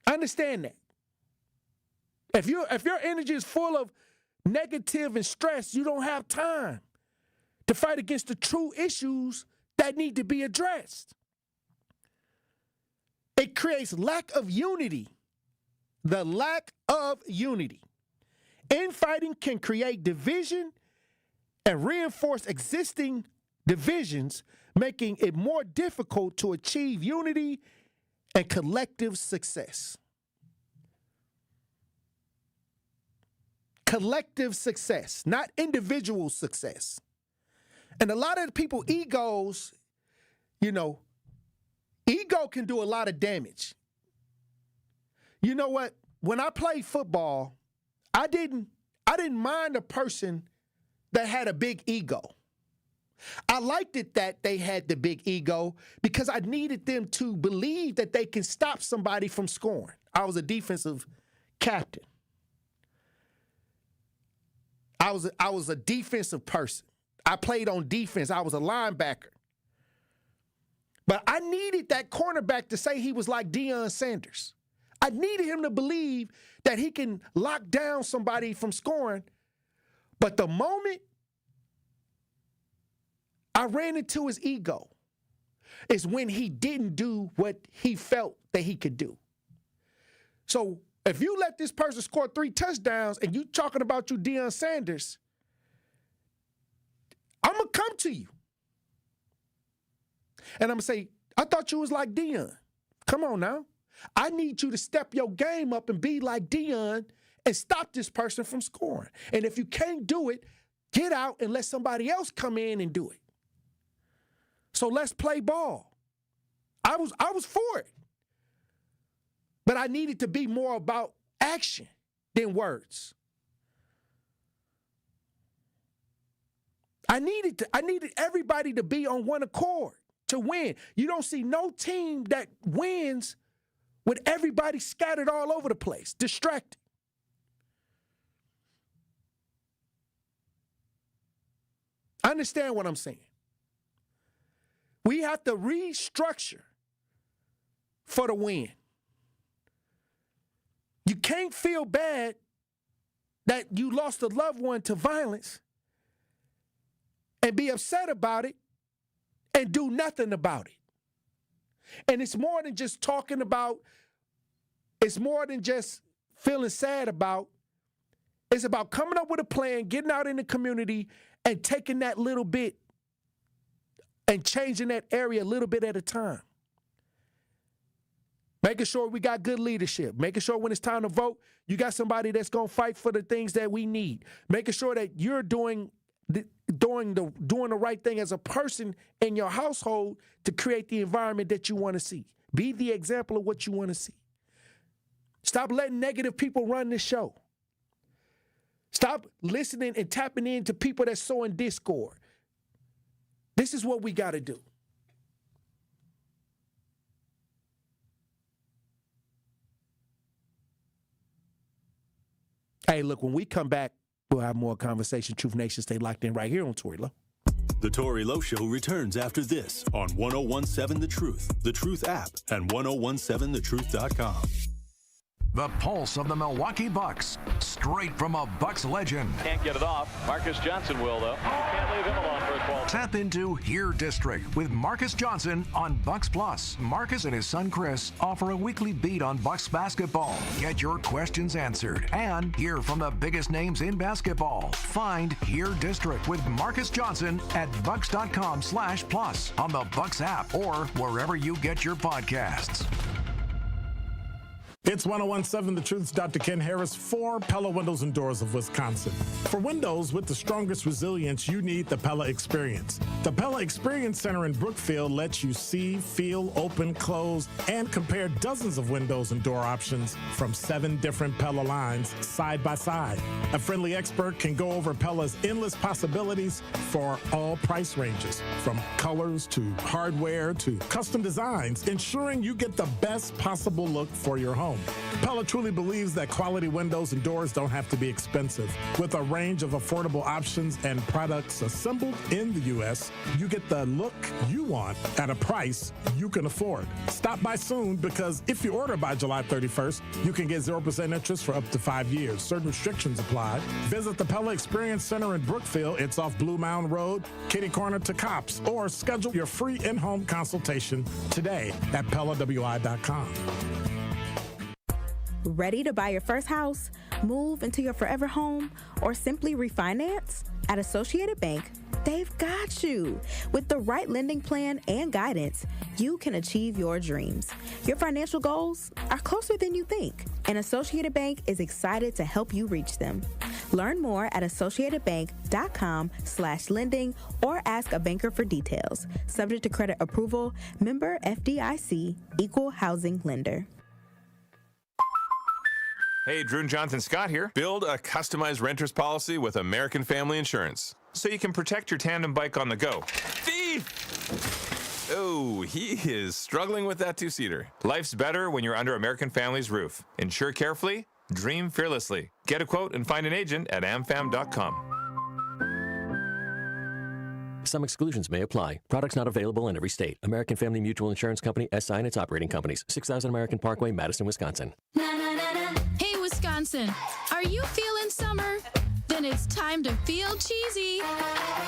Understand that. If your energy is full of negative and stress, you don't have time to fight against the true issues that need to be addressed. It creates lack of unity. The lack of unity. Infighting can create division and reinforce existing divisions, making it more difficult to achieve unity and collective success. Collective success, not individual success. And a lot of people, egos, ego can do a lot of damage. You know what? When I played football, I didn't mind a person that had a big ego. I liked it that they had the big ego because I needed them to believe that they can stop somebody from scoring. I was a defensive captain. I was a defensive person. I played on defense. I was a linebacker. But I needed that cornerback to say he was like Deion Sanders. I needed him to believe that he can lock down somebody from scoring. But the moment I ran into his ego is when he didn't do what he felt that he could do. So if you let this person score 3 touchdowns and you talking about you Deion Sanders, I'm going to come to you. And I'm going to say, I thought you was like Deion. Come on now. I need you to step your game up and be like Deion and stop this person from scoring. And if you can't do it, get out and let somebody else come in and do it. So let's play ball. I was for it. But I needed to be more about action than words. I needed everybody to be on one accord to win. You don't see no team that wins with everybody scattered all over the place, distracted. Understand what I'm saying? We have to restructure for the win. You can't feel bad that you lost a loved one to violence and be upset about it and do nothing about it. And it's more than just talking about, it's more than just feeling sad about. It's about coming up with a plan, getting out in the community, and taking that little bit and changing that area a little bit at a time. Making sure we got good leadership. Making sure when it's time to vote, you got somebody that's going to fight for the things that we need. Making sure that you're doing the right thing as a person in your household to create the environment that you want to see. Be the example of what you want to see. Stop letting negative people run this show. Stop listening and tapping into people that's sowing discord. This is what we got to do. Hey, look, when we come back, we'll have more conversation. Truth Nation, stay locked in right here on Tory Lowe. The Tory Lowe Show returns after this on 1017 The Truth app and 1017thetruth.com. The pulse of the Milwaukee Bucks, straight from a Bucks legend. Can't get it off. Marcus Johnson will, though. Can't leave him alone for a 12. Tap into Here District with Marcus Johnson on Bucks Plus. Marcus and his son Chris offer a weekly beat on Bucks basketball. Get your questions answered and hear from the biggest names in basketball. Find Here District with Marcus Johnson at bucks.com/plus on the Bucks app or wherever you get your podcasts. It's 1017 The Truth's Dr. Ken Harris for Pella Windows and Doors of Wisconsin. For windows with the strongest resilience, you need the Pella Experience. The Pella Experience Center in Brookfield lets you see, feel, open, close, and compare dozens of windows and door options from 7 different Pella lines side by side. A friendly expert can go over Pella's endless possibilities for all price ranges, from colors to hardware to custom designs, ensuring you get the best possible look for your home. Pella truly believes that quality windows and doors don't have to be expensive. With a range of affordable options and products assembled in the U.S., you get the look you want at a price you can afford. Stop by soon, because if you order by July 31st, you can get 0% interest for up to 5 years. Certain restrictions apply. Visit the Pella Experience Center in Brookfield. It's off Blue Mound Road, kitty corner to Cops, or schedule your free in-home consultation today at PellaWI.com. Ready to buy your first house, move into your forever home, or simply refinance? At Associated Bank, they've got you. With the right lending plan and guidance, you can achieve your dreams. Your financial goals are closer than you think, and Associated Bank is excited to help you reach them. Learn more at associatedbank.com/lending or ask a banker for details. Subject to credit approval, member FDIC, equal housing lender. Hey, Drew and Jonathan Scott here. Build a customized renter's policy with American Family Insurance so you can protect your tandem bike on the go. Thief! Oh, he is struggling with that two-seater. Life's better when you're under American Family's roof. Insure carefully, dream fearlessly. Get a quote and find an agent at amfam.com. Some exclusions may apply. Products not available in every state. American Family Mutual Insurance Company, SI and its operating companies. 6000 American Parkway, Madison, Wisconsin. Hey, Wisconsin, are you feeling summer? Then it's time to feel cheesy.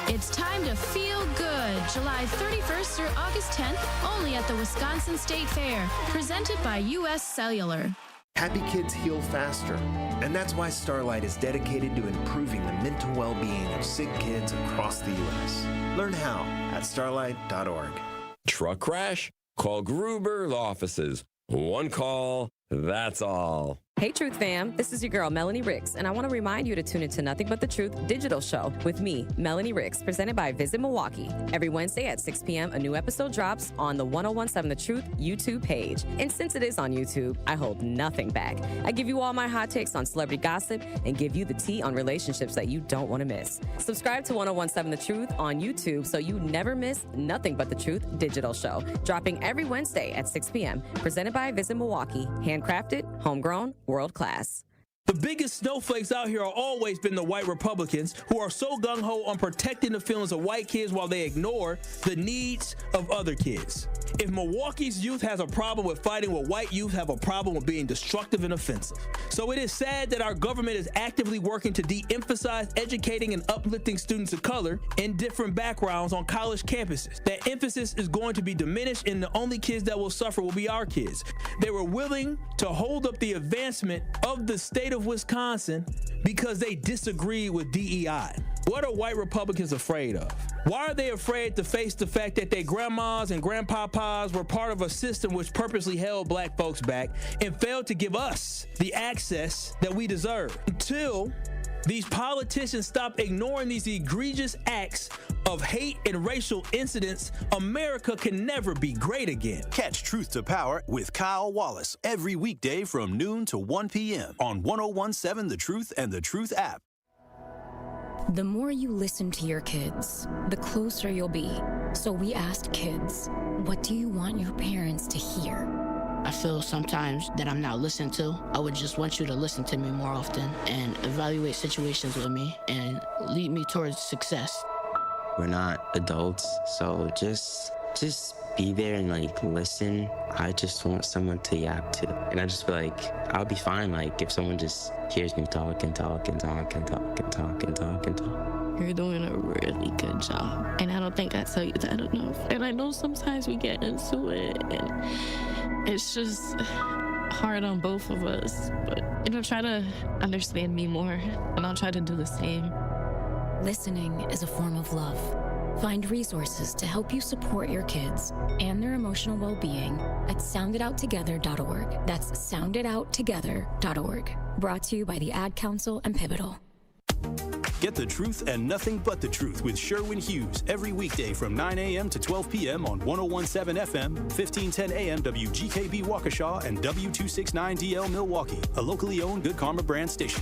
It's time to feel good. July 31st through August 10th, only at the Wisconsin State Fair. Presented by U.S. Cellular. Happy kids heal faster, and that's why Starlight is dedicated to improving the mental well-being of sick kids across the U.S. Learn how at starlight.org. Truck crash? Call Gruber offices. One call, that's all. Hey, Truth fam. This is your girl, Melanie Ricks, and I want to remind you to tune into Nothing But the Truth digital show with me, Melanie Ricks, presented by Visit Milwaukee. Every Wednesday at 6 p.m., a new episode drops on the 1017 The Truth YouTube page. And since it is on YouTube, I hold nothing back. I give you all my hot takes on celebrity gossip and give you the tea on relationships that you don't want to miss. Subscribe to 1017 The Truth on YouTube so you never miss Nothing But the Truth digital show, dropping every Wednesday at 6 p.m., presented by Visit Milwaukee. Handcrafted, homegrown, world class. The biggest snowflakes out here are always been the white Republicans who are so gung-ho on protecting the feelings of white kids while they ignore the needs of other kids. If Milwaukee's youth has a problem with fighting, well, white youth have a problem with being destructive and offensive. So it is sad that our government is actively working to de-emphasize educating and uplifting students of color in different backgrounds on college campuses. That emphasis is going to be diminished, and the only kids that will suffer will be our kids. They were willing to hold up the advancement of the state of Wisconsin because they disagree with DEI. What are white Republicans afraid of? Why are they afraid to face the fact that their grandmas and grandpapas were part of a system which purposely held black folks back and failed to give us the access that we deserve? Until these politicians stop ignoring these egregious acts of hate and racial incidents, America can never be great again. Catch Truth to Power with Kyle Wallace every weekday from noon to 1 p.m. on 1017 The Truth and The Truth app. The more you listen to your kids, the closer you'll be. So we asked kids, what do you want your parents to hear? I feel sometimes that I'm not listened to. I would just want you to listen to me more often and evaluate situations with me and lead me towards success. We're not adults, so just be there and listen. I just want someone to yap to. And I just feel like I'll be fine if someone just hears me talk and talk and talk and talk and talk and talk and talk. You're doing a really good job. And I don't think I tell you that enough. And I know sometimes we get into it and it's just hard on both of us. But try to understand me more and I'll try to do the same. Listening is a form of love. Find resources to help you support your kids and their emotional well-being at sounditouttogether.org. That's sounditouttogether.org. Brought to you by the Ad Council and Pivotal. Get the truth and nothing but the truth with Sherwin Hughes every weekday from 9 a.m. to 12 p.m. on 1017 FM, 1510 a.m. WGKB Waukesha, and W269DL Milwaukee, a locally owned Good Karma brand station.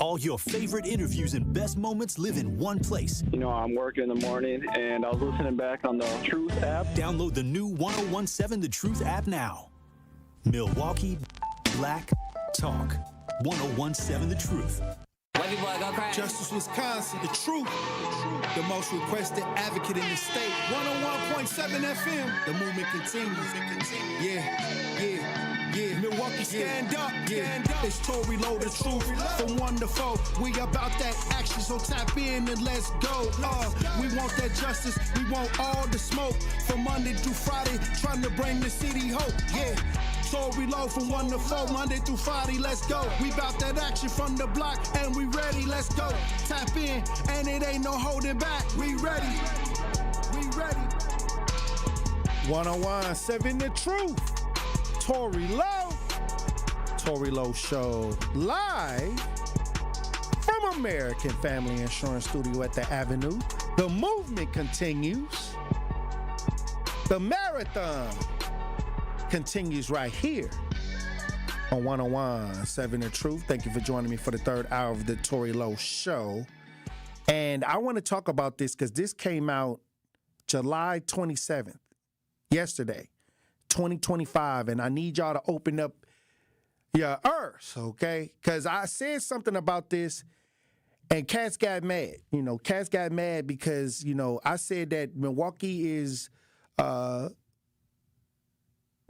All your favorite interviews and best moments live in one place. I'm working in the morning, and I was listening back on the Truth app. Download the new 1017 The Truth app now. Milwaukee Black Talk. 1017 The Truth. White people go crazy. Justice, Wisconsin, the truth. The most requested advocate in the state. 101.7 FM. The movement continues. Yeah. Milwaukee, stand up. Stand up. It's Tory, Lowe, the truth. From 1 to 4. We about that action, so tap in and let's go. We want that justice. We want all the smoke. From Monday through Friday, trying to bring the city hope. Yeah. Tory, Lowe from 1 to 4, Monday through Friday, let's go. We bout that action from the block, and we ready, let's go. Tap in, and it ain't no holding back. We ready. 101.7 The Truth. Tory Lowe. Tory Lowe Show live from American Family Insurance Studio at the Avenue. The movement continues. The marathon continues right here on 101.7 The Truth. Thank you for joining me for the third hour of the Tory Lowe Show. And I want to talk about this because this came out July 27th, yesterday, 2025. And I need y'all to open up your ears, okay? Because I said something about this and cats got mad. Cats got mad because, I said that Milwaukee is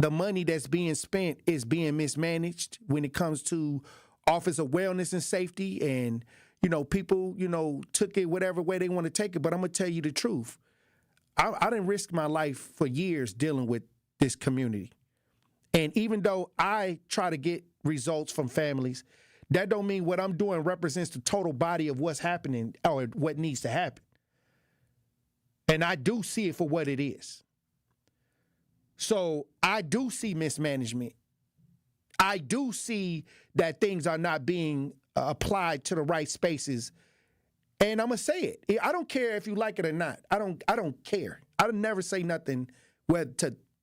the money that's being spent is being mismanaged when it comes to Office of Wellness and Safety. And, people, took it whatever way they want to take it. But I'm going to tell you the truth. I didn't risk my life for years dealing with this community. And even though I try to get results from families, that don't mean what I'm doing represents the total body of what's happening or what needs to happen. And I do see it for what it is. So I do see mismanagement. I do see that things are not being applied to the right spaces. And I'm going to say it. I don't care if you like it or not. I don't care. I would never say nothing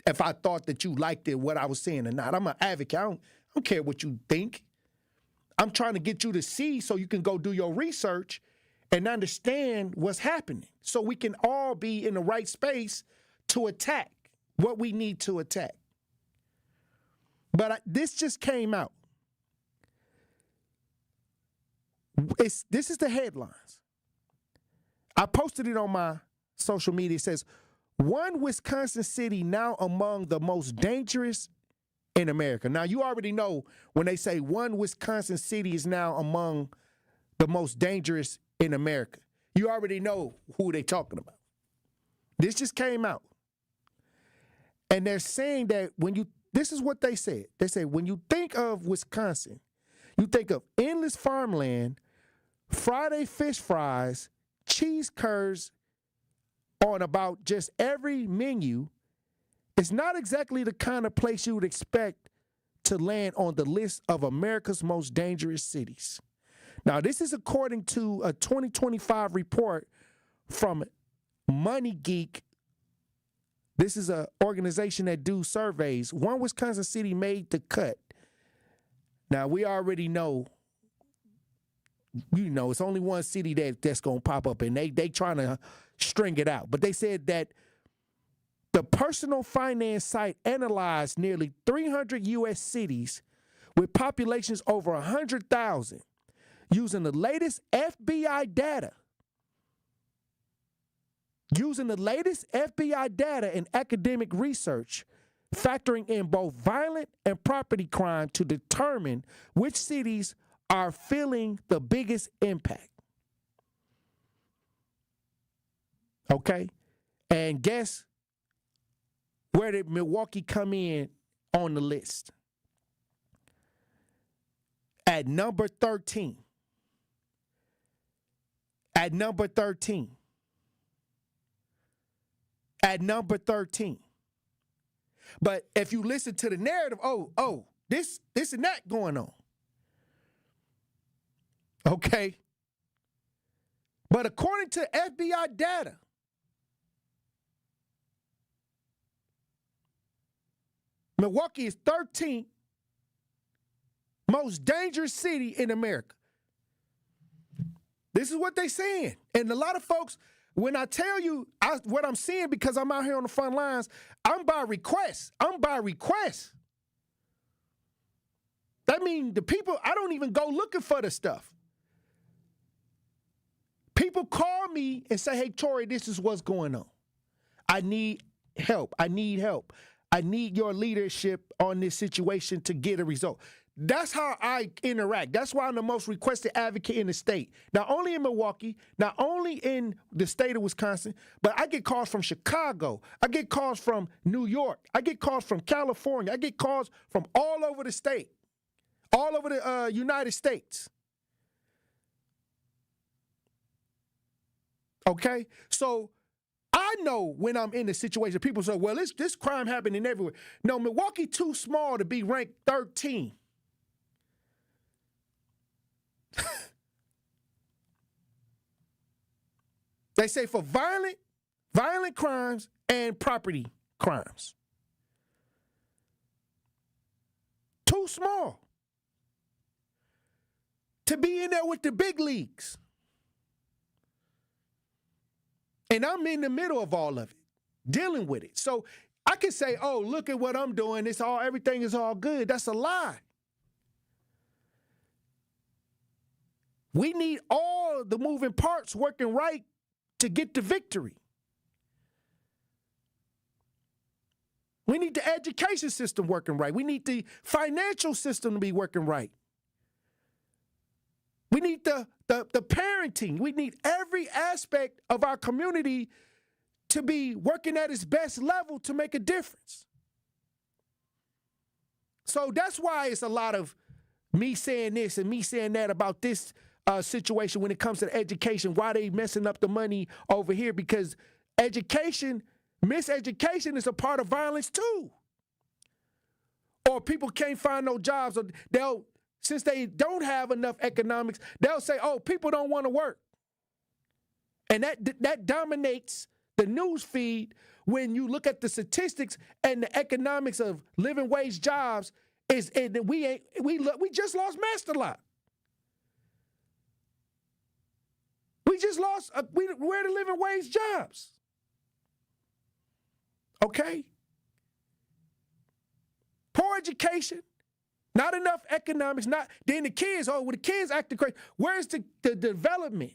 if I thought that you liked it, what I was saying or not. I'm an advocate. I don't care what you think. I'm trying to get you to see so you can go do your research and understand what's happening so we can all be in the right space to attack what we need to attack. But this just came out. This is the headlines. I posted it on my social media. It says, one Wisconsin city now among the most dangerous in America. Now, you already know when they say one Wisconsin city is now among the most dangerous in America. You already know who they're talking about. This just came out. And they're saying that this is what they said. They say, when you think of Wisconsin, you think of endless farmland, Friday fish fries, cheese curds on about just every menu. It's not exactly the kind of place you would expect to land on the list of America's most dangerous cities. Now, this is according to a 2025 report from Money Geek. This is an organization that do surveys. One Wisconsin city made the cut. Now, we already know, it's only one city that's going to pop up, and they trying to string it out. But they said that the personal finance site analyzed nearly 300 U.S. cities with populations over 100,000 using the latest FBI data. Using the latest FBI data and academic research, factoring in both violent and property crime to determine which cities are feeling the biggest impact. Okay? And guess where did Milwaukee come in on the list? At number 13. At number 13. At number 13. But if you listen to the narrative, this and that going on. Okay? But according to FBI data, Milwaukee is 13th most dangerous city in America. This is what they're saying. And a lot of folks, when I tell you what I'm seeing, because I'm out here on the front lines, I'm by request. That means the people, I don't even go looking for the stuff. People call me and say, hey, Tory, this is what's going on. I need help. I need your leadership on this situation to get a result. That's how I interact. That's why I'm the most requested advocate in the state. Not only in Milwaukee, not only in the state of Wisconsin, but I get calls from Chicago. I get calls from New York. I get calls from California. I get calls from all over the state, all over the United States. Okay? So I know when I'm in a situation, people say, well, this crime happening everywhere. No, Milwaukee too small to be ranked 13. They say for violent crimes and property crimes. Too small to be in there with the big leagues. And I'm in the middle of all of it, dealing with it. So I can say, oh, look at what I'm doing. Everything is all good. That's a lie. We need all the moving parts working right to get the victory. We need the education system working right. We need the financial system to be working right. We need the parenting. We need every aspect of our community to be working at its best level to make a difference. So that's why it's a lot of me saying this and me saying that about this situation when it comes to education, why they messing up the money over here, because miseducation is a part of violence too. Or people can't find no jobs, or since they don't have enough economics, they'll say, oh, people don't want to work. And that dominates the news feed when you look at the statistics and the economics of living wage jobs. We just lost Master Lock. We just lost, we're the living wage jobs. Okay? Poor no education, not enough economics, then the kids, the kids acting crazy. Where's the development,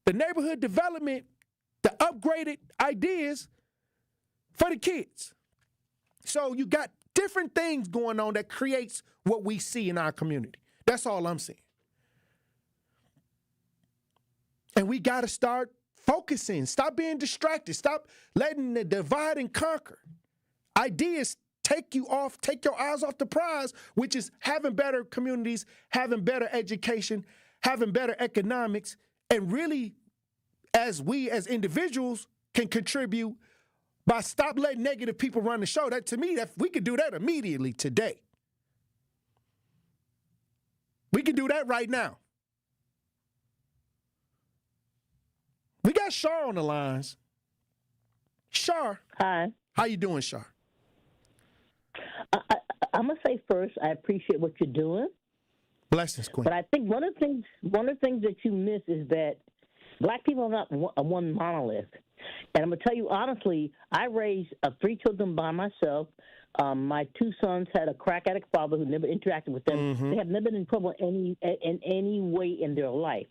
the neighborhood development, the upgraded ideas for the kids? So you got different things going on that creates what we see in our community. That's all I'm saying. And we got to start focusing. Stop being distracted. Stop letting the divide and conquer. Ideas take your eyes off the prize, which is having better communities, having better education, having better economics, and really, as we as individuals can contribute by stop letting negative people run the show. That, to me, that we could do that immediately today. We can do that right now. We got Shar on the lines. Shar. Hi. How you doing, Shar? I'm gonna say first, I appreciate what you're doing. Blessings, Queen. But I think one of the things that you miss is that Black people are not one monolith. And I'm gonna tell you honestly, I raised 3 children by myself. My 2 sons had a crack addict father who never interacted with them. Mm-hmm. They have never been in trouble in any way in their life.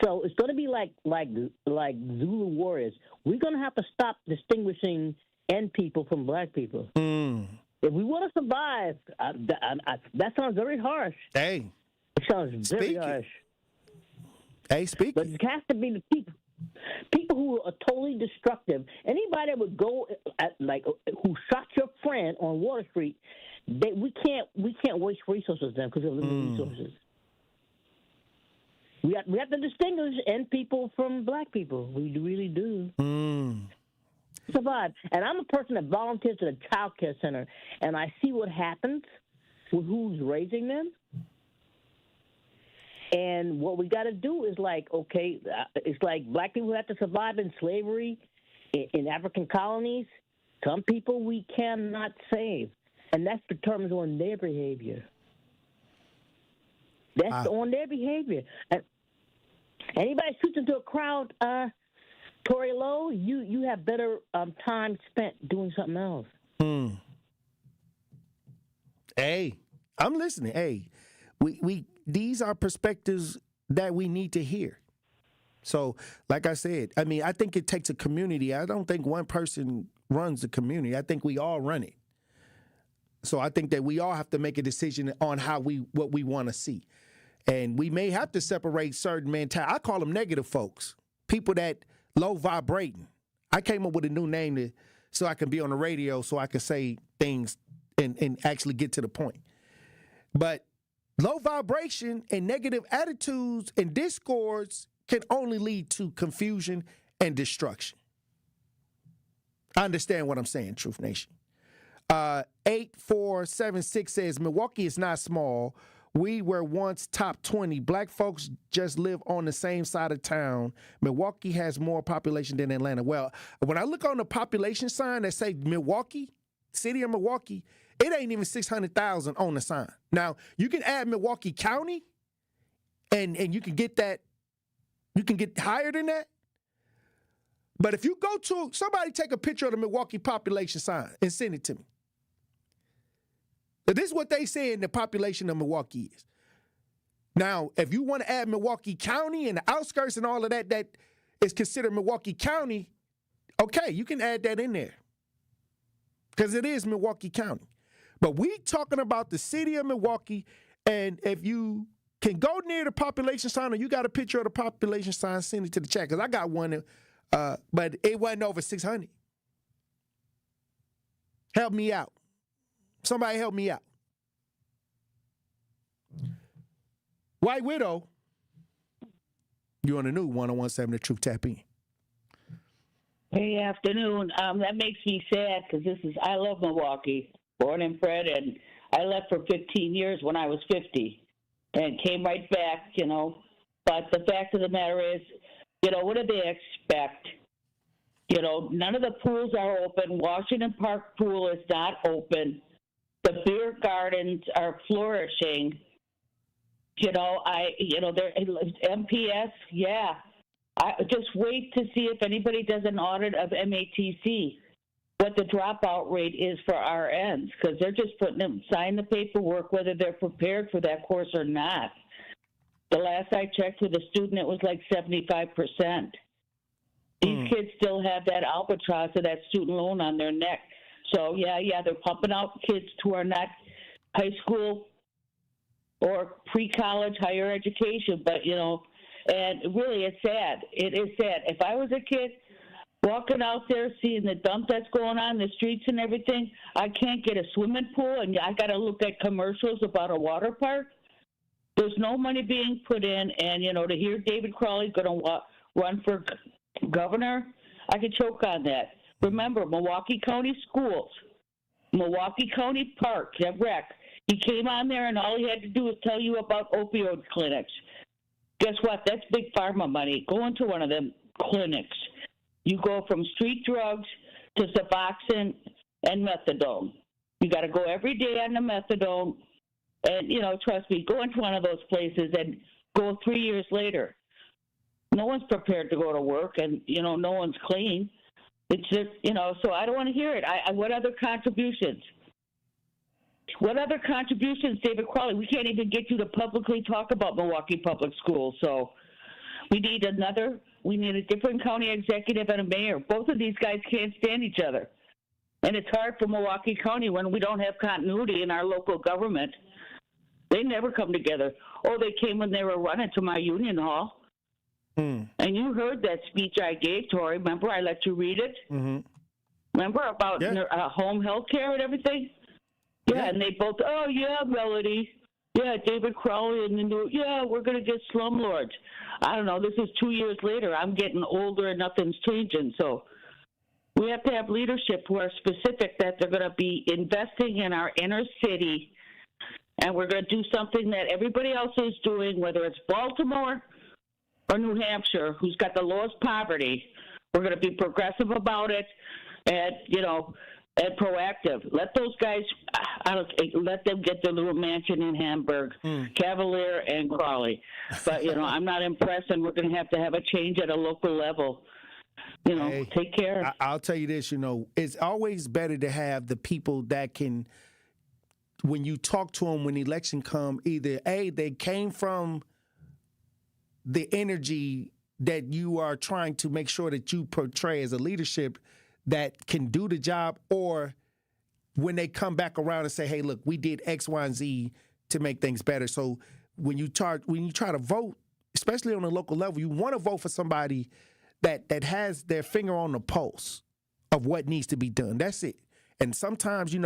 So it's going to be like Zulu warriors. We're going to have to stop distinguishing N people from Black people. If we want to survive, that sounds very harsh. Hey, it sounds very harsh. Hey, speak. But it has to be the people who are totally destructive. Anybody that would go who shot your friend on Water Street, we can't waste resources then because of limited resources. We have to distinguish N people from Black people. We really do. Survive. And I'm a person that volunteers at a child care center, and I see what happens with who's raising them. And what we got to do is it's like Black people have to survive in slavery in African colonies. Some people we cannot save, and that's determined on their behavior. That's on their behavior. And anybody shoots into a crowd, Tory Lowe, you have better time spent doing something else. Hey, I'm listening. Hey, we these are perspectives that we need to hear. So, like I said, I mean, I think it takes a community. I don't think one person runs the community. I think we all run it. So I think that we all have to make a decision on what we want to see. And we may have to separate certain mentality. I call them negative folks, people that low vibrating. I came up with a new name so I can be on the radio, so I can say things and actually get to the point. But low vibration and negative attitudes and discords can only lead to confusion and destruction. I understand what I'm saying, Truth Nation. 8476 says, Milwaukee is not small. We were once top 20. Black folks just live on the same side of town. Milwaukee has more population than Atlanta. Well, when I look on the population sign that say Milwaukee, city of Milwaukee, it ain't even 600,000 on the sign. Now, you can add Milwaukee County, and you can get that. You can get higher than that. But if you go to, somebody take a picture of the Milwaukee population sign and send it to me. This is what they say in the population of Milwaukee is. Now, if you want to add Milwaukee County and the outskirts and all of that, that is considered Milwaukee County, okay, you can add that in there. Because it is Milwaukee County. But we talking about the city of Milwaukee, and if you can go near the population sign or you got a picture of the population sign, send it to the chat. Because I got one, but it wasn't over 600. Help me out. Somebody help me out. White Widow, you on the new 101.7 The Truth, tap in. Hey, afternoon. That makes me sad because I love Milwaukee, born and bred, and I left for 15 years when I was 50 and came right back, But the fact of the matter is, what do they expect? None of the pools are open. Washington Park pool is not open. The beer gardens are flourishing. They're MPS, yeah. I just wait to see if anybody does an audit of MATC. what the dropout rate is for RNs, because they're just putting them sign the paperwork whether they're prepared for that course or not. The last I checked with a student, it was like 75%. These kids still have that albatross of that student loan on their neck. So, yeah, they're pumping out kids who are not high school or pre-college, higher education. But, and really it's sad. It is sad. If I was a kid walking out there seeing the dump that's going on in the streets and everything, I can't get a swimming pool, and I got to look at commercials about a water park. There's no money being put in, and, to hear David Crowley's going to run for governor, I could choke on that. Remember, Milwaukee County Schools, Milwaukee County Park, that rec, he came on there, and all he had to do was tell you about opioid clinics. Guess what? That's big pharma money. Go into one of them clinics. You go from street drugs to Suboxone and methadone. You got to go every day on the methadone. And, trust me, go into one of those places and go 3 years later. No one's prepared to go to work, and, no one's clean. It's just, so I don't want to hear it. What other contributions? What other contributions, David Crowley? We can't even get you to publicly talk about Milwaukee Public Schools. So we need a different county executive and a mayor. Both of these guys can't stand each other. And it's hard for Milwaukee County when we don't have continuity in our local government. They never come together. Oh, they came when they were running to my union hall. And you heard that speech I gave, Tory. Remember, I let you read it? Mm-hmm. Remember about home health care and everything? Yeah, and they both, oh, yeah, Melody. Yeah, David Crowley and the new, we're going to get slumlords. I don't know. This is 2 years later. I'm getting older and nothing's changing. So we have to have leadership who are specific that they're going to be investing in our inner city, and we're going to do something that everybody else is doing, whether it's Baltimore or New Hampshire, who's got the lowest poverty. We're going to be progressive about it and, and proactive. Let those guys, let them get their little mansion in Hamburg, Cavalier and Crowley. But, I'm not impressed, and we're going to have a change at a local level. Take care. I'll tell you this, it's always better to have the people that can, when you talk to them when the election come, either, A, they came from the energy that you are trying to make sure that you portray as a leadership that can do the job, or when they come back around and say, hey, look, we did X, Y, and Z to make things better. So when you try to vote, especially on a local level, you want to vote for somebody that has their finger on the pulse of what needs to be done. That's it. And sometimes,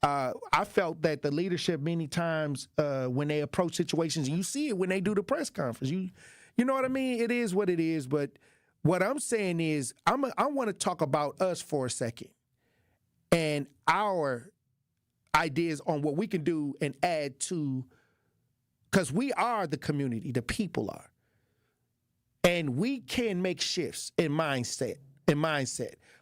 I felt that the leadership many times when they approach situations, and you see it when they do the press conference. You know what I mean? It is what it is. But what I'm saying is I want to talk about us for a second and our ideas on what we can do and add to, because we are the community, the people are. And we can make shifts in mindset.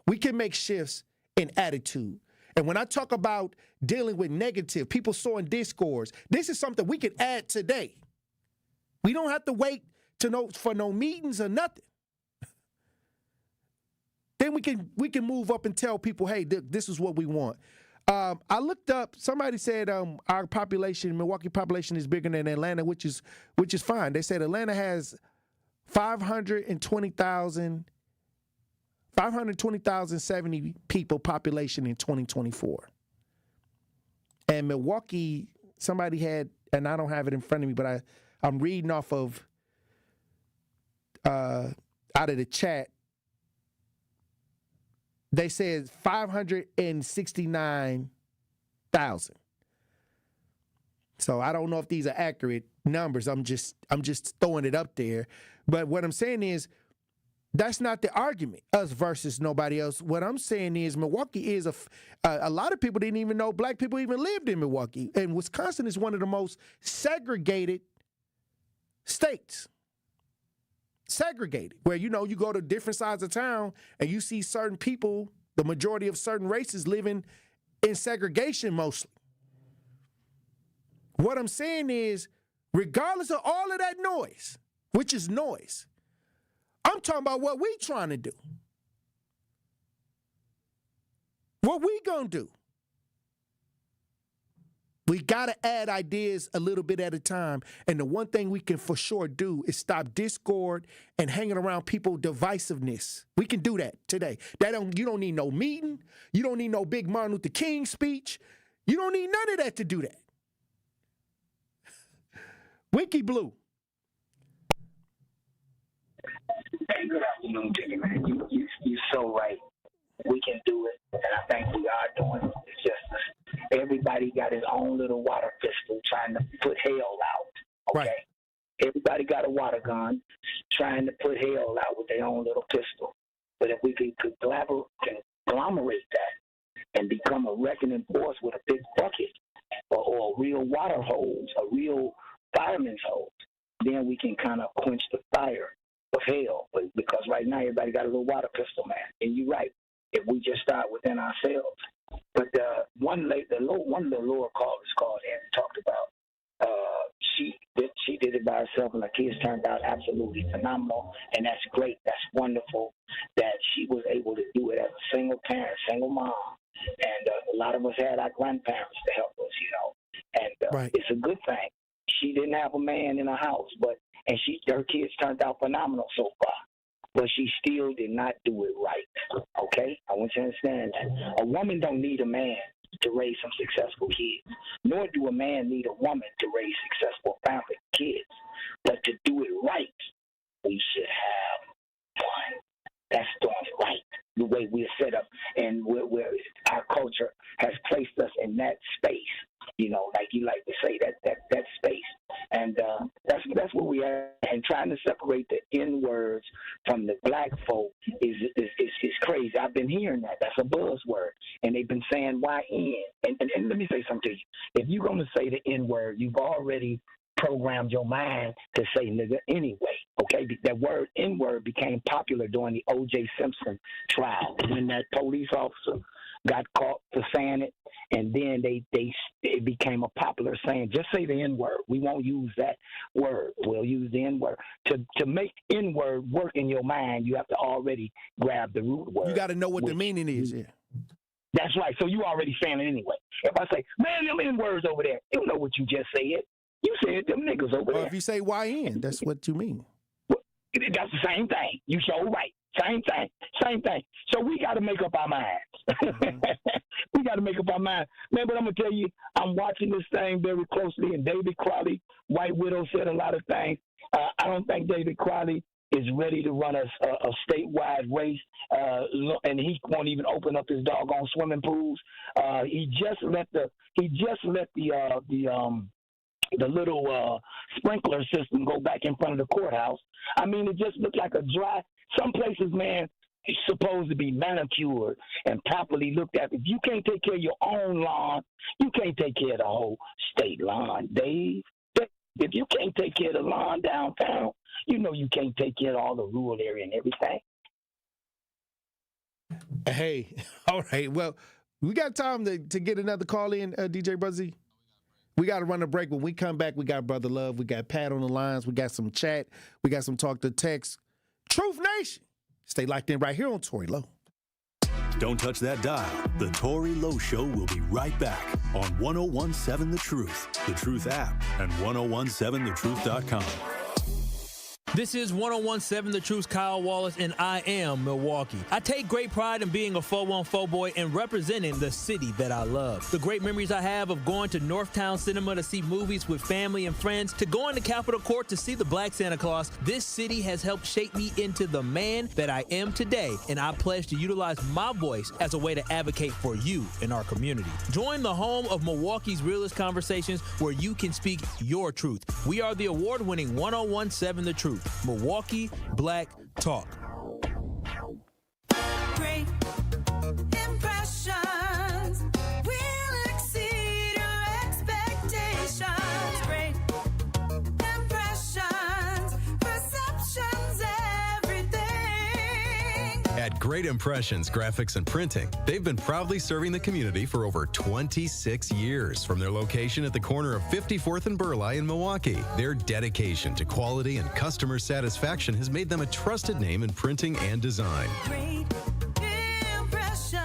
We can make shifts in attitude. And when I talk about dealing with negative, people sowing discords, this is something we can add today. We don't have to wait for no meetings or nothing. Then we can move up and tell people, hey, this is what we want. I looked up, somebody said our population, Milwaukee population is bigger than Atlanta, which is fine. They said Atlanta has 520,070 people population in 2024. And Milwaukee, somebody had, and I don't have it in front of me, but I'm reading off of out of the chat. They said 569,000. So I don't know if these are accurate numbers. I'm just throwing it up there. But what I'm saying is that's not the argument, us versus nobody else. What I'm saying is Milwaukee is a lot of people didn't even know black people even lived in Milwaukee. And Wisconsin is one of the most segregated states. Segregated, where, you go to different sides of town and you see certain people, the majority of certain races living in segregation mostly. What I'm saying is, regardless of all of that noise, which is noise, I'm talking about what we trying to do. What we gonna do? We got to add ideas a little bit at a time. And the one thing we can for sure do is stop discord and hanging around people divisiveness. We can do that today. You don't need no meeting. You don't need no big Martin Luther King speech. You don't need none of that to do that. Winky Blue. Hey, good afternoon, Jimmy, man. You're so right. We can do it, and I think we are doing it. It's just everybody got his own little water pistol trying to put hell out. Okay? Right. Everybody got a water gun trying to put hell out with their own little pistol. But if we could conglomerate that and become a reckoning force with a big bucket or a real water hose, a real fireman's hose, then we can kind of quench the fire of hell. But because right now everybody got a little water pistol, man. And you're right. If we just start within ourselves. But one of the lower callers called in and talked about she did it by herself, and her kids turned out absolutely phenomenal, and that's great. That's wonderful that she was able to do it as a single parent, single mom, and a lot of us had our grandparents to help us, and right. It's a good thing. She didn't have a man in her house, and her kids turned out phenomenal so far. But she still did not do it right, okay? I want you to understand that. A woman don't need a man to raise some successful kids, nor do a man need a woman to raise successful family kids. But to do it right, we should have one that's doing it right, the way we're set up, and where our culture has placed us in that space, like you like to say, that space. And that's where we are. And trying to separate the N words from the black folk is crazy. I've been hearing that. That's a buzzword. And they've been saying YN. And let me say something to you. If you're going to say the N word, you've already programmed your mind to say nigga anyway. Okay? That word N word became popular during the O.J. Simpson trial when that police officer got caught for saying it, and then it became a popular saying. Just say the N-word. We won't use that word. We'll use the N-word. To make N-word work in your mind, you have to already grab the root word. You got to know what the meaning is. Yeah. That's right. So you already saying it anyway. If I say, man, them N-words over there, you know what you just said. You said them niggas over there. If you say YN, that's what you mean. Well, that's the same thing. You sure right. Same thing. So we got to make up our minds. We got to make up our minds. Man, but I'm going to tell you, I'm watching this thing very closely, and David Crowley, White Widow, said a lot of things. I don't think David Crowley is ready to run a statewide race, and he won't even open up his doggone swimming pools. He just let the little sprinkler system go back in front of the courthouse. I mean, it just looked like a dry. Some places, man, it's supposed to be manicured and properly looked at. If you can't take care of your own lawn, you can't take care of the whole state lawn, Dave. If you can't take care of the lawn downtown, you know you can't take care of all the rural area and everything. Hey, all right. Well, we got time to get another call in, DJ Buzzy. We got to run a break. When we come back, we got Brother Love. We got Pat on the lines. We got some chat. We got some talk to text. Truth Nation. Stay locked in right here on Tory Lowe. Don't touch that dial. The Tory Lowe Show will be right back on 1017 The Truth, The Truth app, and 1017thetruth.com. This is 1017 The Truth's Kyle Wallace, and I am Milwaukee. I take great pride in being a 414 boy and representing the city that I love. The great memories I have of going to Northtown Cinema to see movies with family and friends, to going to Capitol Court to see the Black Santa Claus, this city has helped shape me into the man that I am today, and I pledge to utilize my voice as a way to advocate for you in our community. Join the home of Milwaukee's realest conversations where you can speak your truth. We are the award-winning 1017 The Truth. Milwaukee Black Talk. Great impressions will exceed your expectations. Great impressions, perceptions, everything. At Great Impressions Graphics and Printing, they've been proudly serving the community for over 26 years from their location at the corner of 54th and Burleigh in Milwaukee. Their dedication to quality and customer satisfaction has made them a trusted name in printing and design. Great impressions.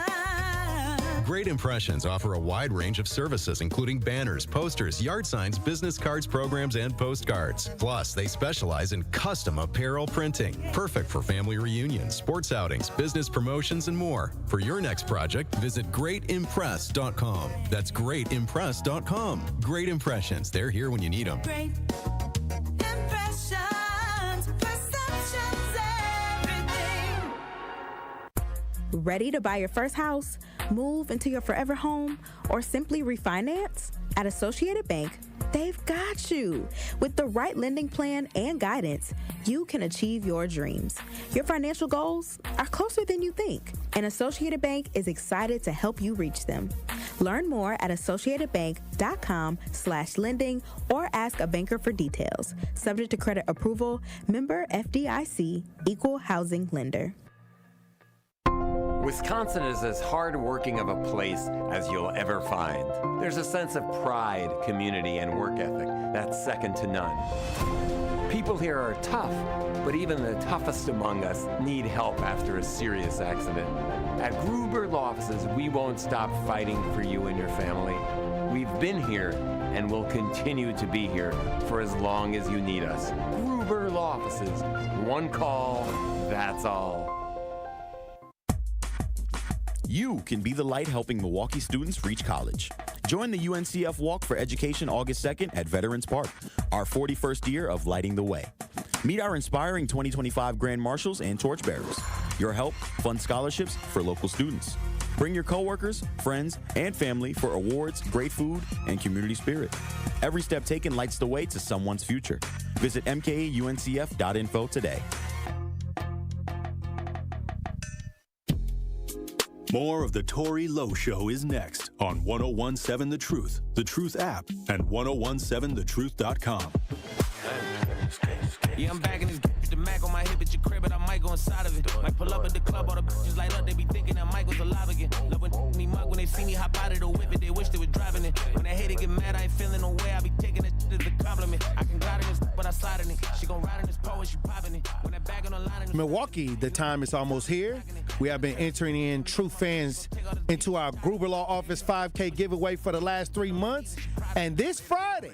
Great Impressions offer a wide range of services, including banners, posters, yard signs, business cards, programs, and postcards. Plus, they specialize in custom apparel printing, perfect for family reunions, sports outings, business promotions, and more. For your next project, visit greatimpress.com. That's greatimpress.com. Great Impressions. They're here when you need them. Great impressions, perceptions, everything. Ready to buy your first house, move into your forever home, or simply refinance? At Associated Bank, they've got you. With the right lending plan and guidance, you can achieve your dreams. Your financial goals are closer than you think, and Associated Bank is excited to help you reach them. Learn more at associatedbank.com/lending or ask a banker for details. Subject to credit approval, member FDIC, equal housing lender. Wisconsin is as hard-working of a place as you'll ever find. There's a sense of pride, community, and work ethic that's second to none. People here are tough, but even the toughest among us need help after a serious accident. At Gruber Law Offices, we won't stop fighting for you and your family. We've been here and will continue to be here for as long as you need us. Gruber Law Offices, one call, that's all. You can be the light helping Milwaukee students reach college. Join the UNCF Walk for Education August 2nd at Veterans Park, our 41st year of lighting the way. Meet our inspiring 2025 Grand Marshals and Torchbearers. Your help funds scholarships for local students. Bring your coworkers, friends, and family for awards, great food, and community spirit. Every step taken lights the way to someone's future. Visit mkauncf.info today. More of the Tory Lowe Show is next on 1017 The Truth app, and 1017thetruth.com. Yeah, I'm back in this with the Mac on my hip at your crib, but I might go inside of it. Might pull up at the club, all the bitches light up, they be thinking that Michael's alive again. Love when me mug when they see me hop out of the whip, they wish they was driving it. When I hate it, get mad, I ain't feeling no way, I be taking it as a compliment. I can glide in this, but I slide in it. She gon' ride in this pole and she popping it. When I back on the line. Milwaukee, the time is almost here. We have been entering in true fans into our Gruber Law Office 5K giveaway for the last 3 months. And this Friday,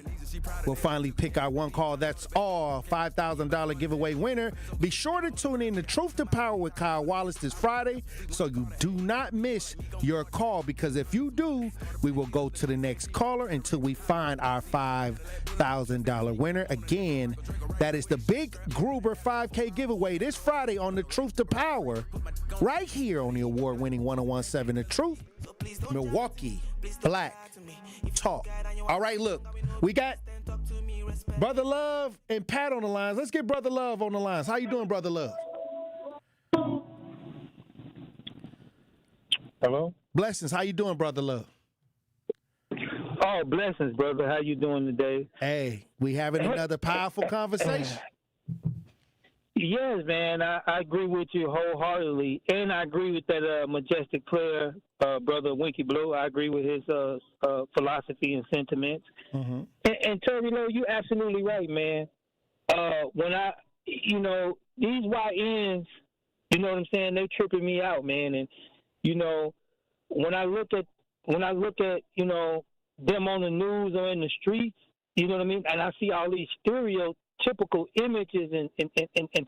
we'll finally pick our one call. That's all $5,000 giveaway winner. Be sure to tune in to Truth to Power with Kyle Wallace this Friday so you do not miss your call, because if you do, we will go to the next caller until we find our $5,000 winner. Again, that is the big Gruber 5K giveaway this Friday on the Truth to Power, right here on the award-winning 1017 The Truth, Milwaukee Black Talk. All right, look, we got Brother Love and Pat on the lines. Let's get Brother Love on the lines. How you doing, Brother Love? Hello? Blessings. How you doing, Brother Love? Oh, blessings, brother. How you doing today? Hey, we having another powerful conversation. Yes, man. I agree with you wholeheartedly, and I agree with that majestic player, Brother Winky Blue. I agree with his philosophy and sentiments. Mm-hmm. And Tory Lowe, you're absolutely right, man. When these YNs, you know what I'm saying, they tripping me out, man. And when I look at them on the news or in the streets, you know what I mean, and I see all these stereotypical images and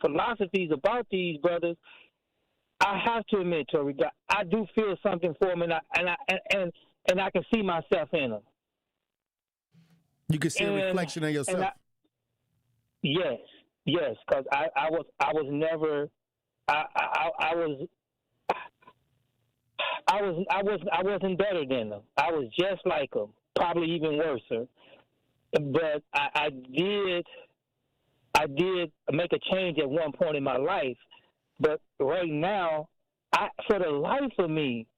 philosophies about these brothers, I have to admit, Tory, I do feel something for them, and I can see myself in them. You can see a reflection of yourself. Yes, because I wasn't better than them. I was just like them, probably even worse. But I did make a change at one point in my life. But right now, for the life of me,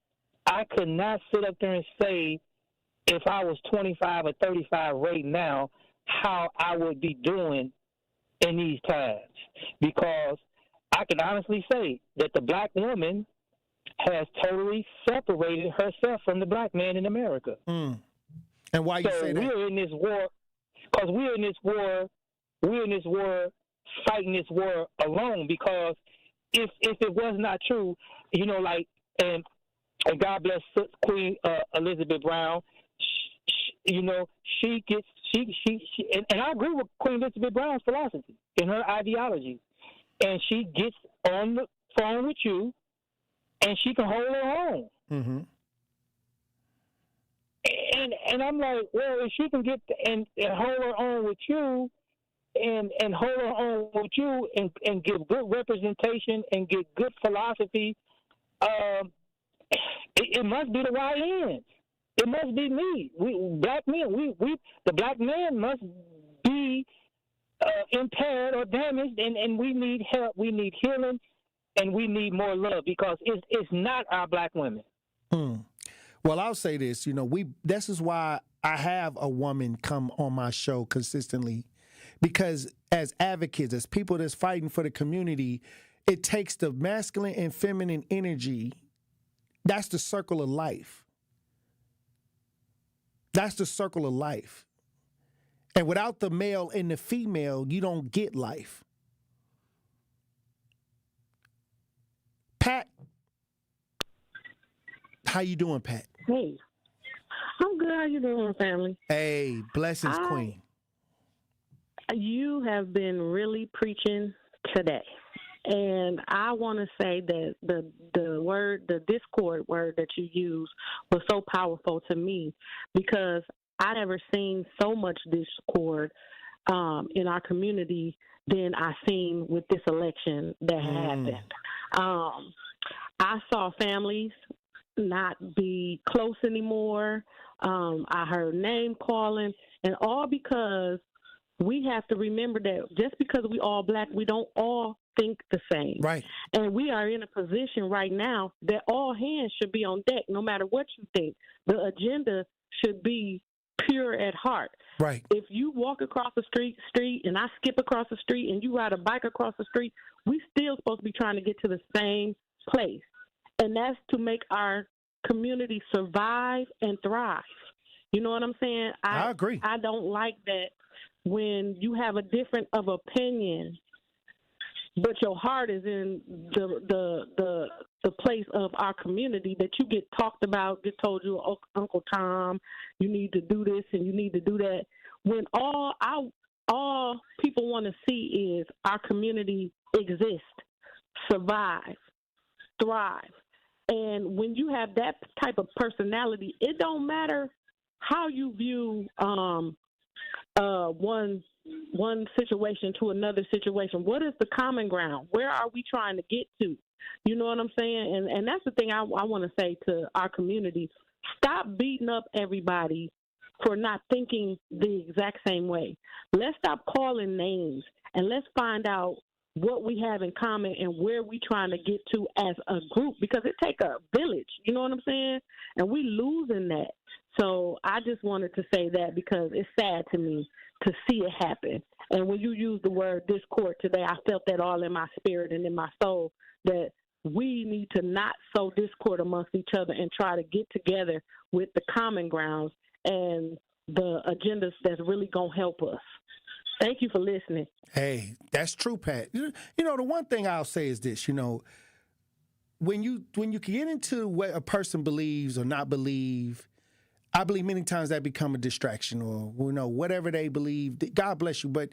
I could not sit up there and say, if I was 25 or 35 right now, how I would be doing in these times. Because I can honestly say that the black woman has totally separated herself from the black man in America. Mm. And why you say that? We're in this war, because we're in this war, fighting this war alone. Because if it was not true, and and God bless Queen Elizabeth Brown. She gets and I agree with Queen Elizabeth Brown's philosophy and her ideology, and she gets on the phone with you, and she can hold her own. Mm-hmm. And I'm like, well, if she can get and hold her own with you, and hold her own with you, and give good representation and get good philosophy, it must be the right ends. It must be me. We black men. The black man must be impaired or damaged, and we need help. We need healing, and we need more love because it's not our black women. Well, I'll say this. This is why I have a woman come on my show consistently, because as advocates, as people that's fighting for the community, it takes the masculine and feminine energy. That's the circle of life. That's the circle of life. And without the male and the female, you don't get life. Pat, how you doing, Pat? Hey, I'm good. How you doing, family? Hey, blessings, Queen. You have been really preaching today. And I want to say that the discord word that you used was so powerful to me, because I never seen so much discord in our community than I seen with this election that happened. I saw families not be close anymore. I heard name calling, and all because we have to remember that just because we all black, we don't all think the same. Right. And we are in a position right now that all hands should be on deck, no matter what you think. The agenda should be pure at heart. Right. If you walk across the street and I skip across the street and you ride a bike across the street, we still supposed to be trying to get to the same place. And that's to make our community survive and thrive. You know what I'm saying? I agree. I don't like that when you have a different of opinion, but your heart is in the place of our community, that you get talked about, get told you, oh, Uncle Tom, you need to do this and you need to do that. When all people want to see is our community exist, survive, thrive. And when you have that type of personality, it don't matter how you view one situation to another situation. What is the common ground? Where are we trying to get to? You know what I'm saying? And that's the thing I want to say to our community. Stop beating up everybody for not thinking the exact same way. Let's stop calling names, and let's find out what we have in common and where we trying to get to as a group, because it take a village. You know what I'm saying? And we losing that. So I just wanted to say that because it's sad to me to see it happen. And when you use the word discord today, I felt that all in my spirit and in my soul, that we need to not sow discord amongst each other and try to get together with the common grounds and the agendas that's really going to help us. Thank you for listening. Hey, that's true, Pat. The one thing I'll say is this, when you get into what a person believes or not believe, I believe many times that become a distraction, or whatever they believe. God bless you. But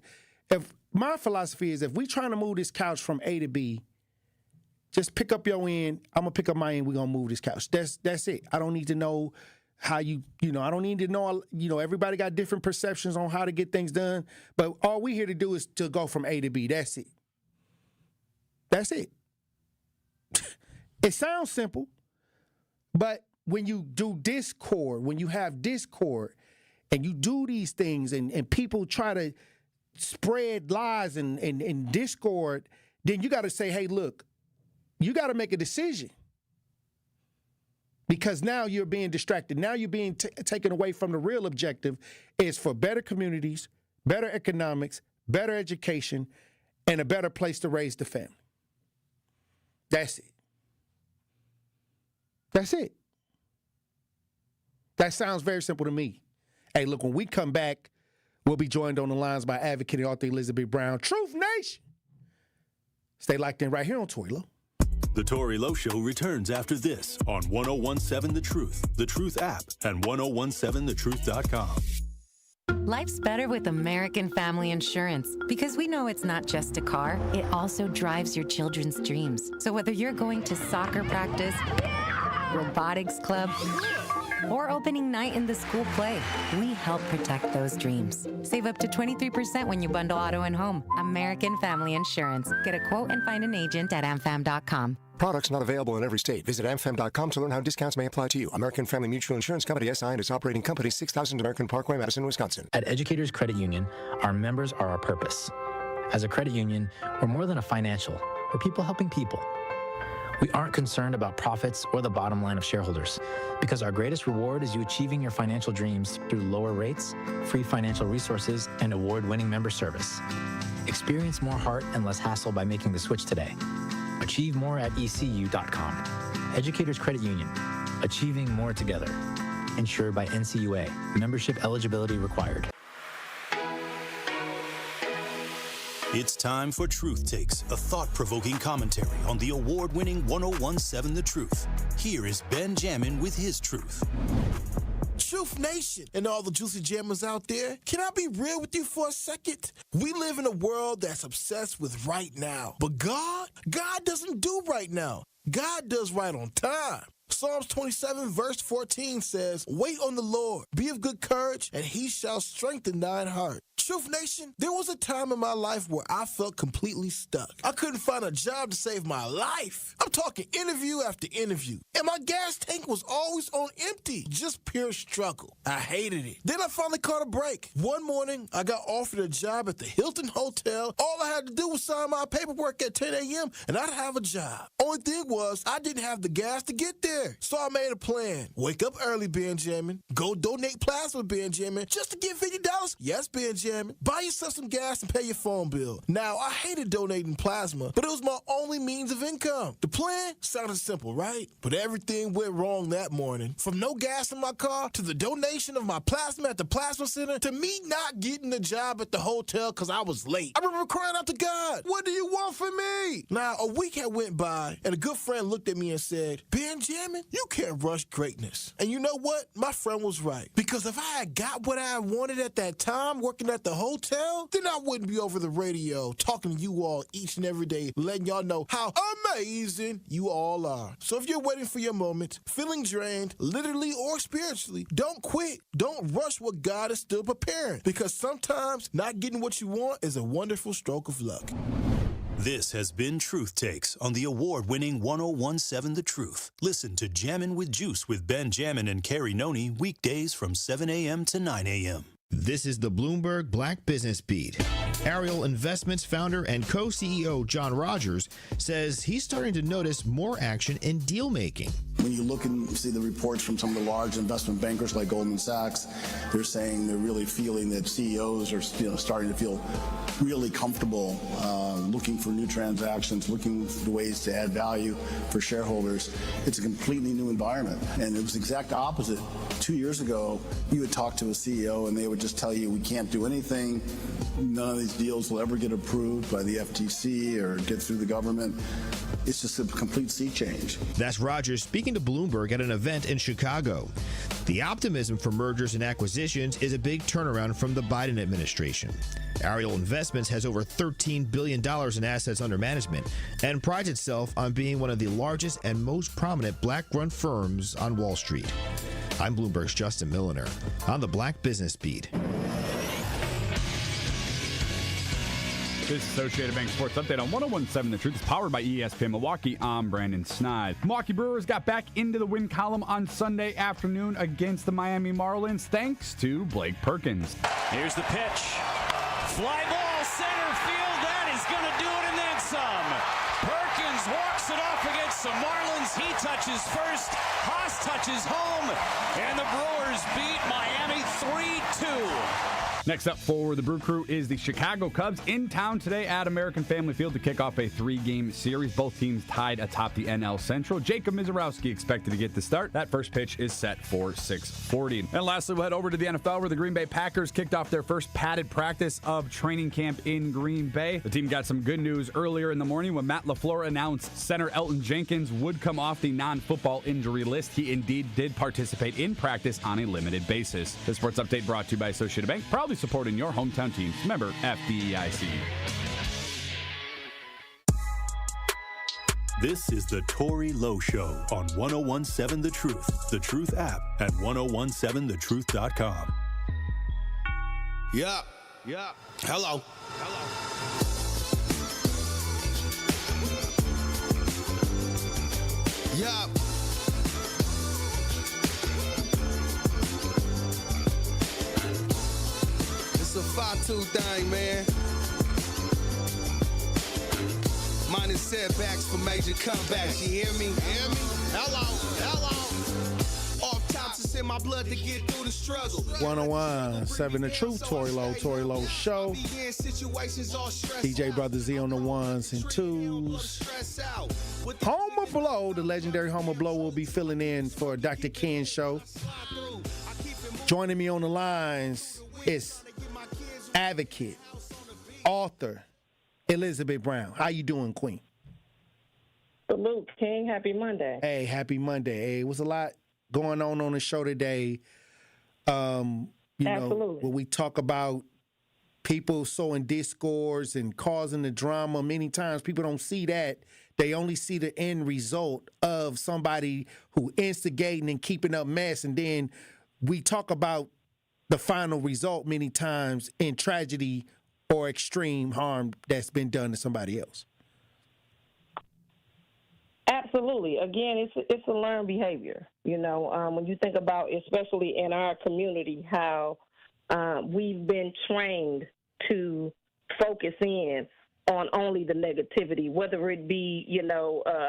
if my philosophy is, if we trying to move this couch from A to B, just pick up your end. I'm gonna pick up my end. We're gonna move this couch. That's it. I don't need to know how I don't need to know. Everybody got different perceptions on how to get things done. But all we here to do is to go from A to B. That's it. That's it. It sounds simple, but when you do discord, when you have discord and you do these things and people try to spread lies and discord, then you got to say, hey, look, you got to make a decision, because now you're being distracted. Now you're being taken away from the real objective is for better communities, better economics, better education, and a better place to raise the family. That's it. That's it. That sounds very simple to me. Hey, look, when we come back, we'll be joined on the lines by advocate and author Elizabeth Brown. Truth Nation. Stay locked in right here on Tory Lowe. The Tory Lowe Show returns after this on 1017 The Truth app, and 1017thetruth.com. Life's better with American Family Insurance because we know it's not just a car, it also drives your children's dreams. So whether you're going to soccer practice, robotics club, or opening night in the school play, we help protect those dreams. Save up to 23% when you bundle auto and home. American Family Insurance. Get a quote and find an agent at amfam.com. Products not available in every state. Visit amfam.com to learn how discounts may apply to you. American Family Mutual Insurance Company, SI, and its operating company, 6000 American Parkway, Madison, Wisconsin. At Educators Credit Union, our members are our purpose. As a credit union, we're more than a financial. We're people helping people. We aren't concerned about profits or the bottom line of shareholders, because our greatest reward is you achieving your financial dreams through lower rates, free financial resources, and award-winning member service. Experience more heart and less hassle by making the switch today. Achieve more at ECU.com. Educators Credit Union. Achieving more together. Insured by NCUA. Membership eligibility required. It's time for Truth Takes, a thought-provoking commentary on the award-winning 1017 The Truth. Here is Ben Jammin with his truth. Truth Nation and all the juicy jammers out there, can I be real with you for a second? We live in a world that's obsessed with right now. But God doesn't do right now. God does right on time. Psalms 27 verse 14 says, "Wait on the Lord, be of good courage, and he shall strengthen thine heart." Truth Nation, there was a time in my life where I felt completely stuck. I couldn't find a job to save my life. I'm talking interview after interview. And my gas tank was always on empty. Just pure struggle. I hated it. Then I finally caught a break. One morning, I got offered a job at the Hilton Hotel. All I had to do was sign my paperwork at 10 a.m. and I'd have a job. Only thing was, I didn't have the gas to get there. So I made a plan. Wake up early, Benjamin. Go donate plasma, Benjamin, just to get $50. Yes, Benjamin. Buy yourself some gas and pay your phone bill. Now, I hated donating plasma, but it was my only means of income. The plan sounded simple, right? But everything went wrong that morning. From no gas in my car, to the donation of my plasma at the plasma center, to me not getting the job at the hotel because I was late. I remember crying out to God, "What do you want from me?" Now, a week had went by, and a good friend looked at me and said, "Benjamin, you can't rush greatness." And you know what? My friend was right. Because if I had got what I wanted at that time, working at the hotel, then I wouldn't be over the radio talking to you all each and every day, letting y'all know how amazing you all are. So if you're waiting for your moment, feeling drained, literally or spiritually, don't quit. Don't rush what God is still preparing. Because sometimes not getting what you want is a wonderful stroke of luck. This has been Truth Takes on the award-winning 1017 The Truth. Listen to Jammin' with Juice with Ben Jammin and Carrie Noni weekdays from 7 a.m. to 9 a.m. This is the Bloomberg Black Business Beat. Ariel Investments founder and co-CEO John Rogers says he's starting to notice more action in deal making. When you look and see the reports from some of the large investment bankers like Goldman Sachs, they're saying they're really feeling that CEOs are starting to feel really comfortable looking for new transactions, looking for ways to add value for shareholders. It's a completely new environment. And it was the exact opposite. 2 years ago, you would talk to a CEO and they would just tell you, we can't do anything. None of these deals will ever get approved by the FTC or get through the government. It's just a complete sea change. That's Rogers speaking to Bloomberg at an event in Chicago. The optimism for mergers and acquisitions is a big turnaround from the Biden administration. Ariel Investments has over $13 billion in assets under management and prides itself on being one of the largest and most prominent black-run firms on Wall Street. I'm Bloomberg's Justin Milliner on the Black Business Beat. This Associated Bank Sports Update on 1017 The Truth is powered by ESPN Milwaukee. I'm Brandon Snide. Milwaukee Brewers got back into the win column on Sunday afternoon against the Miami Marlins thanks to Blake Perkins. Here's the pitch. Fly ball, center field. That is going to do it and then some. Perkins walks it off against the Marlins. He touches first. Haas touches home. And the Brewers beat Miami 3-2. Next up for the Brew Crew is the Chicago Cubs in town today at American Family Field to kick off a 3-game series. Both teams tied atop the NL Central. Jacob Mizorowski expected to get the start. That first pitch is set for 6:40. And lastly, we'll head over to the NFL where the Green Bay Packers kicked off their first padded practice of training camp in Green Bay. The team got some good news earlier in the morning when Matt LaFleur announced center Elton Jenkins would come off the non-football injury list. He indeed did participate in practice on a limited basis. The sports update brought to you by Associated Bank, proudly supporting your hometown teams. Member FDIC. This is the Tory Lowe Show on 1017 The Truth app at 1017thetruth.com. Yeah. Hello. Yeah. It's a 5-2 thing, man. Minus setbacks for major comebacks. You hear me? Hello. Off Thompson in my blood to get through the struggle. 1017 The Truth, Tory Lowe Show. DJ Brother Z on the ones and twos. Homer Blow, the legendary Homer Blow, will be filling in for Dr. Ken's show. Joining me on the lines is advocate, author, Elizabeth Brown. How you doing, Queen? Salute, King. Happy Monday. Hey, happy Monday. Hey, it was a lot going on the show today. You know, when we talk about people sowing discords and causing the drama, many times people don't see that. They only see the end result of somebody who instigating and keeping up mess. And then we talk about the final result many times in tragedy or extreme harm that's been done to somebody else. Absolutely. Again, it's a learned behavior. You know, when you think about, especially in our community, how we've been trained to focus in on only the negativity, whether it be,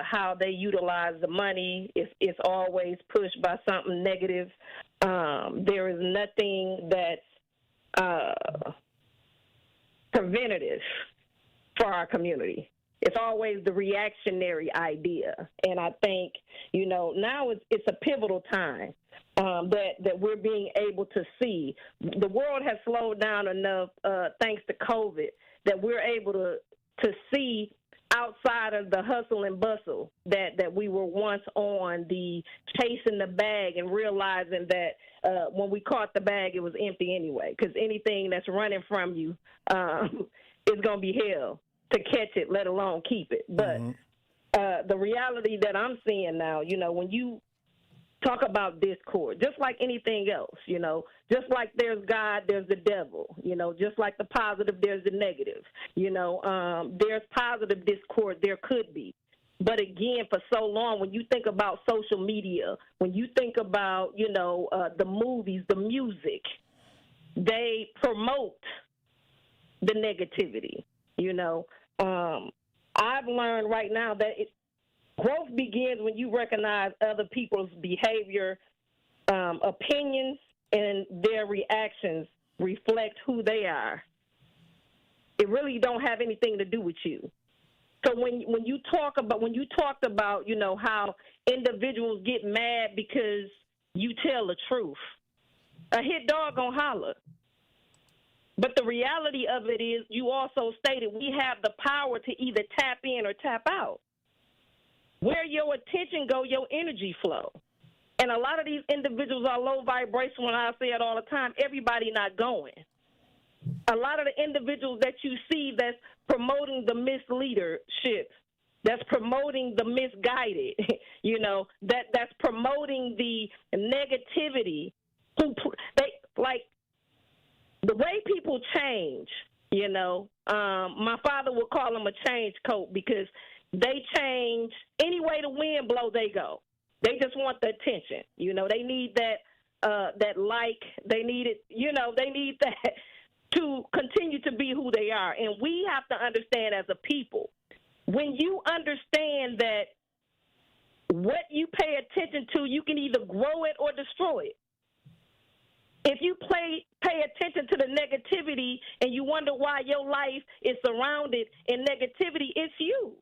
how they utilize the money. It's always pushed by something negative. There is nothing that's preventative for our community. It's always the reactionary idea. And I think, now it's a pivotal time that we're being able to see. The world has slowed down enough thanks to COVID that we're able to see outside of the hustle and bustle that we were once on, the chasing the bag and realizing that when we caught the bag, it was empty anyway, because anything that's running from you is going to be hell to catch it, let alone keep it. But the reality that I'm seeing now, when you talk about discord, just like anything else, just like there's God, there's the devil, just like the positive, there's the negative, there's positive discord, there could be. But again, for so long, when you think about social media, when you think about, the movies, the music, they promote the negativity, I've learned right now that growth begins when you recognize other people's behavior, opinions, and their reactions reflect who they are. It really don't have anything to do with you. So when you talked about, how individuals get mad because you tell the truth, a hit dog gonna holler. But the reality of it is, you also stated we have the power to either tap in or tap out. Where your attention go, your energy flow. And a lot of these individuals are low vibration. When I say it all the time, everybody not going. A lot of the individuals that you see that's promoting the misleadership, that's promoting the misguided, that's promoting the negativity, the way people change, my father would call them a change coat, because they change any way the wind blow, they go. They just want the attention. They need that like, they need it, they need that to continue to be who they are. And we have to understand as a people, when you understand that what you pay attention to, you can either grow it or destroy it. If you pay attention to the negativity and you wonder why your life is surrounded in negativity, it's you.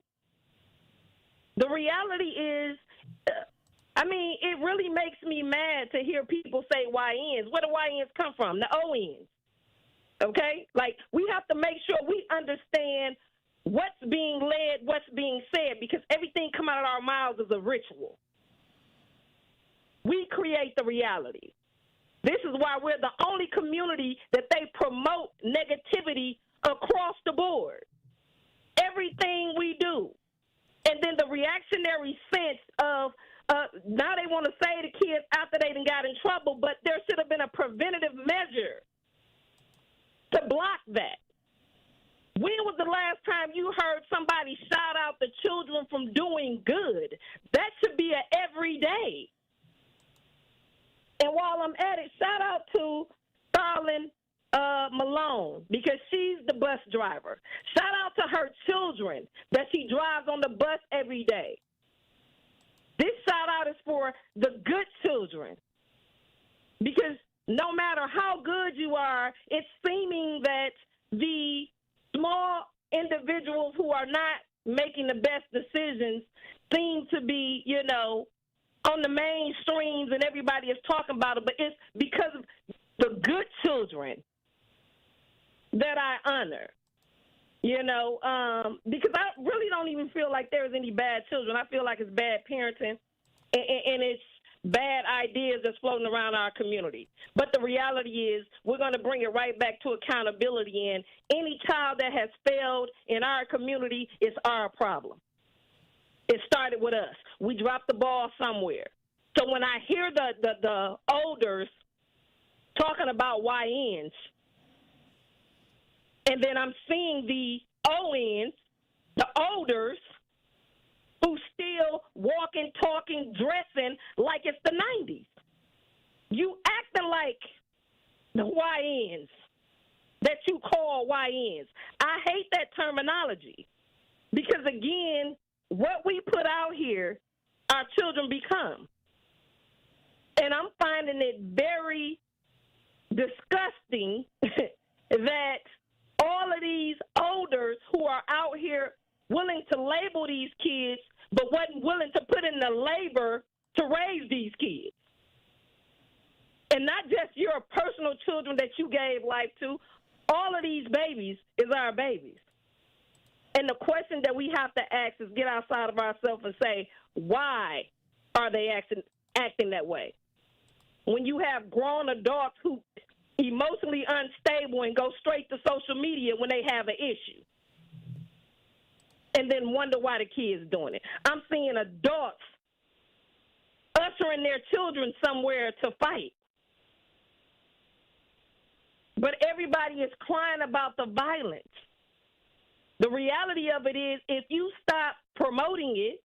The reality is, it really makes me mad to hear people say YNs. Where do YNs come from? The ONs. Okay? Like, we have to make sure we understand what's being led, what's being said, because everything come out of our mouths is a ritual. We create the reality. This is why we're the only community that they promote negativity across the board. Everything we do. And then the reactionary sense of now they want to say to kids after they done got in trouble, but there should have been a preventative measure to block that. When was the last time you heard somebody shout out the children from doing good? That should be an everyday. And while I'm at it, shout out to Starlin Malone, because she's the bus driver. Shout out to her children that she drives on the bus every day. This shout out is for the good children, because no matter how good you are, it's seeming that the small individuals who are not making the best decisions seem to be, on the mainstreams and everybody is talking about it, but it's because of the good children that I honor, because I really don't even feel like there's any bad children. I feel like it's bad parenting and it's bad ideas that's floating around our community. But the reality is we're going to bring it right back to accountability, and any child that has failed in our community is our problem. It started with us. We dropped the ball somewhere. So when I hear the elders talking about YNs, and then I'm seeing the ONs, the elders, who still walking, talking, dressing like it's the 90s. You acting like the YNs that you call YNs. I hate that terminology because, again, what we put out here, our children become. And I'm finding it very disgusting that all of these elders who are out here willing to label these kids but wasn't willing to put in the labor to raise these kids. And not just your personal children that you gave life to. All of these babies is our babies. And the question that we have to ask is get outside of ourselves and say, why are they acting that way? When you have grown adults who emotionally unstable and go straight to social media when they have an issue, and then wonder why the kid's doing it. I'm seeing adults ushering their children somewhere to fight. But everybody is crying about the violence. The reality of it is, if you stop promoting it,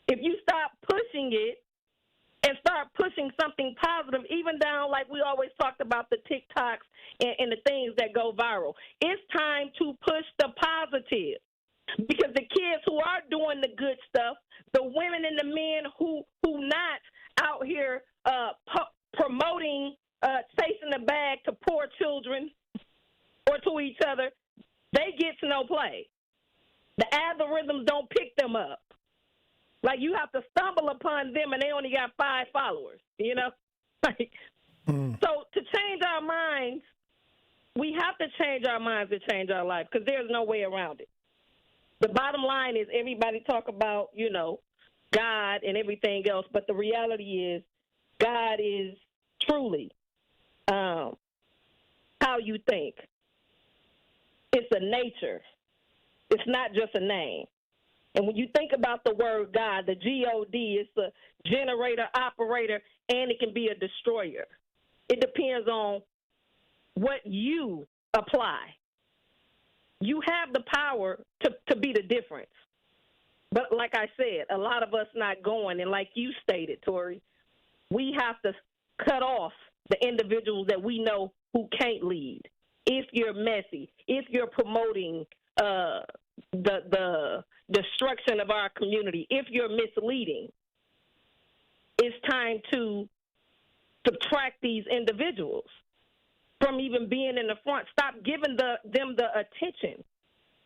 if you stop pushing it, and start pushing something positive, even down like we always talked about the TikToks and the things that go viral, it's time to push the positive. Because the kids who are doing the good stuff, the women and the men who not out here promoting chasing the bag to poor children or to each other, they get no play. The algorithms don't pick them up. Like, you have to stumble upon them and they only got 5 followers, So to change our minds, we have to change our minds to change our life, because there's no way around it. The bottom line is everybody talk about, God and everything else, but the reality is God is truly how you think. It's a nature. It's not just a name. And when you think about the word God, the G-O-D, it's a generator, operator, and it can be a destroyer. It depends on what you apply. You have the power to be the difference. But like I said, a lot of us not going. And like you stated, Tory, we have to cut off the individuals that we know who can't lead. If you're messy, if you're promoting the destruction of our community, if you're misleading, it's time to subtract these individuals from even being in the front. Stop giving them the attention.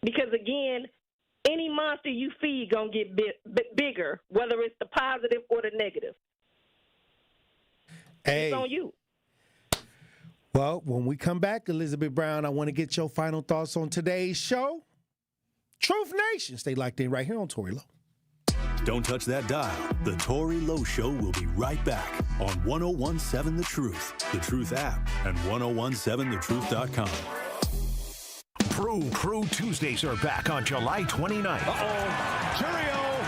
Because, again, any monster you feed going to get bigger, whether it's the positive or the negative. Hey. It's on you. Well, when we come back, Elizabeth Brown, I want to get your final thoughts on today's show. Truth Nation. Stay locked in right here on Tory Lowe. Don't touch that dial. The Tory Lowe Show will be right back on 1017 The Truth, The Truth app, and 1017thetruth.com. Crew Tuesdays are back on July 29th. Curio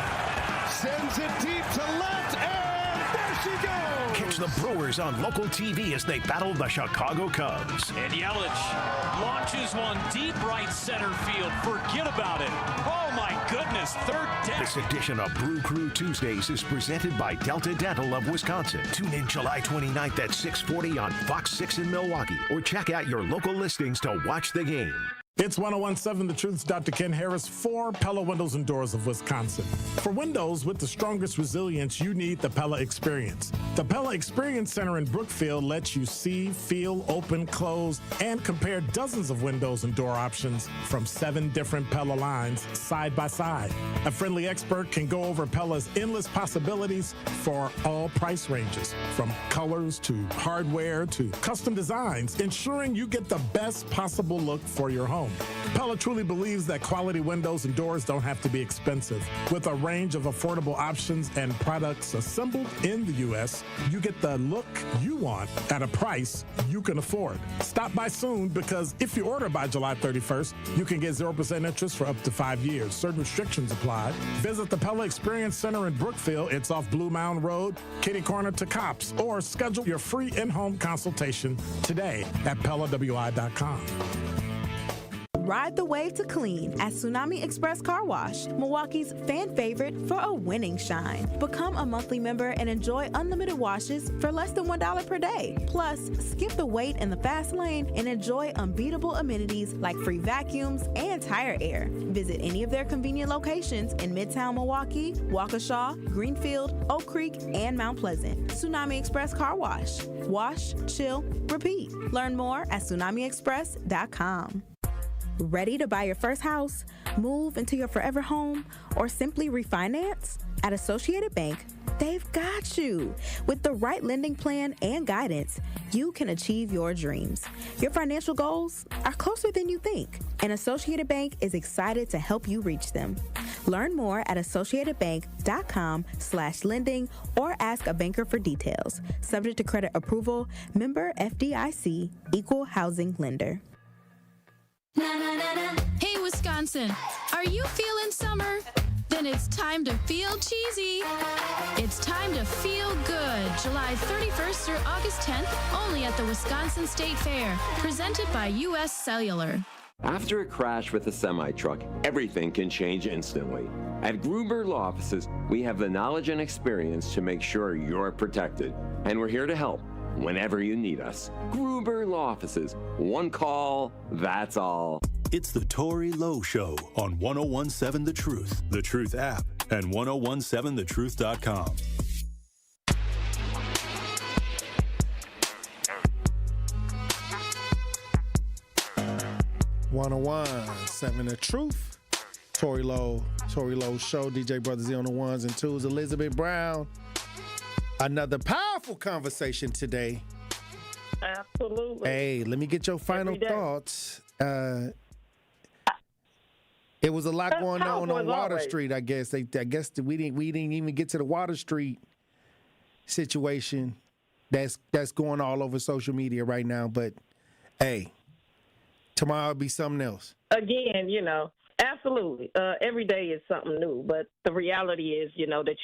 sends it deep to left, and there she goes. Catch the Brewers on local TV as they battle the Chicago Cubs. And Yelich launches one deep right center field. Forget about it. Oh, my goodness. Third deck. This edition of Brew Crew Tuesdays is presented by Delta Dental of Wisconsin. Tune in July 29th at 6:40 on Fox 6 in Milwaukee, or check out your local listings to watch the game. It's 1017 The Truth's Dr. Ken Harris for Pella Windows and Doors of Wisconsin. For windows with the strongest resilience, you need the Pella Experience. The Pella Experience Center in Brookfield lets you see, feel, open, close, and compare dozens of windows and door options from 7 different Pella lines side by side. A friendly expert can go over Pella's endless possibilities for all price ranges, from colors to hardware to custom designs, ensuring you get the best possible look for your home. Pella truly believes that quality windows and doors don't have to be expensive. With a range of affordable options and products assembled in the U.S., you get the look you want at a price you can afford. Stop by soon, because if you order by July 31st, you can get 0% interest for up to 5 years. Certain restrictions apply. Visit the Pella Experience Center in Brookfield. It's off Blue Mound Road, kitty corner to Cops, or schedule your free in-home consultation today at PellaWI.com. Ride the wave to clean at Tsunami Express Car Wash, Milwaukee's fan favorite for a winning shine. Become a monthly member and enjoy unlimited washes for less than $1 per day. Plus, skip the wait in the fast lane and enjoy unbeatable amenities like free vacuums and tire air. Visit any of their convenient locations in Midtown Milwaukee, Waukesha, Greenfield, Oak Creek, and Mount Pleasant. Tsunami Express Car Wash. Wash, chill, repeat. Learn more at tsunamiexpress.com. Ready to buy your first house, move into your forever home, or simply refinance? At Associated Bank, they've got you. With the right lending plan and guidance, you can achieve your dreams. Your financial goals are closer than you think, and Associated Bank is excited to help you reach them. Learn more at associatedbank.com/lending or ask a banker for details. Subject to credit approval, member FDIC, equal housing lender. Hey, Wisconsin, are you feeling summer? Then it's time to feel cheesy. It's time to feel good. July 31st through August 10th, only at the Wisconsin State Fair. Presented by U.S. Cellular. After a crash with a semi-truck, everything can change instantly. At Gruber Law Offices, we have the knowledge and experience to make sure you're protected. And we're here to help whenever you need us. Gruber Law Offices. One call, that's all. It's the Tory Lowe Show on 1017 The Truth, The Truth app, and 1017thetruth.com. Seven The Truth. Tory Lowe Show. DJ Brother Z on the ones and twos. Elizabeth Brown. Another powerful conversation today. Absolutely. Hey, let me get your final thoughts. It was a lot going on Water Street. I guess we didn't even get to the Water Street situation that's going all over social media right now. But hey, tomorrow will be something else. Again, absolutely. Every day is something new. But the reality is, that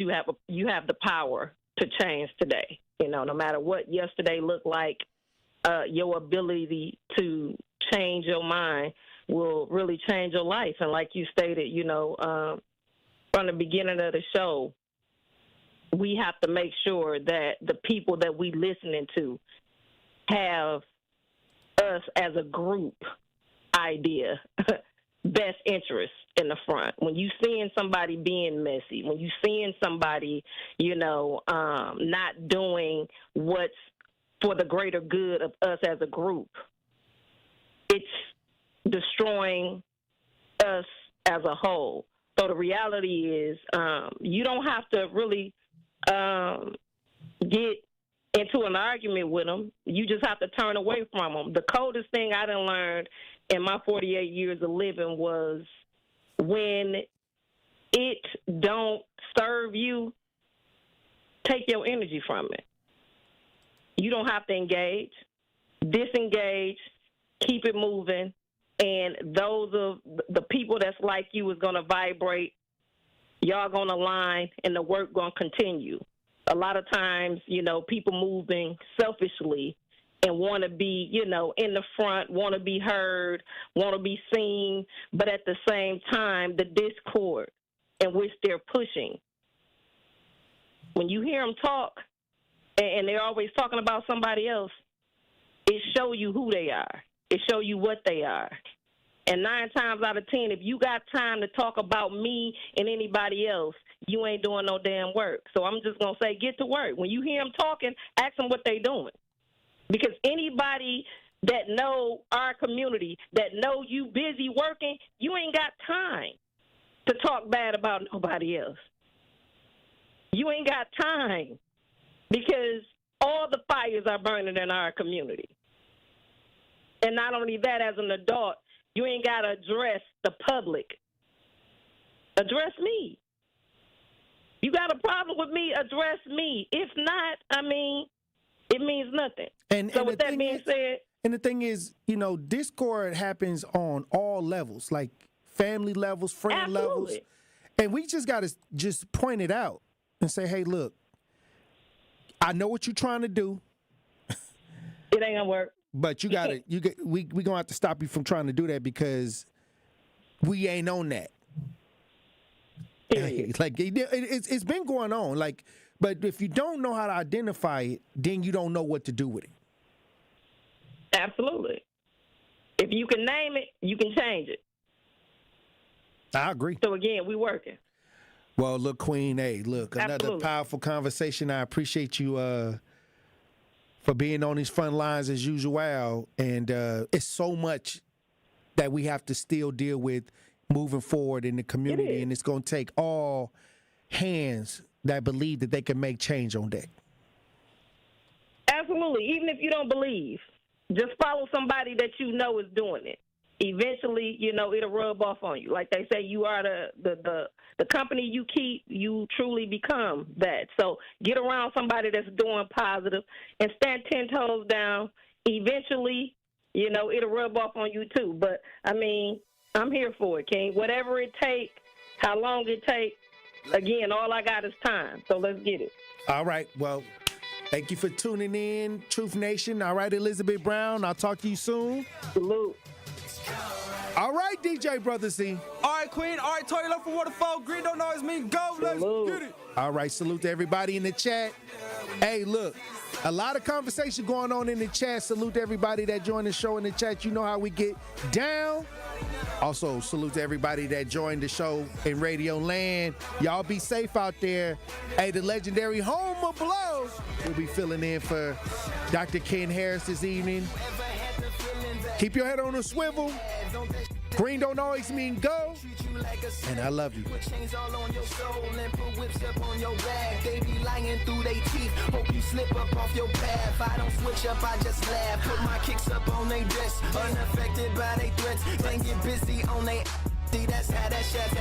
you have the power to change today. No matter what yesterday looked like, your ability to change your mind will really change your life. And like you stated, from the beginning of the show, we have to make sure that the people that we listening to have us as a group idea, best interest in the front. When you seeing somebody being messy, when you seeing somebody, not doing what's for the greater good of us as a group. It's destroying us as a whole. So the reality is you don't have to really get into an argument with them. You just have to turn away from them. The coldest thing I done learned in my 48 years of living was when it don't serve you, take your energy from it. You don't have to engage. Disengage. Keep it moving. And those of the people that's like you is going to vibrate. Y'all going to align, and the work going to continue. A lot of times, people moving selfishly and want to be, in the front, want to be heard, want to be seen, but at the same time, the discord in which they're pushing. When you hear them talk, and they're always talking about somebody else, it shows you who they are. It shows you what they are. And 9 times out of 10, if you got time to talk about me and anybody else, you ain't doing no damn work. So I'm just going to say, get to work. When you hear them talking, ask them what they doing. Because anybody that know our community, that know you busy working, you ain't got time to talk bad about nobody else. You ain't got time because all the fires are burning in our community. And not only that, as an adult, you ain't got to address the public. Address me. You got a problem with me, address me. If not, it means nothing. So with that being said. And the thing is, discord happens on all levels, like family levels, friend levels. And we just got to just point it out and say, hey, look, I know what you're trying to do. It ain't going to work. But we going to have to stop you from trying to do that because we ain't on that. Like, it's been going on. Like, but if you don't know how to identify it, then you don't know what to do with it. Absolutely. If you can name it, you can change it. I agree. So, again, we working. Well, look, Queen, another powerful conversation. I appreciate you for being on these front lines as usual. And it's so much that we have to still deal with moving forward in the community. And it's going to take all hands that believe that they can make change on deck. Absolutely. Even if you don't believe, just follow somebody that you know is doing it. Eventually, it'll rub off on you. Like they say, you are the company you keep, you truly become that. So get around somebody that's doing positive and stand 10 toes down. Eventually, it'll rub off on you too. But, I'm here for it, King. Whatever it takes, how long it takes, again, all I got is time. So let's get it. All right. Well, thank you for tuning in, Truth Nation. All right, Elizabeth Brown, I'll talk to you soon. Salute. All right, DJ Brother C. All right, Queen. All right, Tory, Lowe from Waterfall. Green don't always mean go. Let's get it. All right, salute to everybody in the chat. Hey, look, a lot of conversation going on in the chat. Salute to everybody that joined the show in the chat. You know how we get down. Also, salute to everybody that joined the show in Radio Land. Y'all be safe out there. Hey, the legendary home of Lowe will be filling in for Dr. Ken Harris this evening. Keep your head on a swivel. Green don't always mean go. And I love you. Chains all on your soul and put whips up on your back. They be lying through their teeth. Hope you slip up off your path. I don't switch up, I just laugh. Put my kicks up on they desk. Unaffected by they threats. Then get busy on they. See, that's how that shit.